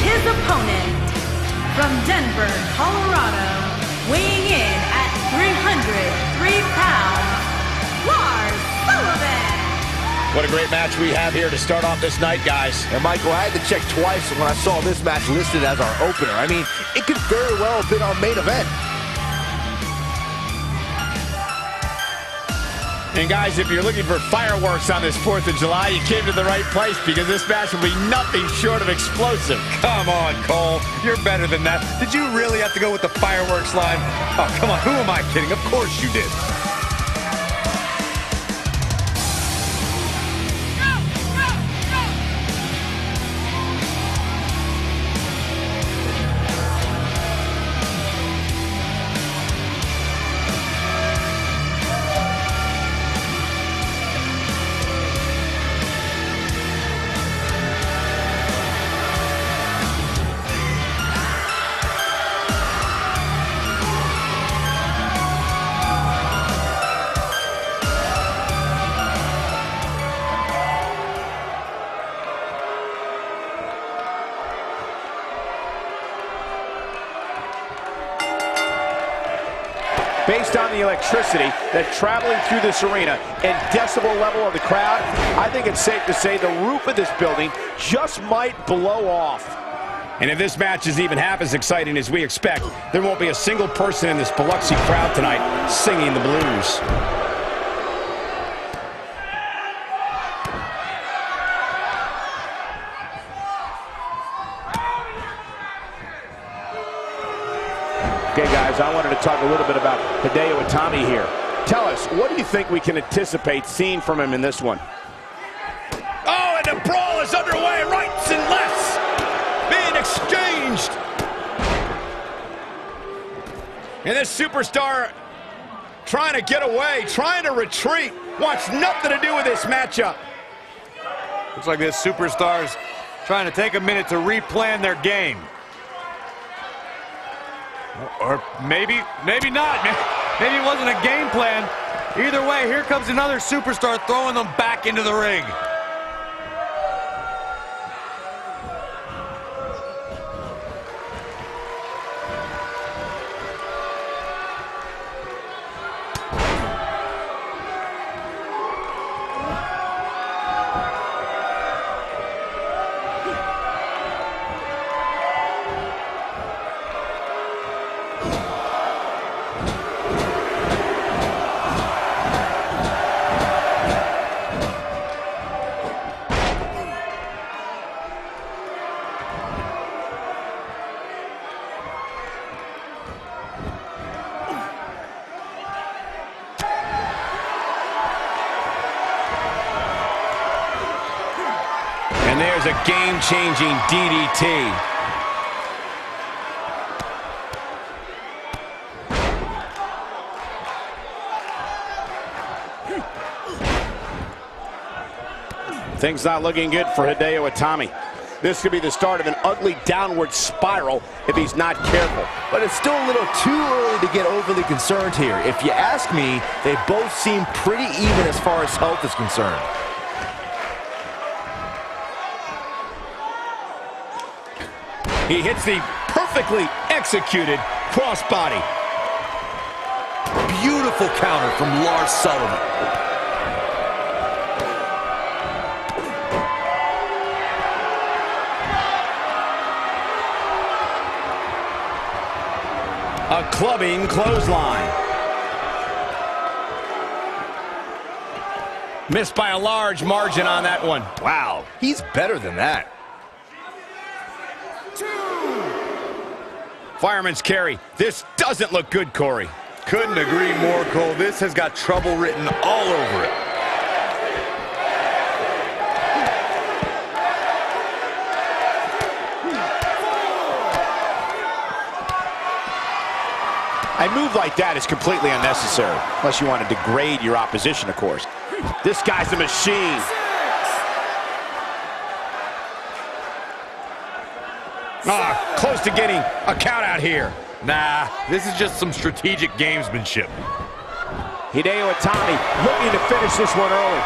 His opponent from Denver, Colorado, weighing in at 303 pounds, Lars Sullivan. What a great match we have here to start off this night, guys. And Michael, I had to check twice when I saw this match listed as our opener. I mean, it could very well have been our main event. And guys, if you're looking for fireworks on this 4th of July, you came to the right place because this match will be nothing short of explosive. Come on, Cole. You're better than that. Did you really have to go with the fireworks line? Oh, come on. Who am I kidding? Of course you did. Based on the electricity that's traveling through this arena and decibel level of the crowd, I think it's safe to say the roof of this building just might blow off. And if this match is even half as exciting as we expect, there won't be a single person in this Biloxi crowd tonight singing the blues. Okay, guys, I wanted to talk a little bit about Hideo Itami here. Tell us, what do you think we can anticipate seeing from him in this one? Oh, and the brawl is underway. Rights and lefts being exchanged. And this superstar trying to get away, trying to retreat, wants nothing to do with this matchup. Looks like this superstar's trying to take a minute to replan their game. Or maybe not. Maybe it wasn't a game plan. Either way, here comes another superstar throwing them back into the ring. And there's a game-changing DDT. Things not looking good for Hideo Itami. This could be the start of an ugly downward spiral if he's not careful. But it's still a little too early to get overly concerned here. If you ask me, they both seem pretty even as far as health is concerned. He hits the perfectly executed crossbody. Beautiful counter from Lars Sullivan. A clubbing clothesline. Missed by a large margin on that one. Wow, he's better than that. Fireman's carry. This doesn't look good, Corey. Couldn't agree more, Cole. This has got trouble written all over it. A move like that is completely unnecessary, unless you want to degrade your opposition, of course. This guy's a machine. Close to getting a count out here. Nah, this is just some strategic gamesmanship. Hideo Itami looking to finish this one early.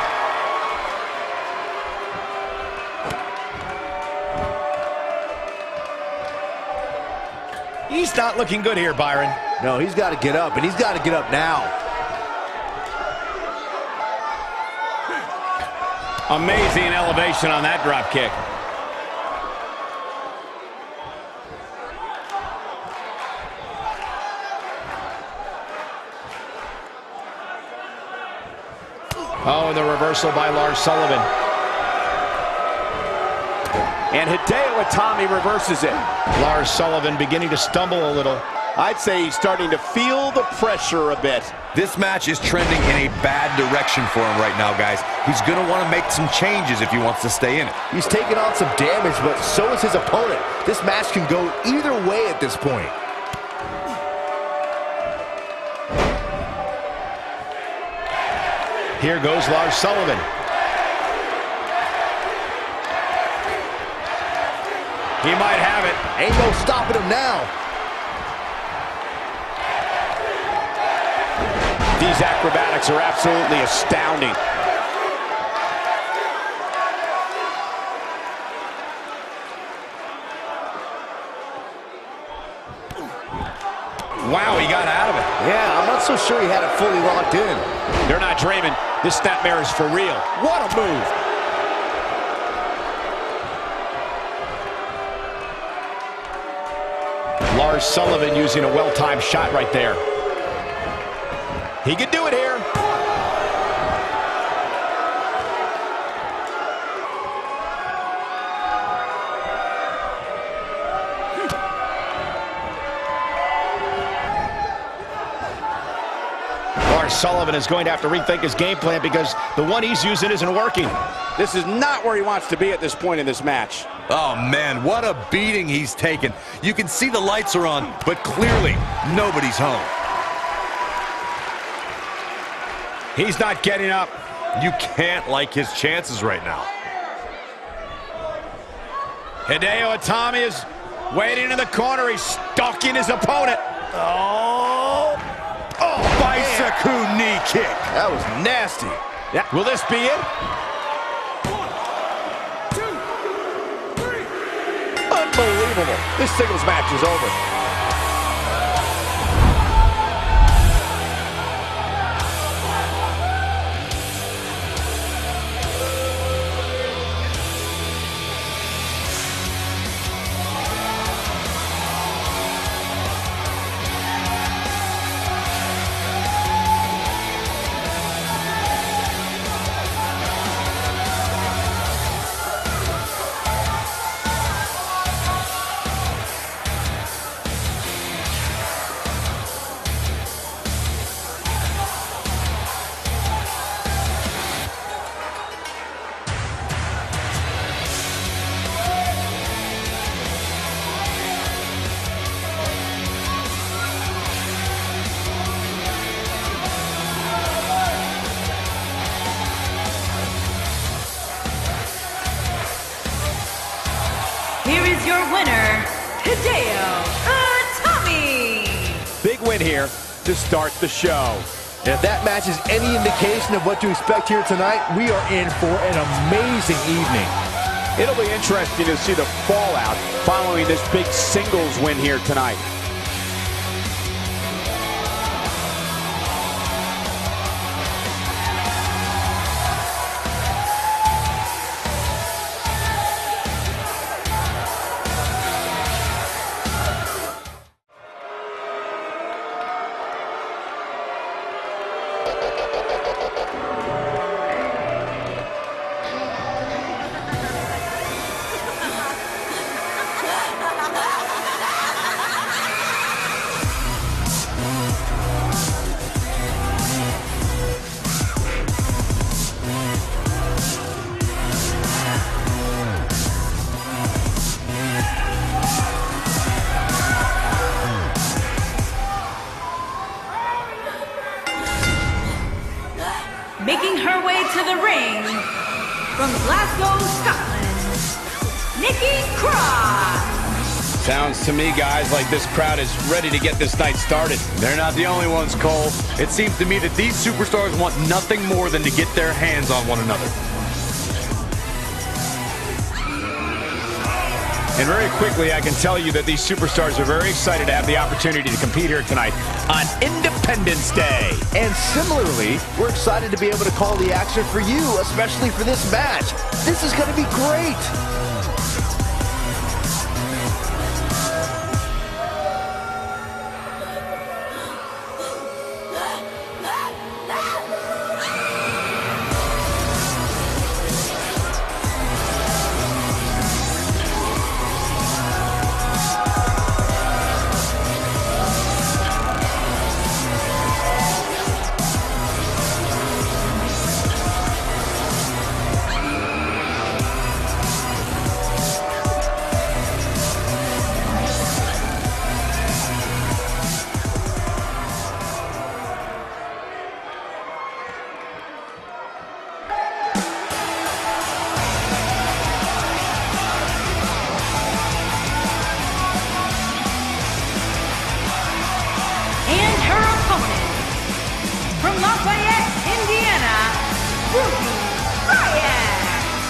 He's not looking good here, Byron. No, he's got to get up, and he's got to get up now. Amazing elevation on that drop kick. Oh, and the reversal by Lars Sullivan. And Hideo Itami reverses it. Lars Sullivan beginning to stumble a little. I'd say he's starting to feel the pressure a bit. This match is trending in a bad direction for him right now, guys. He's going to want to make some changes if he wants to stay in it. He's taking on some damage, but so is his opponent. This match can go either way at this point. Here goes Lars Sullivan. He might have it. Ain't no stopping him now. These acrobatics are absolutely astounding. Wow, he got out of it. Yeah, I'm not so sure he had it fully locked in. They're not dreaming. This snapmare is for real. What a move. Lars Sullivan using a well-timed shot right there. He could do it here. Lars Sullivan is going to have to rethink his game plan because the one he's using isn't working. This is not where he wants to be at this point in this match. Oh, man, what a beating he's taken. You can see the lights are on, but clearly nobody's home. He's not getting up. You can't like his chances right now. Hideo Itami is waiting in the corner. He's stalking his opponent. Oh, bicycle knee kick. That was nasty. Yeah. Will this be it? 1, 2, 3. Unbelievable. This singles match is over. Your winner, Hideo Itami. Big win here to start the show. And if that match is any indication of what to expect here tonight, we are in for an amazing evening. It'll be interesting to see the fallout following this big singles win here tonight. Making her way to the ring from Glasgow, Scotland, Nikki Cross. Sounds to me, guys, like this crowd is ready to get this night started. They're not the only ones, Cole. It seems to me that these superstars want nothing more than to get their hands on one another. And very quickly, I can tell you that these superstars are very excited to have the opportunity to compete here tonight on Independence Day. And similarly, we're excited to be able to call the action for you, especially for this match. This is going to be great.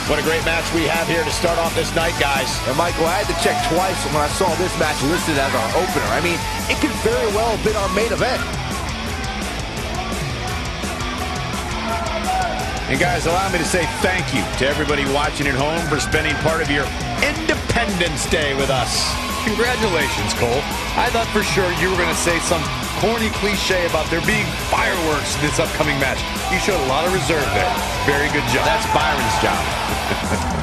What a great match we have here to start off this night, guys. And Michael, I had to check twice when I saw this match listed as our opener. I mean, it could very well have been our main event. And guys, allow me to say thank you to everybody watching at home for spending part of your Independence Day with us. Congratulations, Cole. I thought for sure you were going to say some corny cliche about there being fireworks in this upcoming match. You showed a lot of reserve there. Very good job. That's Byron's job.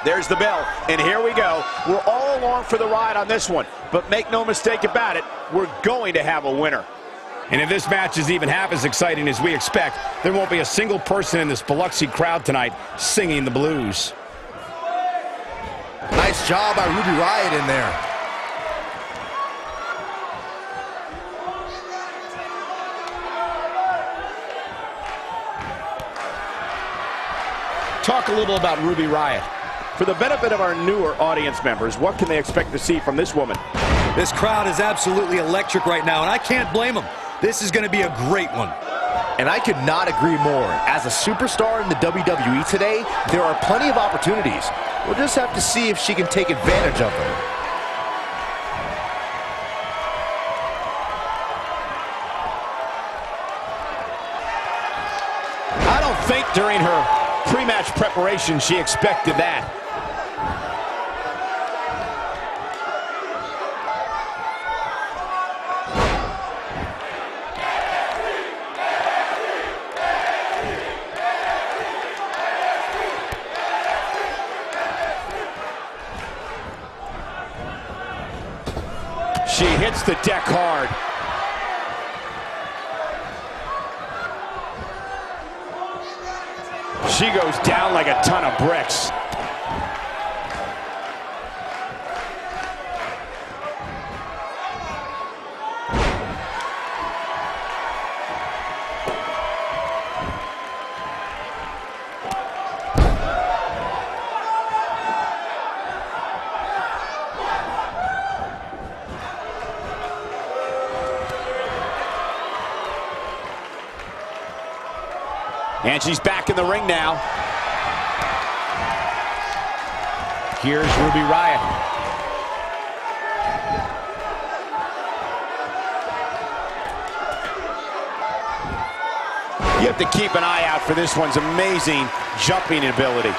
There's the bell, and here we go. We're all along for the ride on this one, but make no mistake about it, we're going to have a winner. And if this match is even half as exciting as we expect, there won't be a single person in this Biloxi crowd tonight singing the blues. Nice job by Ruby Riott in there. Talk a little about Ruby Riott. For the benefit of our newer audience members, what can they expect to see from this woman? This crowd is absolutely electric right now, and I can't blame them. This is going to be a great one. And I could not agree more. As a superstar in the WWE today, there are plenty of opportunities. We'll just have to see if she can take advantage of them. I don't think during her pre-match preparation she expected that. She hits the deck hard. She goes down like a ton of bricks. And she's back in the ring now. Here's Ruby Riott. You have to keep an eye out for this one's amazing jumping ability.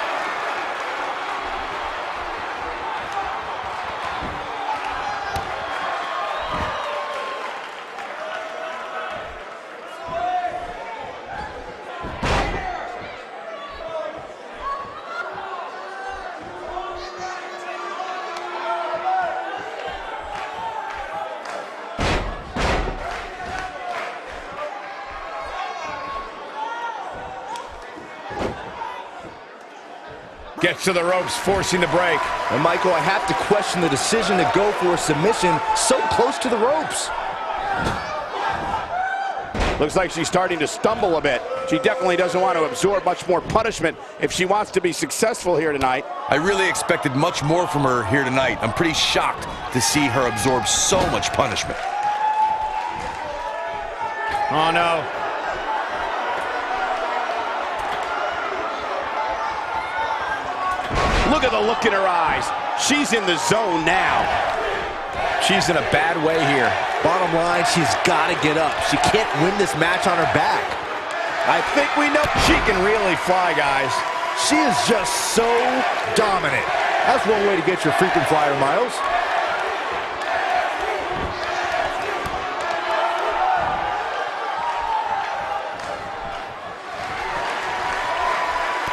Gets to the ropes, forcing the break. And Michael, I have to question the decision to go for a submission so close to the ropes. Looks like she's starting to stumble a bit. She definitely doesn't want to absorb much more punishment if she wants to be successful here tonight. I really expected much more from her here tonight. I'm pretty shocked to see her absorb so much punishment. Oh, no. Look at the look in her eyes. She's in the zone now. She's in a bad way here. Bottom line, she's got to get up. She can't win this match on her back. I think we know She can really fly, guys. She is just so dominant. That's one way to get your freaking flyer miles.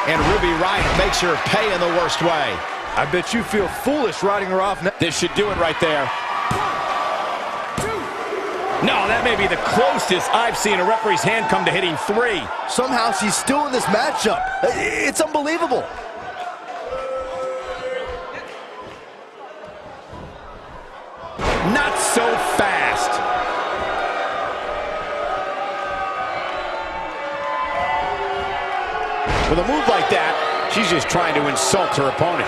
And Ruby Riott makes her pay in the worst way. I bet you feel foolish riding her off now. this should do it right there. No, that may be the closest I've seen a referee's hand come to hitting 3. Somehow she's still in this matchup. It's unbelievable. Not so fast. With a move like that, she's just trying to insult her opponent.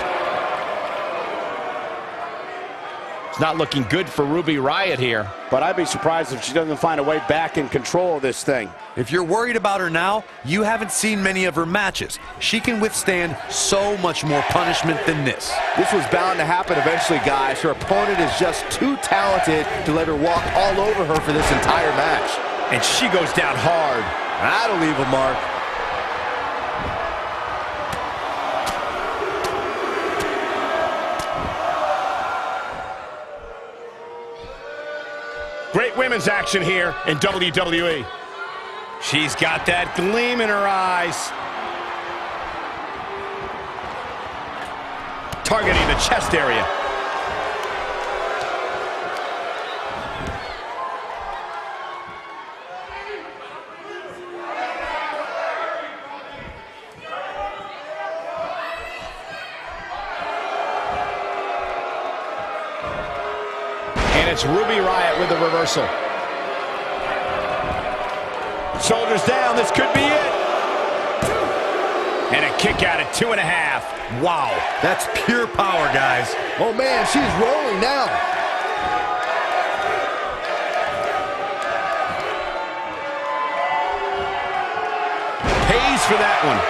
It's not looking good for Ruby Riott here. But I'd be surprised if she doesn't find a way back in control of this thing. If you're worried about her now, you haven't seen many of her matches. She can withstand so much more punishment than this. This was bound to happen eventually, guys. Her opponent is just too talented to let her walk all over her for this entire match. And she goes down hard. That'll leave a mark. Great women's action here in WWE. She's got that gleam in her eyes. Targeting the chest area. And it's Ruby Riott with the reversal. Shoulders down, this could be it. And a kick out at 2.5. Wow, that's pure power, guys. Oh man, she's rolling now. Pays for that one.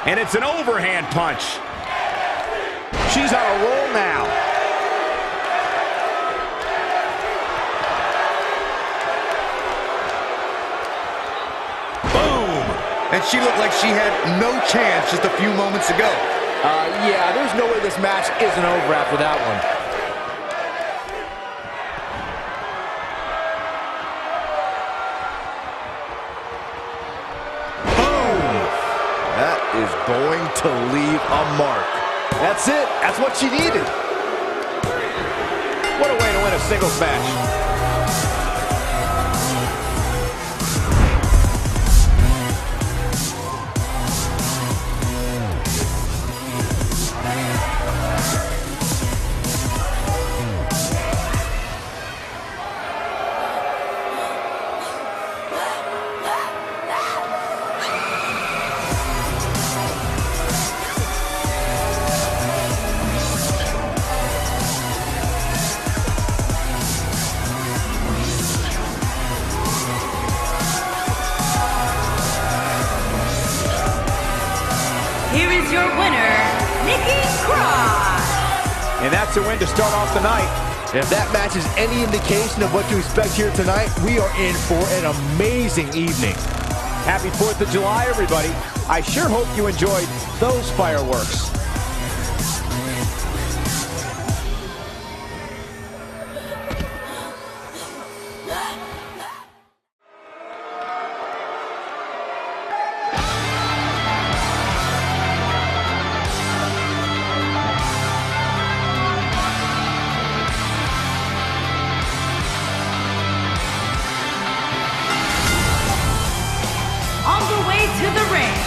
And it's an overhand punch. She's on a roll now. Boom! And she looked like she had no chance just a few moments ago. Yeah, there's no way this match isn't over after that one. That is going to leave a mark. That's it. That's what she needed. What a way to win a singles match. Here is your winner, Nikki Cross. And that's a win to start off the night. If that match is any indication of what to expect here tonight, we are in for an amazing evening. Happy 4th of July, everybody. I sure hope you enjoyed those fireworks. On the way to the ring,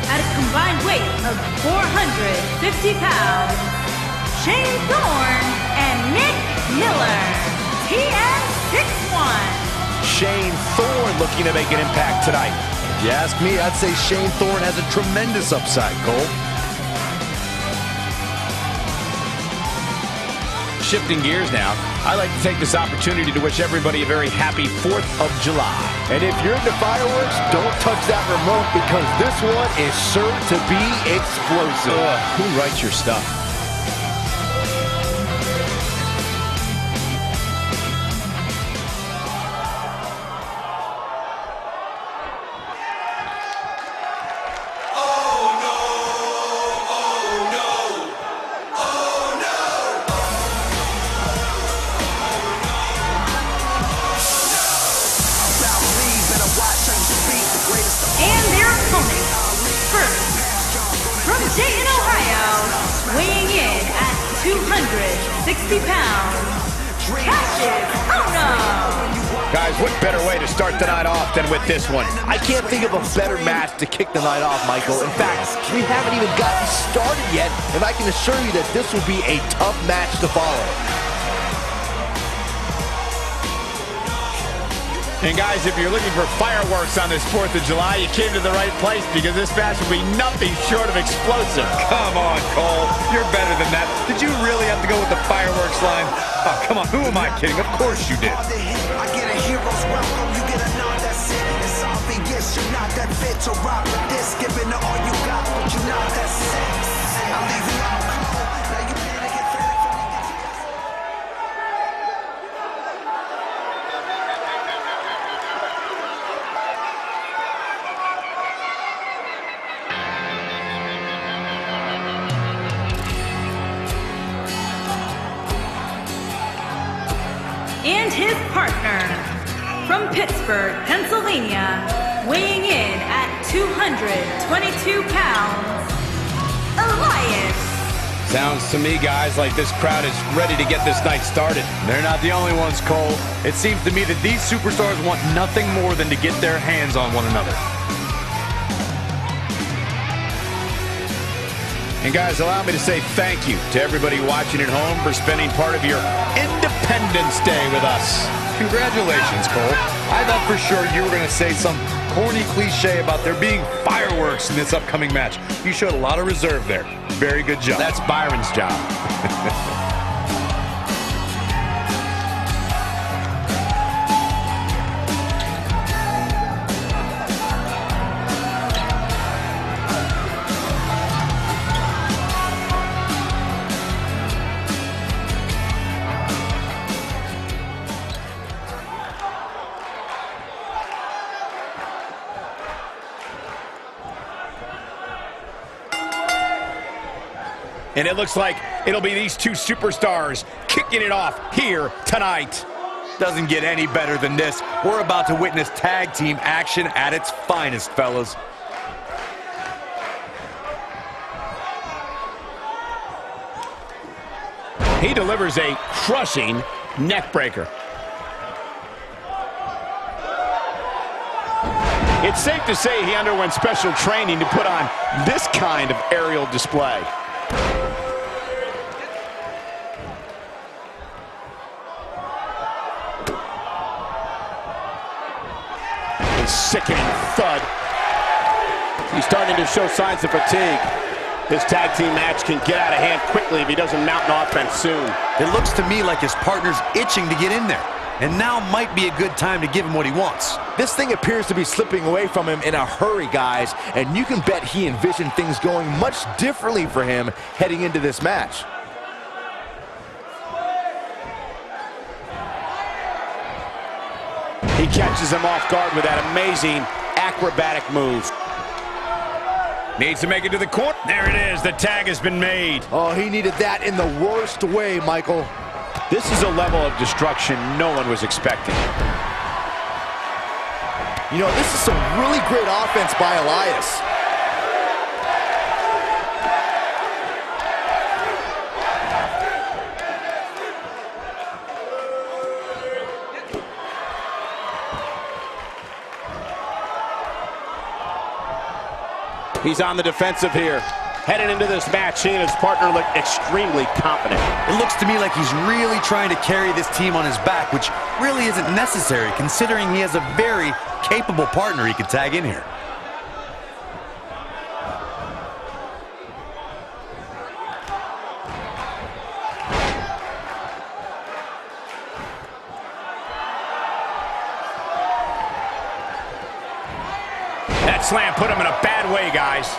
at a combined weight of 450 pounds, Shane Thorne and Nick Miller, TN61. Shane Thorne looking to make an impact tonight. If you ask me, I'd say Shane Thorne has a tremendous upside, Cole. Shifting gears now, I'd like to take this opportunity to wish everybody a very happy 4th of July. And if you're into fireworks, don't touch that remote because this one is sure to be explosive. Who writes your stuff? And their opponent, first, from Dayton, Ohio, weighing in at 260 pounds, Cassius Ohno. Guys, what better way to start the night off than with this one? I can't think of a better match to kick the night off, Michael. In fact, we haven't even gotten started yet, and I can assure you that this will be a tough match to follow. And guys, if you're looking for fireworks on this 4th of July, you came to the right place because this match will be nothing short of explosive. Come on, Cole. You're better than that. Did you really have to go with the fireworks line? Oh, come on. Who am I kidding? Of course you did. I get a hero's welcome, you get a nod, that's it. It's obvious you're not that fit to rock with this. Giving it all you got, but you're not that sick. I'll leave you out cold. Now you gotta get ready for me. And his partner, from Pittsburgh, Pennsylvania, weighing in at 222 pounds, Elias. Sounds to me, guys, like this crowd is ready to get this night started. They're not the only ones, Cole. It seems to me that these superstars want nothing more than to get their hands on one another. And guys, allow me to say thank you to everybody watching at home for spending part of your Independence Day with us. Congratulations, Cole. I thought for sure you were going to say some corny cliche about there being fireworks in this upcoming match. You showed a lot of reserve there. Very good job. That's Byron's job. And it looks like it'll be these two superstars kicking it off here tonight. Doesn't get any better than this. We're about to witness tag team action at its finest, fellas. He delivers a crushing neck breaker. It's safe to say he underwent special training to put on this kind of aerial display. A sickening thud. He's starting to show signs of fatigue. This tag team match can get out of hand quickly if he doesn't mount an offense soon. It looks to me like his partner's itching to get in there. And now might be a good time to give him what he wants. This thing appears to be slipping away from him in a hurry, guys. And you can bet he envisioned things going much differently for him heading into this match. He catches him off guard with that amazing acrobatic move. Needs to make it to the corner. There it is. The tag has been made. Oh, he needed that in the worst way, Michael. This is a level of destruction no one was expecting. You know, this is some really great offense by Elias. He's on the defensive here. Headed into this match, he and his partner look extremely confident. It looks to me like he's really trying to carry this team on his back, which really isn't necessary considering he has a very capable partner he can tag in here. That slam put him in a bad way, guys.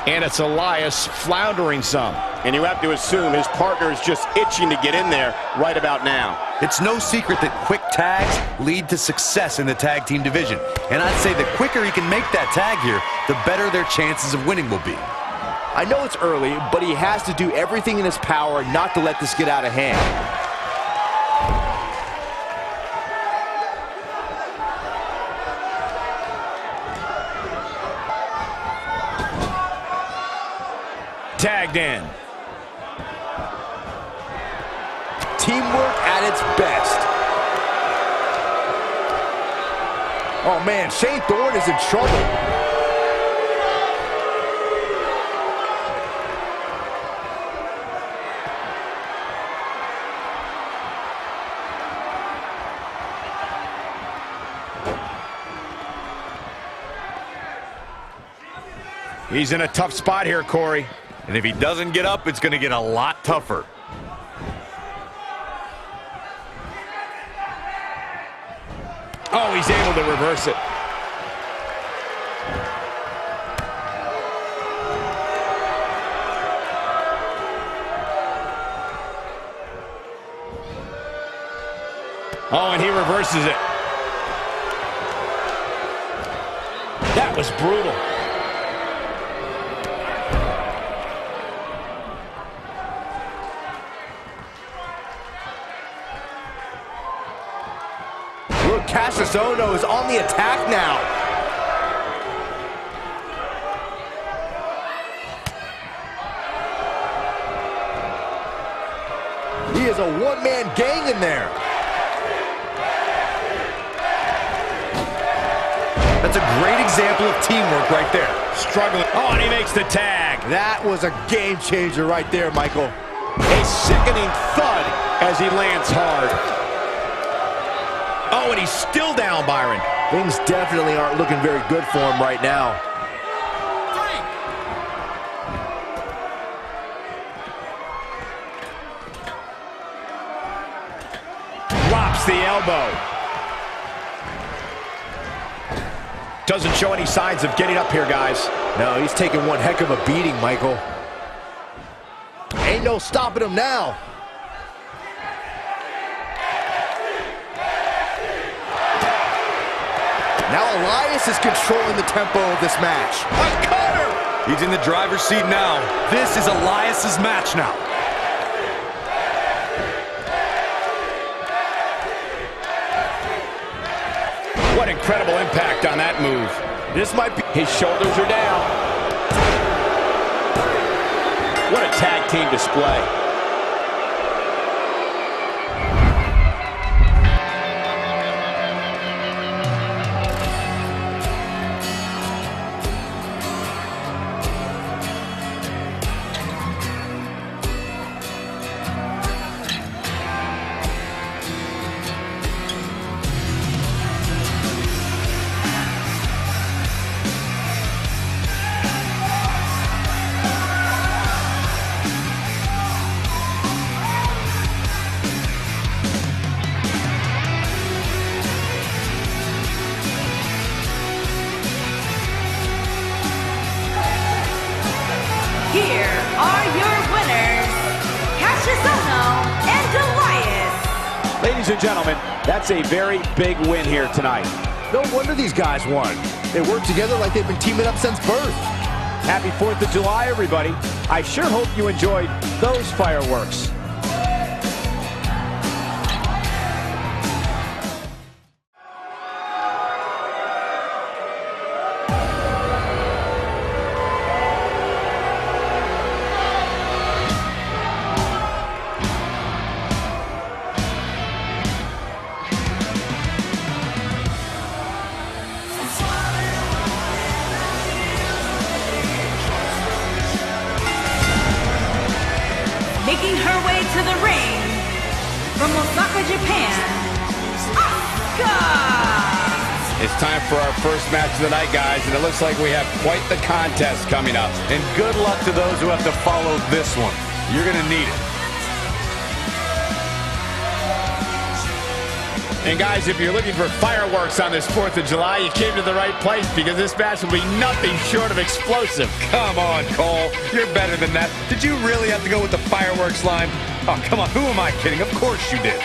And it's Elias floundering some. And you have to assume his partner is just itching to get in there right about now. It's no secret that quick tags lead to success in the tag team division. And I'd say the quicker he can make that tag here, the better their chances of winning will be. I know it's early, but he has to do everything in his power not to let this get out of hand. Tagged in. Teamwork at its best. Oh, man, Shane Thorne is in trouble. He's in a tough spot here, Corey. And if he doesn't get up, it's going to get a lot tougher. Oh, he's able to reverse it. Oh, and he reverses it. That was brutal. Cesaro is on the attack now. He is a one-man gang in there. That's a great example of teamwork right there. Struggling. Oh, and he makes the tag. That was a game changer right there, Michael. A sickening thud as he lands hard. Oh, and he's still down, Byron. Things definitely aren't looking very good for him right now. Drops the elbow. Doesn't show any signs of getting up here, guys. No, he's taking one heck of a beating, Michael. Ain't no stopping him now. Now Elias is controlling the tempo of this match. A cutter! He's in the driver's seat now. This is Elias's match now. What incredible impact on that move. This might be... His shoulders are down. What a tag team display. Ladies and gentlemen, that's a very big win here tonight. No wonder these guys won. They work together like they've been teaming up since birth. Happy 4th of July, everybody. I sure hope you enjoyed those fireworks. Making her way to the ring from Osaka, Japan, Asuka! It's time for our first match of the night, guys, and it looks like we have quite the contest coming up. And good luck to those who have to follow this one. You're going to need it. And guys, if you're looking for fireworks on this 4th of July, you came to the right place because this match will be nothing short of explosive. Come on, Cole. You're better than that. Did you really have to go with the fireworks line? Oh, come on. Who am I kidding? Of course you did.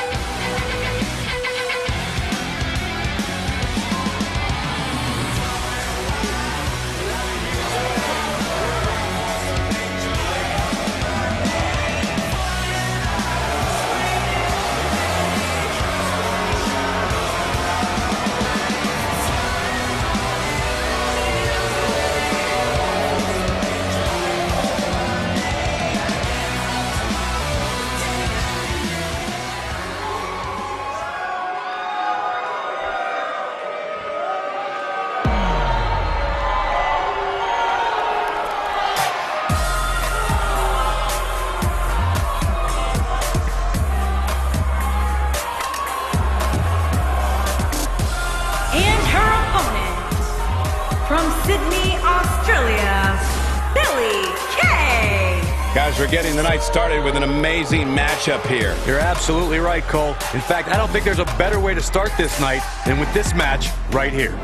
Guys, we're getting the night started with an amazing matchup here. You're absolutely right, Cole. In fact, I don't think there's a better way to start this night than with this match right here.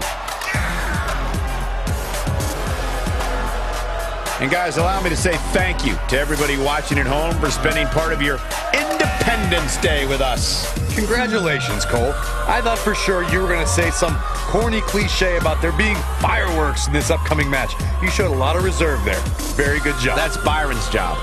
And guys, allow me to say thank you to everybody watching at home for spending part of your Independence Day with us. Congratulations, Cole. I thought for sure you were going to say some corny cliche about there being fireworks in this upcoming match. You showed a lot of reserve there. Very good job. That's Byron's job.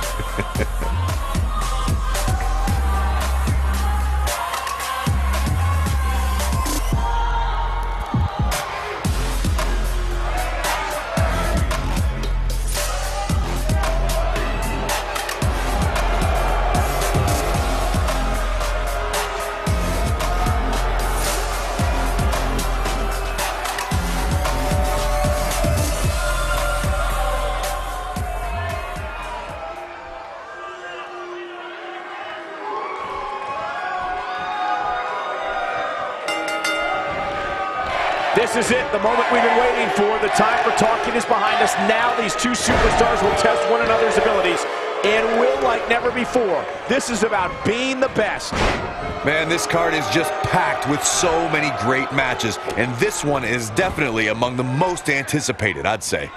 This is it, the moment we've been waiting for. The time for talking is behind us. Now these two superstars will test one another's abilities and will like never before. This is about being the best. Man, this card is just packed with so many great matches, and this one is definitely among the most anticipated, I'd say.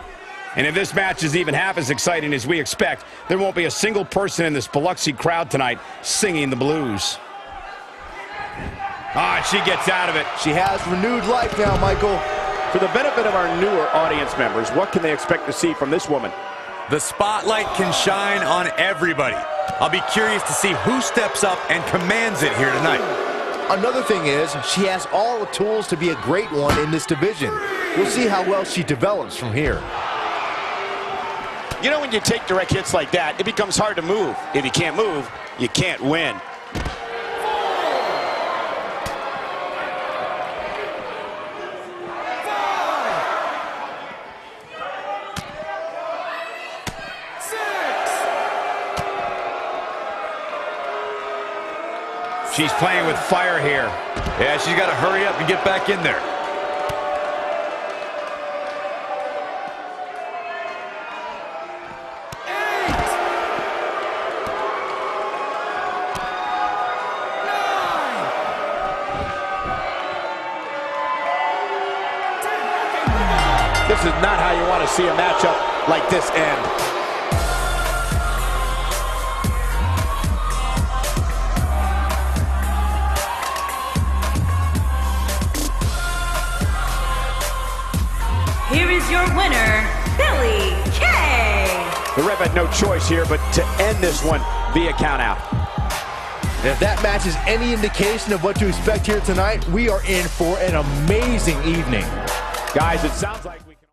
And if this match is even half as exciting as we expect, there won't be a single person in this Biloxi crowd tonight singing the blues. Ah, she gets out of it. She has renewed life now, Michael. For the benefit of our newer audience members, what can they expect to see from this woman? The spotlight can shine on everybody. I'll be curious to see who steps up and commands it here tonight. Another thing is, she has all the tools to be a great one in this division. We'll see how well she develops from here. You know, when you take direct hits like that, it becomes hard to move. If you can't move, you can't win. She's playing with fire here. Yeah, she's got to hurry up and get back in there. This is not how you want to see a matchup like this end. Here is your winner, Billie Kay. The ref had no choice here but to end this one via countout. If that match is any indication of what to expect here tonight, we are in for an amazing evening. Guys, it sounds like we can...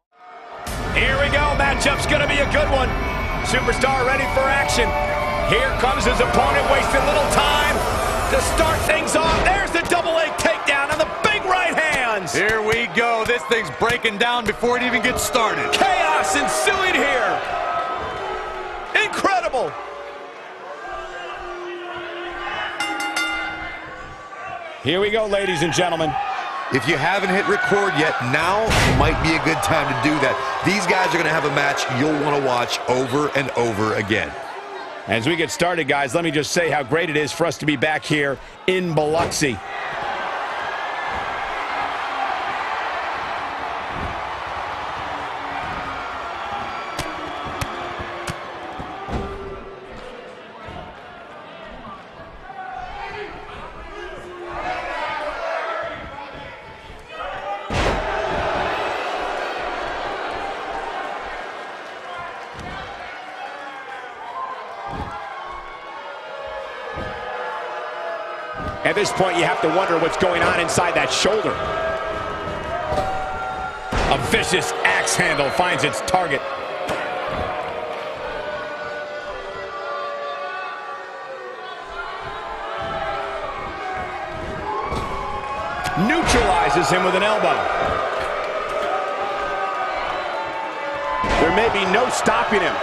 Here we go, matchup's gonna be a good one. Superstar ready for action. Here comes his opponent, wasting little time to start things off. There's the double leg takedown on the big right hands. Here we go. This thing's breaking down before it even gets started. Chaos ensuing here. Incredible. Here we go, ladies and gentlemen. If you haven't hit record yet, now might be a good time to do that. These guys are going to have a match you'll want to watch over and over again. As we get started, guys, let me just say how great it is for us to be back here in Biloxi. At this point, you have to wonder what's going on inside that shoulder. A vicious axe handle finds its target. Neutralizes him with an elbow. There may be no stopping him.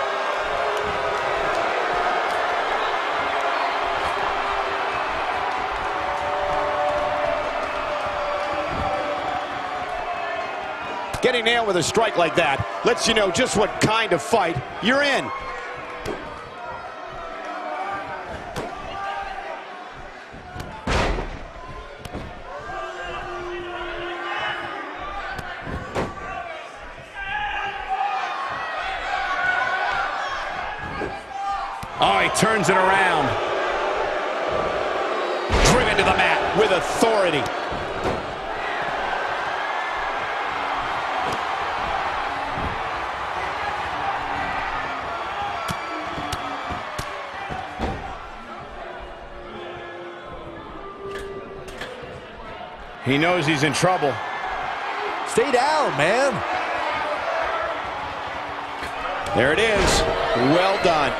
Getting nailed with a strike like that lets you know just what kind of fight you're in. Oh, he turns it around. Driven to the mat with authority. He knows he's in trouble. Stay down, man. There it is. Well done.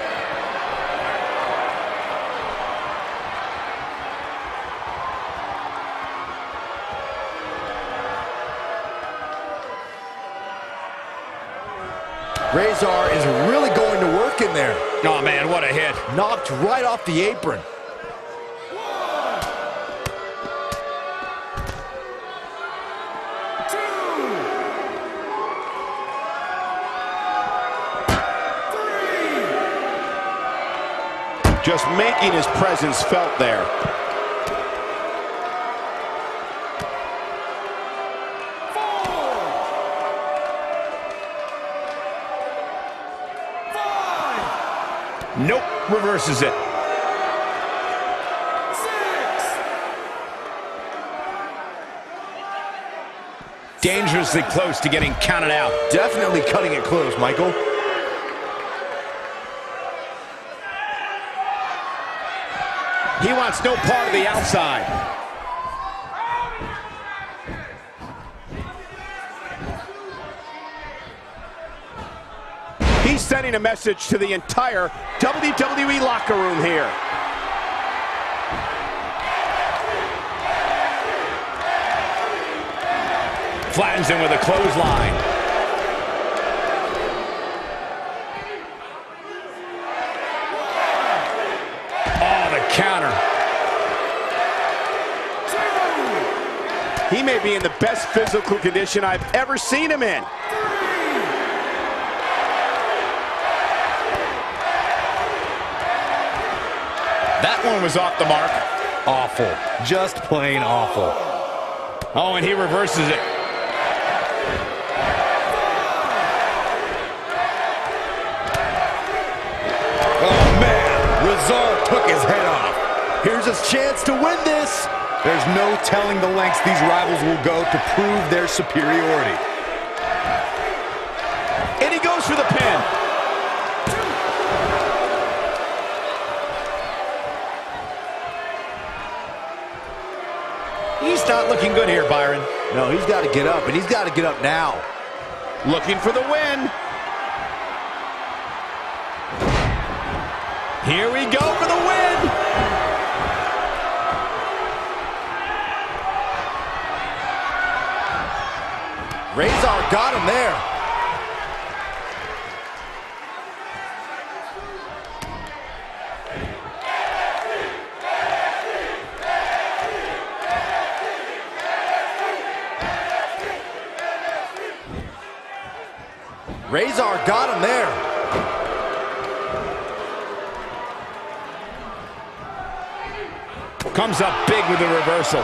Razor is really going to work in there. Oh, man, what a hit. Knocked right off the apron. Just making his presence felt there. Nope, reverses it. 6. Dangerously close to getting counted out. Definitely cutting it close, Michael. He wants no part of the outside. He's sending a message to the entire WWE locker room here. Flattens him with a clothesline. Counter. 2. He may be in the best physical condition I've ever seen him in. 3. That one was off the mark. Awful. Just plain awful. Oh, and he reverses it. Oh, man. Razor took his head off. Here's his chance to win this. There's no telling the lengths these rivals will go to prove their superiority. And he goes for the pin. 2. He's not looking good here, Byron. No, he's got to get up, and he's got to get up now. Looking for the win. Here we go for the win. Razor got him there. Razor got him there. Comes up big with the reversal.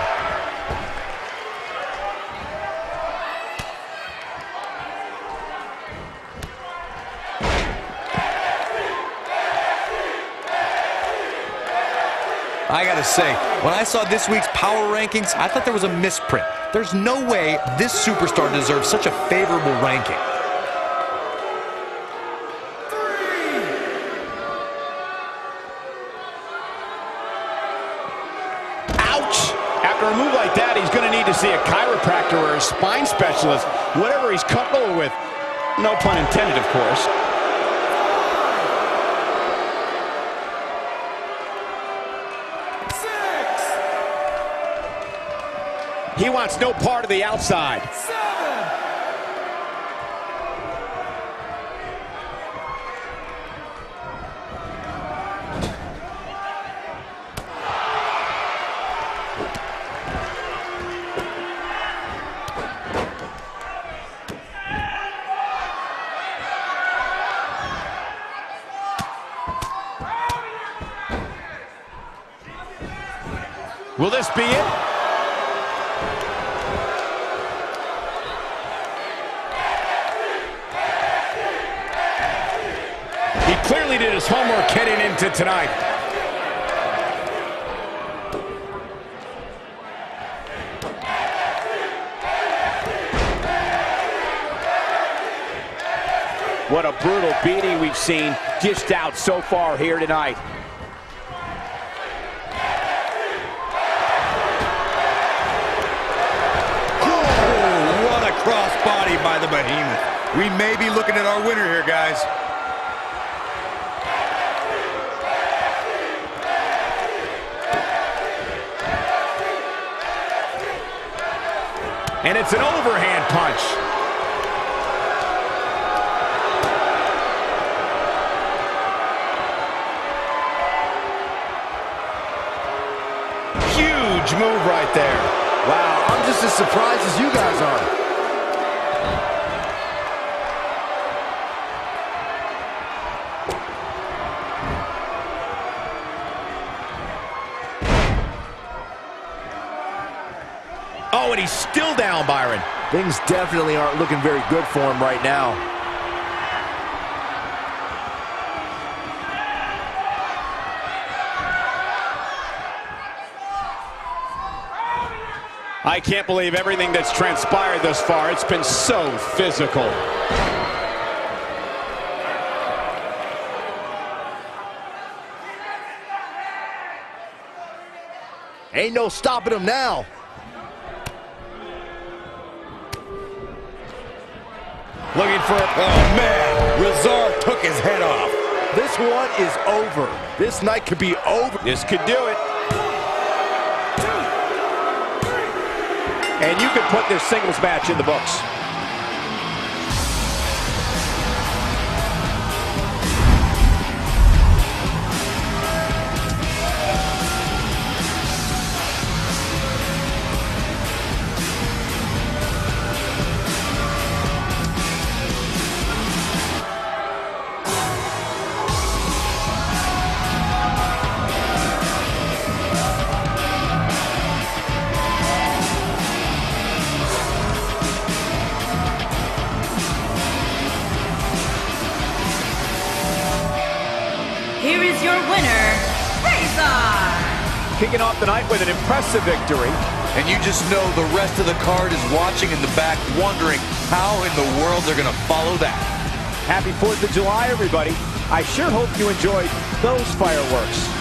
I gotta say, when I saw this week's power rankings, I thought there was a misprint. There's no way this superstar deserves such a favorable ranking. 3. Ouch! After a move like that, he's going to need to see a chiropractor or a spine specialist, whatever he's comfortable with. No pun intended, of course. 6. He wants no part of the outside. 7. Will this be it? He clearly did his homework heading into tonight. What a brutal beating we've seen dished out so far here tonight. Oh, what a crossbody by the behemoth. We may be looking at our winner here, guys. And it's an overhand punch. Huge move right there. Wow, I'm just as surprised as you guys are. Oh, and he's still down, Byron. Things definitely aren't looking very good for him right now. I can't believe everything that's transpired thus far. It's been so physical. Ain't no stopping him now. Looking for... Oh, man. Rezar took his head off. This one is over. This night could be over. This could do it. And you could put this singles match in the books. Here is your winner, Razor! Kicking off the night with an impressive victory. And you just know the rest of the card is watching in the back, wondering how in the world they're going to follow that. Happy 4th of July, everybody. I sure hope you enjoyed those fireworks.